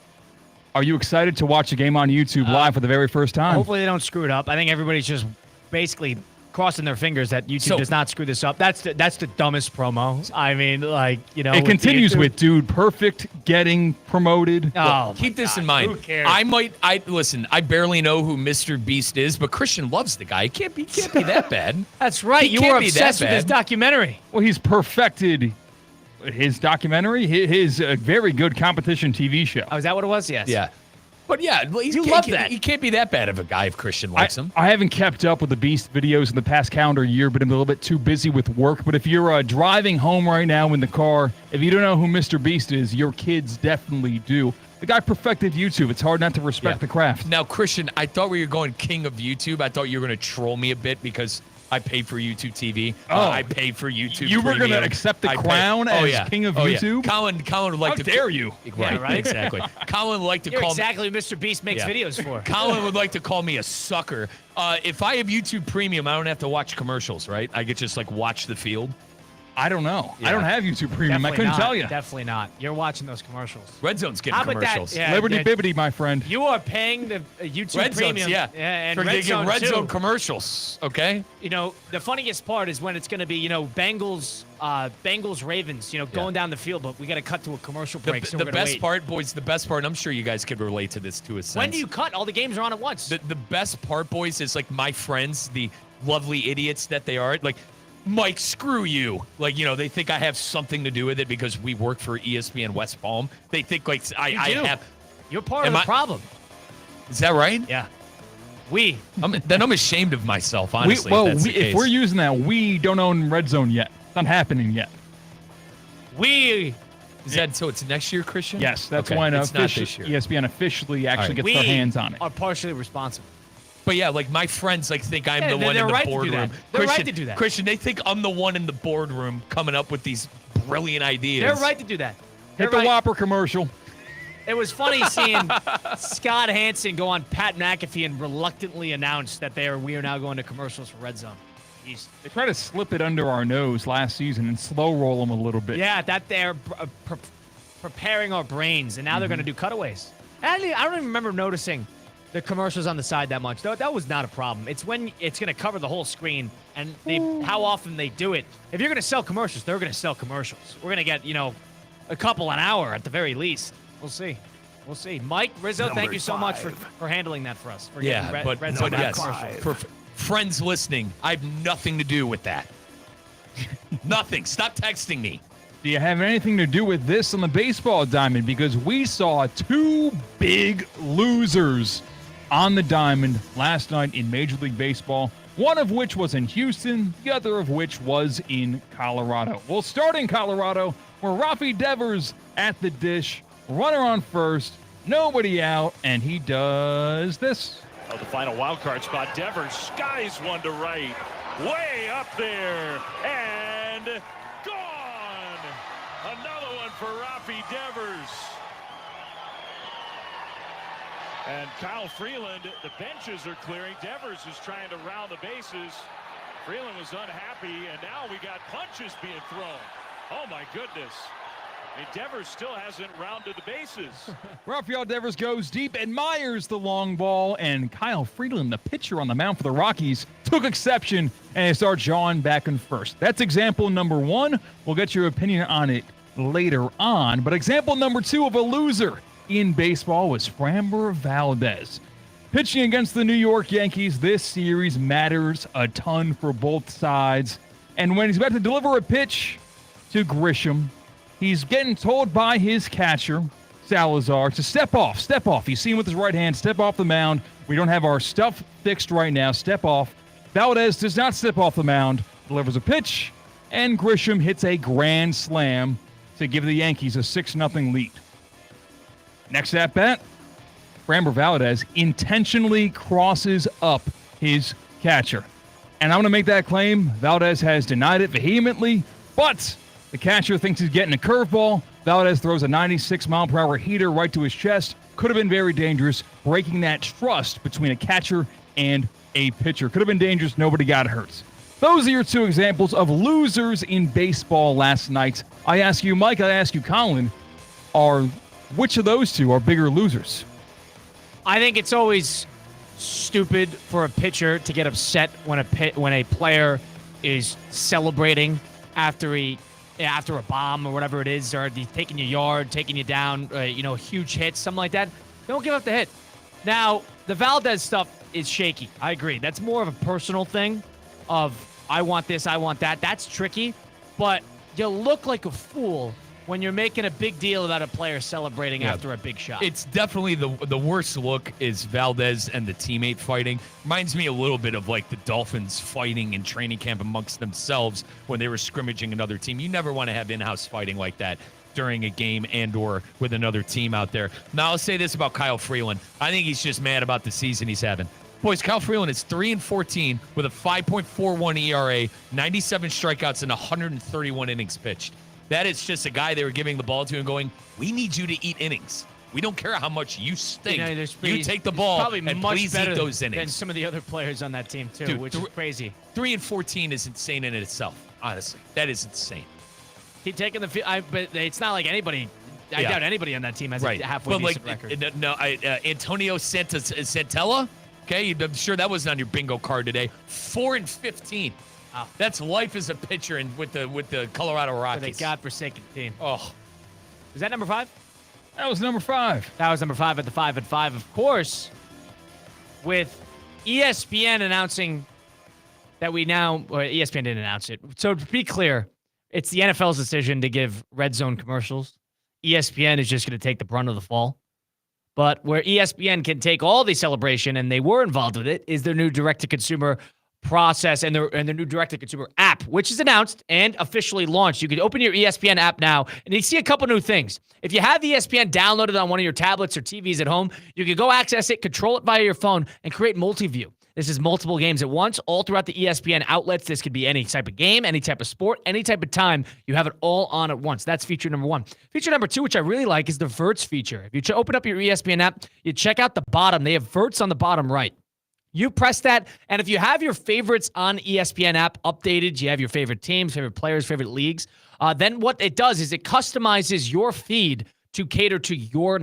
Are you excited to watch a game on YouTube live for the very first time? Hopefully they don't screw it up. I think everybody's just basically crossing their fingers that YouTube does not screw this up. That's the dumbest promo. I mean, it continues with dude perfect getting promoted. Keep this in mind. Who cares? I barely know who Mr. Beast is, but Christian loves the guy. He can't be that bad. That's right. You were obsessed with his documentary. Well, he's perfected his documentary, his very good competition TV show. Oh, is that what it was? Yes. Yeah. But yeah, you love that. He can't be that bad of a guy if Christian likes him. I haven't kept up with the Beast videos in the past calendar year, but I'm a little bit too busy with work. But if you're driving home right now in the car, if you don't know who Mr. Beast is, your kids definitely do. The guy perfected YouTube. It's hard not to respect the craft. Now, Christian, I thought we were going king of YouTube. I thought you were going to troll me a bit because I paid for YouTube TV. Oh. I paid for YouTube. You were going to Premium. accept the I paid- crown Oh, as yeah. king of Oh, yeah. YouTube? Colin would like How to. dare you? Right, right? exactly. Colin would like to You're call exactly what Mr. Beast makes Yeah. videos for. Colin would like to call me a sucker. If I have YouTube Premium, I don't have to watch commercials, right? I could just like watch the field. I don't know. Yeah. I don't have YouTube Premium. I couldn't tell you. Definitely not. You're watching those commercials. Red Zone's getting How about that? commercials. Yeah, Liberty yeah. bibbity, my friend. You are paying the YouTube Red Premium. Zones, yeah. And For Red Zone, Red too. Zone commercials, okay? You know, the funniest part is when it's going to be, Bengals Ravens, going down the field, but we got to cut to a commercial break. So The we're gonna best wait. part, boys, the best part, and I'm sure you guys could relate to this to a sense. When do you cut? All the games are on at once. The best part, boys, is like my friends, the lovely idiots that they are, like, Mike, screw you. Like, they think I have something to do with it because we work for ESPN West Palm. They think, like, I have. You're part of the problem. Is that right? Yeah. Then I'm ashamed of myself, honestly. If we're using that, we don't own Red Zone yet. It's not happening yet. Is that so? It's next year, Christian? Yes, that's Okay, when it's not this year. ESPN officially actually All right. gets their hands on it. Are partially responsible. But yeah, like my friends think I'm Yeah, the one they're in the right to do boardroom. that. They're right to do that. Christian, they think I'm the one in the boardroom coming up with these brilliant ideas. They're right to do that. Hit the Whopper commercial. It was funny seeing Scott Hansen go on Pat McAfee and reluctantly announce that we are now going to commercials for Red Zone. They try to slip it under our nose last season and slow roll them a little bit. Yeah, that they're preparing our brains, and now they're going to do cutaways. I don't even remember noticing the commercials on the side that much. That was not a problem. It's when it's going to cover the whole screen, and how often they do it. If you're going to sell commercials, they're going to sell commercials. We're going to get, a couple an hour at the very least. We'll see. We'll see. Mike Rizzo, thank you so much for handling that for us. For getting Red Zone yes, commercials. for friends listening, I have nothing to do with that. Nothing. Stop texting me. Do you have anything to do with this on the baseball diamond? Because we saw two big losers on the diamond last night in Major League Baseball, one of which was in Houston, the other of which was in Colorado. We'll start in Colorado, where Rafi Devers at the dish, runner on first, nobody out, and he does this. The final wild card spot. Devers skies one to right. Way up there. And gone. Another one for Rafi Devers. And Kyle Freeland, the benches are clearing. Devers is trying to round the bases. Freeland was unhappy, and now we got punches being thrown. Oh, my goodness. And Devers still hasn't rounded the bases. Rafael Devers goes deep, admires the long ball, and Kyle Freeland, the pitcher on the mound for the Rockies, took exception and starts jawing back and first. That's example number one. We'll get your opinion on it later on. But example number two of a loser in baseball was Framber Valdez. Pitching against the New York Yankees, this series matters a ton for both sides. And when he's about to deliver a pitch to Grisham, he's getting told by his catcher, Salazar, to step off. He's seen with his right hand, step off the mound. We don't have our stuff fixed right now. Step off. Valdez does not step off the mound, delivers a pitch, and Grisham hits a grand slam to give the Yankees a 6-0 lead. Next at bat, Framber Valdez intentionally crosses up his catcher. And I'm going to make that claim. Valdez has denied it vehemently, but the catcher thinks he's getting a curveball. Valdez throws a 96-mile-per-hour heater right to his chest. Could have been very dangerous, breaking that trust between a catcher and a pitcher. Could have been dangerous. Nobody got hurt. Those are your two examples of losers in baseball last night. I ask you, Mike, I ask you, Colin, which of those two are bigger losers? I think it's always stupid for a pitcher to get upset when a player is celebrating after a bomb or whatever it is, or he's taking your yard, taking you down, huge hits, something like that. Don't give up the hit. Now, the Valdez stuff is shaky. I agree. That's more of a personal thing of I want this, I want that. That's tricky, but you look like a fool when you're making a big deal about a player celebrating after a big shot. It's definitely the worst look is Valdez and the teammate fighting. Reminds me a little bit of like the Dolphins fighting in training camp amongst themselves when they were scrimmaging another team. You never want to have in-house fighting like that during a game and or with another team out there. Now, I'll say this about Kyle Freeland. I think he's just mad about the season he's having. Boys, Kyle Freeland is 3-14 with a 5.41 ERA, 97 strikeouts, and 131 innings pitched. That is just a guy they were giving the ball to and going, we need you to eat innings. We don't care how much you stink. You take the ball and please eat those innings. Than some of the other players on that team, too, Dude, which is crazy. 3-14 is insane in itself, honestly. That is insane. Keep taking the field. But it's not like anybody. I doubt anybody on that team has a halfway decent record. Antonio Santella. Okay, I'm sure that wasn't on your bingo card today. 4-15. Wow. That's life as a pitcher and with the Colorado Rockies. The godforsaken team. Oh, is that number 5? That was number 5. That was number 5 at the 5 at 5. Of course, with ESPN announcing that ESPN didn't announce it. So to be clear, it's the NFL's decision to give red zone commercials. ESPN is just going to take the brunt of the fall. But where ESPN can take all the celebration, and they were involved with it, is their new direct-to-consumer process and their new direct-to-consumer app, which is announced and officially launched. You can open your ESPN app now, and you see a couple new things. If you have ESPN downloaded on one of your tablets or TVs at home, you can go access it, control it via your phone, and create multi-view. This is multiple games at once, all throughout the ESPN outlets. This could be any type of game, any type of sport, any type of time. You have it all on at once. That's feature number 1. Feature number 2, which I really like, is the Verts feature. If you open up your ESPN app, you check out the bottom. They have Verts on the bottom right. You press that, and if you have your favorites on ESPN app updated, you have your favorite teams, favorite players, favorite leagues, then what it does is it customizes your feed to cater to your,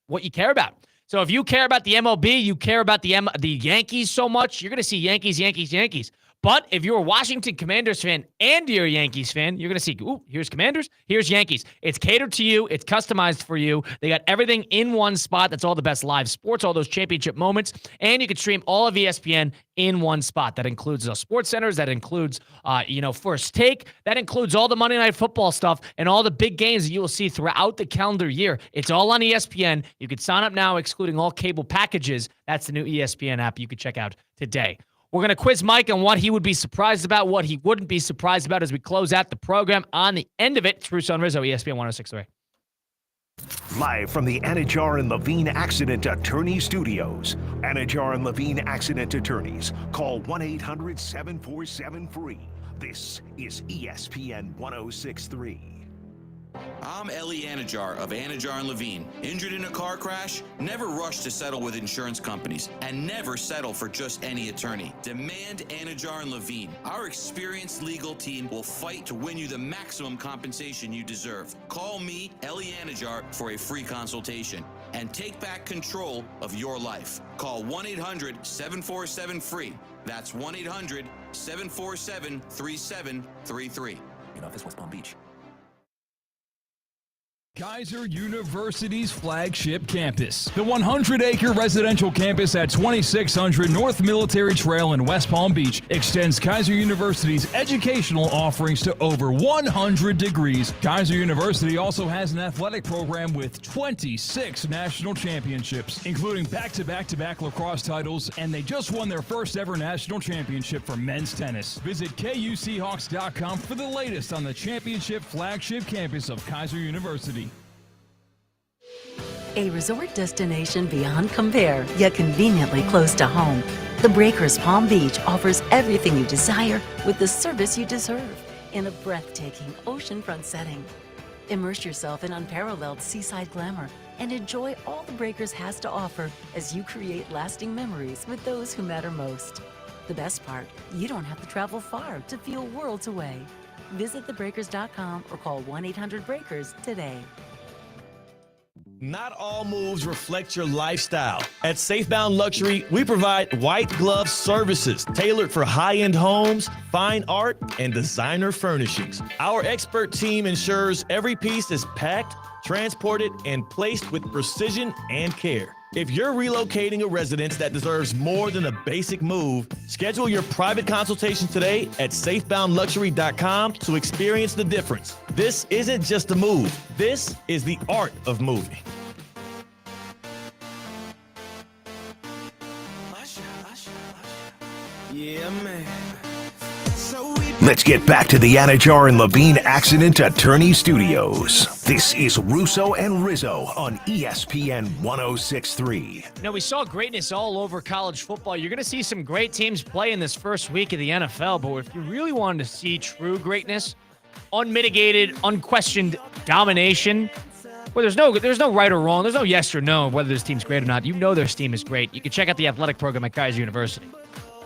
what you care about. So if you care about the MLB, you care about the Yankees so much, you're going to see Yankees, Yankees, Yankees. But if you're a Washington Commanders fan and you're a Yankees fan, you're going to see, here's Commanders, here's Yankees. It's catered to you. It's customized for you. They got everything in one spot. That's all the best live sports, all those championship moments. And you can stream all of ESPN in one spot. That includes the sports centers. That includes, First Take. That includes all the Monday Night Football stuff and all the big games that you will see throughout the calendar year. It's all on ESPN. You can sign up now, excluding all cable packages. That's the new ESPN app you can check out today. We're going to quiz Mike on what he would be surprised about, what he wouldn't be surprised about as we close out the program. On the end of it, it's Russo Rizzo, ESPN 106.3. Live from the Anajar and Levine Accident Attorney Studios. Anajar and Levine Accident Attorneys. Call 1-800-747-FREE. This is ESPN 106.3. I'm Ellie Anajar of Anajar and Levine. Injured in a car crash? Never rush to settle with insurance companies, and never settle for just any attorney. Demand Anajar and Levine. Our experienced legal team will fight to win you the maximum compensation you deserve. Call me, Ellie Anajar, for a free consultation and take back control of your life. Call 1-800-747-FREE. That's 1-800-747-3733. In office, West Palm Beach. Kaiser University's flagship campus. The 100-acre residential campus at 2600 North Military Trail in West Palm Beach extends Kaiser University's educational offerings to over 100 degrees. Kaiser University also has an athletic program with 26 national championships, including back-to-back-to-back lacrosse titles, and they just won their first ever national championship for men's tennis. Visit KUSeahawks.com for the latest on the championship flagship campus of Kaiser University. A resort destination beyond compare, yet conveniently close to home. The Breakers Palm Beach offers everything you desire with the service you deserve in a breathtaking oceanfront setting. Immerse yourself in unparalleled seaside glamour and enjoy all the Breakers has to offer as you create lasting memories with those who matter most. The best part, you don't have to travel far to feel worlds away. Visit thebreakers.com or call 1-800-BREAKERS today. Not all moves reflect your lifestyle. At Safebound Luxury, we provide white glove services tailored for high-end homes, fine art, and designer furnishings. Our expert team ensures every piece is packed, transported, and placed with precision and care. If you're relocating a residence that deserves more than a basic move, schedule your private consultation today at safeboundluxury.com to experience the difference. This isn't just a move. This is the art of moving. Yeah, man. Let's get back to the Anajar and Levine Accident Attorney Studios. This is Russo and Rizzo on ESPN 106.3. We saw greatness all over college football. You're going to see some great teams play in this first week of the NFL, but if you really wanted to see true greatness, unmitigated, unquestioned domination, well, there's no right or wrong. There's no yes or no whether this team's great or not. You know their team is great. You can check out the athletic program at Kaiser University.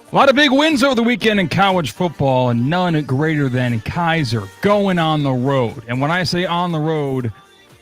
A lot of big wins over the weekend in college football, and none greater than Kaiser going on the road. And when I say on the road,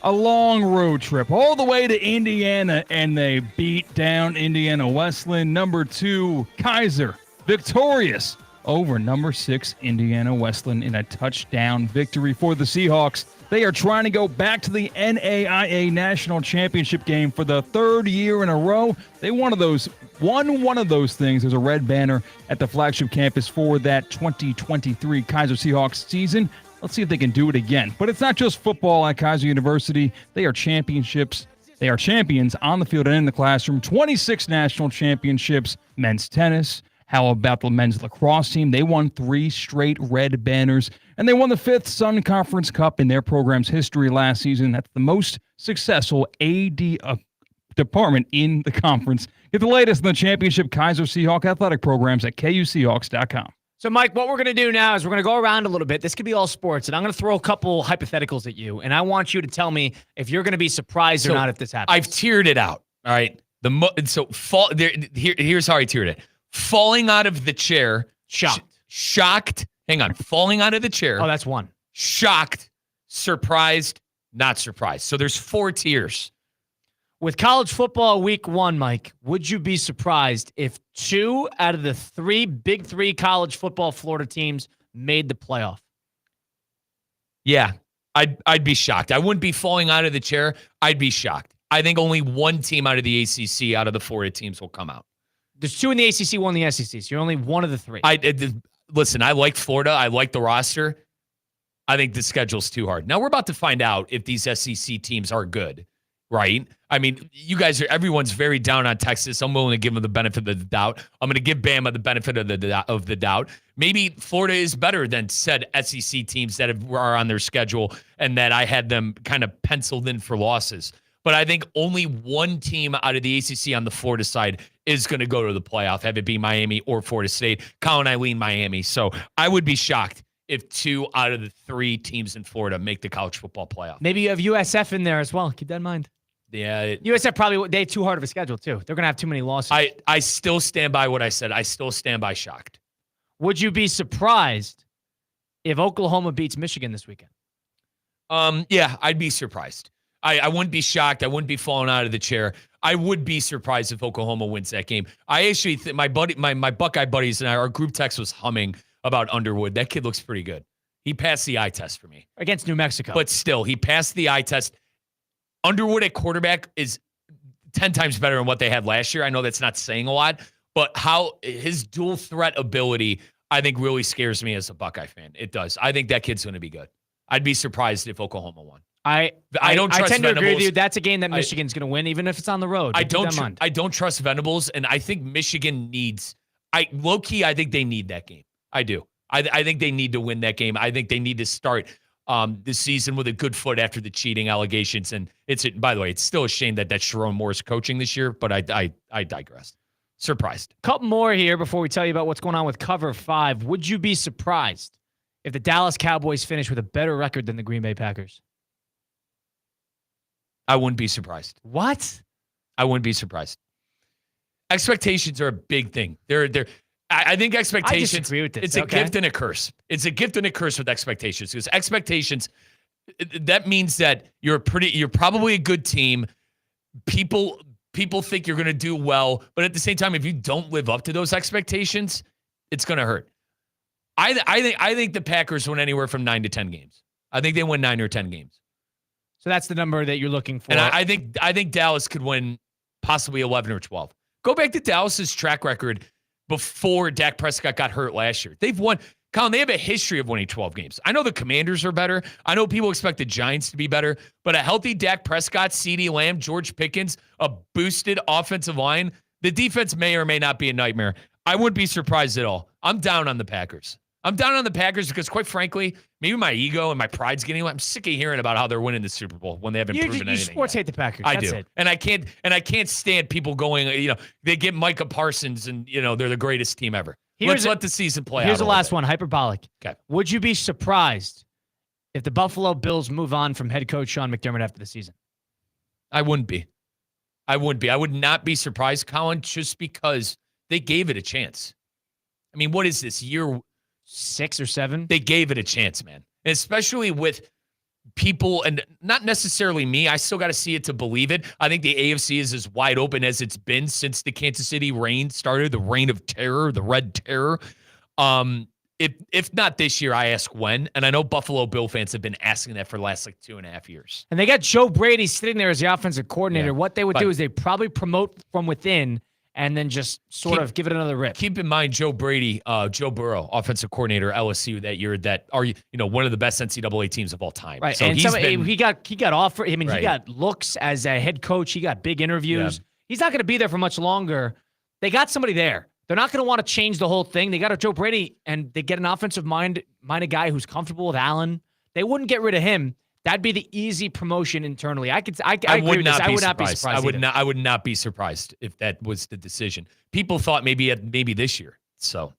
a long road trip all the way to Indiana, and they beat down Indiana Wesleyan. Number 2, Kaiser, victorious over number 6, Indiana Wesleyan in a touchdown victory for the Seahawks. They are trying to go back to the NAIA National Championship game for the 3rd year in a row. They won one of those things. There's a red banner at the flagship campus for that 2023 Kaiser Seahawks season. Let's see if they can do it again. But it's not just football at Kaiser University. They are championships. They are champions on the field and in the classroom. 26 national championships, men's tennis. How about the men's lacrosse team? They won 3 straight red banners, and they won the 5th Sun Conference Cup in their program's history last season. That's the most successful AD department in the conference. Get the latest in the championship Kaiser Seahawk athletic programs at kuseahawks.com. So, Mike, what we're going to do now is we're going to go around a little bit. This could be all sports, and I'm going to throw a couple hypotheticals at you, and I want you to tell me if you're going to be surprised or not if this happens. I've tiered it out, all right? Here's how I tiered it. Falling out of the chair. Shocked. Hang on. Falling out of the chair. Oh, that's 1. Shocked. Surprised. Not surprised. So there's 4 tiers. With college football week 1, Mike, would you be surprised if 2 out of the big 3 college football Florida teams made the playoff? Yeah, I'd be shocked. I wouldn't be falling out of the chair. I'd be shocked. I think only 1 team out of the ACC, out of the Florida teams, will come out. There's 2 in the ACC, 1 in the SEC. So you're only one of the 3. Listen, I like Florida. I like the roster. I think the schedule's too hard. Now we're about to find out if these SEC teams are good, right? I mean, everyone's very down on Texas. I'm willing to give them the benefit of the doubt. I'm going to give Bama the benefit of the doubt. Maybe Florida is better than said SEC teams that are on their schedule and that I had them kind of penciled in for losses. But I think only 1 team out of the ACC on the Florida side is going to go to the playoff, have it be Miami or Florida State. Colin, I lean Miami. So I would be shocked if 2 out of the 3 teams in Florida make the college football playoff. Maybe you have USF in there as well. Keep that in mind. Yeah. USF probably, they have too hard of a schedule, too. They're going to have too many losses. I still stand by what I said. I still stand by shocked. Would you be surprised if Oklahoma beats Michigan this weekend? Yeah, I'd be surprised. I wouldn't be shocked. I wouldn't be falling out of the chair. I would be surprised if Oklahoma wins that game. I actually think my Buckeye buddies and I, our group text was humming about Underwood. That kid looks pretty good. He passed the eye test for me. Against New Mexico. But still, he passed the eye test. Underwood at quarterback is 10 times better than what they had last year. I know that's not saying a lot, but how his dual threat ability, I think, really scares me as a Buckeye fan. It does. I think that kid's going to be good. I'd be surprised if Oklahoma won. I don't trust I tend Venables. To agree with you. That's a game that Michigan's going to win, even if it's on the road. I don't trust Venables, and I think Michigan needs. Low-key, I think they need that game. I do. I think they need to win that game. I think they need to start this season with a good foot after the cheating allegations. And by the way, it's still a shame that Sharon Moore's coaching this year, but I digress. Surprised. Couple more here before we tell you about what's going on with Cover 5. Would you be surprised if the Dallas Cowboys finish with a better record than the Green Bay Packers? I wouldn't be surprised. What? I wouldn't be surprised. Expectations are a big thing. I think expectations. I disagree with this. It's a gift and a curse. It's a gift and a curse with expectations, because expectations, that means that you're probably a good team. People think you're going to do well, but at the same time, if you don't live up to those expectations, it's going to hurt. I think the Packers win anywhere from 9 to 10 games. I think they win 9 or 10 games. So that's the number that you're looking for. And I think Dallas could win possibly 11 or 12. Go back to Dallas's track record before Dak Prescott got hurt last year. They've won. Colin, they have a history of winning 12 games. I know the Commanders are better. I know people expect the Giants to be better, but a healthy Dak Prescott, CeeDee Lamb, George Pickens, a boosted offensive line, the defense may or may not be a nightmare. I wouldn't be surprised at all. I'm down on the Packers. I'm down on the Packers because, quite frankly, maybe my ego and my pride's getting away. I'm sick of hearing about how they're winning the Super Bowl when they haven't proven anything. You sports hate the Packers. I That's do. it. And I can't stand people going, they get Micah Parsons and, they're the greatest team ever. Let's let the season play out. Here's the last one, hyperbolic. Okay. Would you be surprised if the Buffalo Bills move on from head coach Sean McDermott after the season? I wouldn't be. I would not be surprised, Colin, just because they gave it a chance. I mean, what is this, year 6 or 7? They gave it a chance, man. And especially with people, and not necessarily me. I still got to see it to believe it. I think the AFC is as wide open as it's been since the Kansas City reign started, the reign of terror, the red terror. If not this year, I ask when. And I know Buffalo Bill fans have been asking that for the last 2.5 years. And they got Joe Brady sitting there as the offensive coordinator. Yeah. What they would do is they'd probably promote from within and then just sort of give it another rip. Keep in mind, Joe Brady, Joe Burrow, offensive coordinator, LSU that year, that are one of the best NCAA teams of all time. Right, So and he got offered. I mean, Right. he got looks as a head coach. He got big interviews. Yeah. He's not going to be there for much longer. They got somebody there. They're not going to want to change the whole thing. They got a Joe Brady, and they get an offensive minded guy who's comfortable with Allen. They wouldn't get rid of him. That'd be the easy promotion internally. I agree with this. I would not be surprised. I would not be surprised if that was the decision. People thought maybe this year. So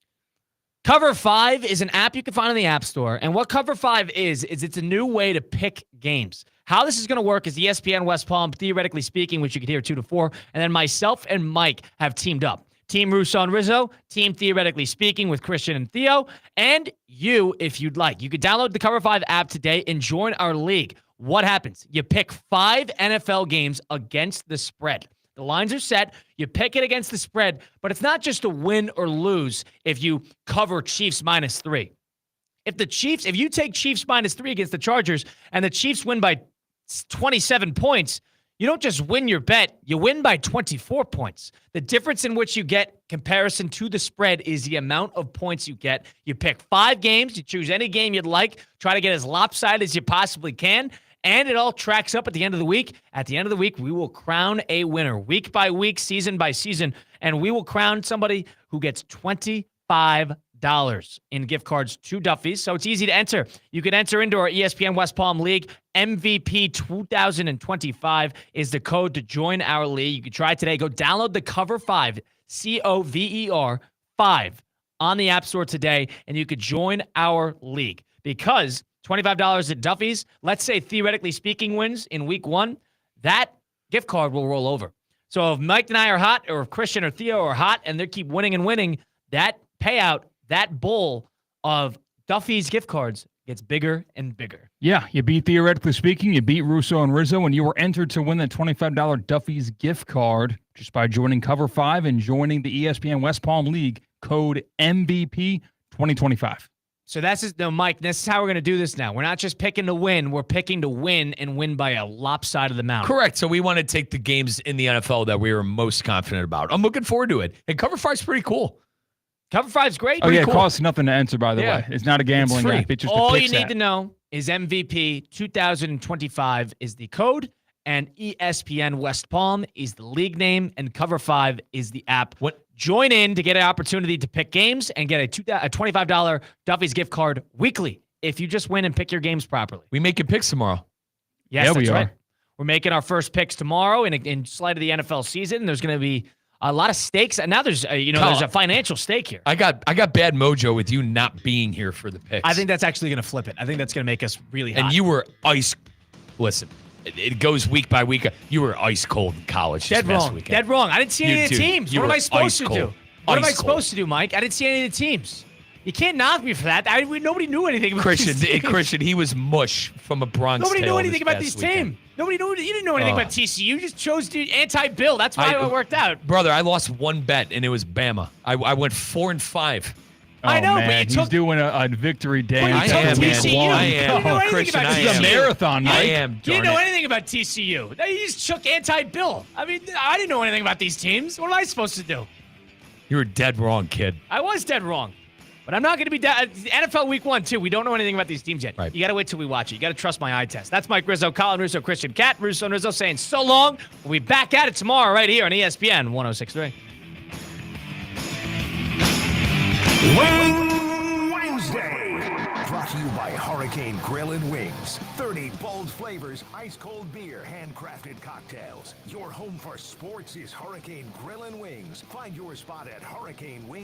Cover 5 is an app you can find in the App Store. And what Cover 5 is it's a new way to pick games. How this is going to work is ESPN West Palm, theoretically speaking, which you could hear 2 to 4, and then myself and Mike have teamed up. Team Russo and Rizzo, Team Theoretically Speaking with Christian and Theo, and you if you'd like. You could download the Cover 5 app today and join our league. What happens? You pick 5 NFL games against the spread. The lines are set. You pick it against the spread, but it's not just a win or lose if you cover Chiefs -3. If you take Chiefs -3 against the Chargers and the Chiefs win by 27 points, you don't just win your bet, you win by 24 points. The difference in which you get comparison to the spread is the amount of points you get. You pick 5 games, you choose any game you'd like, try to get as lopsided as you possibly can, and it all tracks up at the end of the week. At the end of the week, we will crown a winner week by week, season by season, and we will crown somebody who gets $25 in gift cards to Duffy's. So it's easy to enter. You can enter into our ESPN West Palm League. MVP 2025 is the code to join our league. You can try it today. Go download the Cover 5, COVER 5 on the App Store today, and you could join our league. Because $25 at Duffy's, let's say theoretically speaking wins in week 1, that gift card will roll over. So if Mike and I are hot, or if Christian or Theo are hot, and they keep winning and winning, that payout, that bowl of Duffy's gift cards gets bigger and bigger. Yeah, you beat Theoretically Speaking, you beat Russo and Rizzo, and you were entered to win that $25 Duffy's gift card just by joining Cover 5 and joining the ESPN West Palm League, code MVP 2025. So Mike, this is how we're going to do this now. We're not just picking to win. We're picking to win and win by a lopsided amount. correct. So we want to take the games in the NFL that we are most confident about. I'm looking forward to it. And Cover 5's pretty cool. Cover 5's great. Oh, yeah, cool. it costs nothing to enter, by the Yeah. way. It's not a gambling free. app. It's just All a you picks need app. to know is MVP 2025 is the code, and ESPN West Palm is the league name, and Cover 5 is the app. Join in to get an opportunity to pick games and get a $25 Duffy's gift card weekly if you just win and pick your games properly. We making picks tomorrow. Yes, Yeah, that's we right. are. We're making our first picks tomorrow in light of the NFL season. There's going to be a lot of stakes, and now there's there's a financial stake here. I got bad mojo with you not being here for the picks. I think that's actually going to flip it. I think that's going to make us really hot. And you were ice. Listen, it goes week by week. You were ice cold in college. Dead this past wrong. weekend. Dead wrong. I didn't see any of the teams. What am I supposed to do? What am I supposed to do, Mike? I didn't see any of the teams. You can't knock me for that. Nobody knew anything about these teams. Christian, he was mush from a Bronx. Nobody knew tale anything this about past these weekend. teams. Nobody knew. You didn't know anything about TCU. You just chose to anti-Bill. That's why it worked out. Brother, I lost one bet, and it was Bama. I went 4-5. I know, man. but He's doing a victory dance. I am, man. TCU. I You didn't know am. anything Christian, about I This is am. a marathon, Mike. I am. You didn't darn know it. anything about TCU. You just took anti-Bill. I mean, I didn't know anything about these teams. What am I supposed to do? You were dead wrong, kid. I was dead wrong. But I'm not going to be NFL Week 1, too. We don't know anything about these teams yet. Right. You got to wait till we watch it. You got to trust my eye test. That's Mike Rizzo, Colin Russo, Christian Cat, Russo and Rizzo saying so long. We'll be back at it tomorrow right here on ESPN 106.3. Wing Wednesday. Hurricane Grill and Wings. 30 bold flavors, ice-cold beer, handcrafted cocktails. Your home for sports is Hurricane Grill and Wings. Find your spot at Hurricane Wings.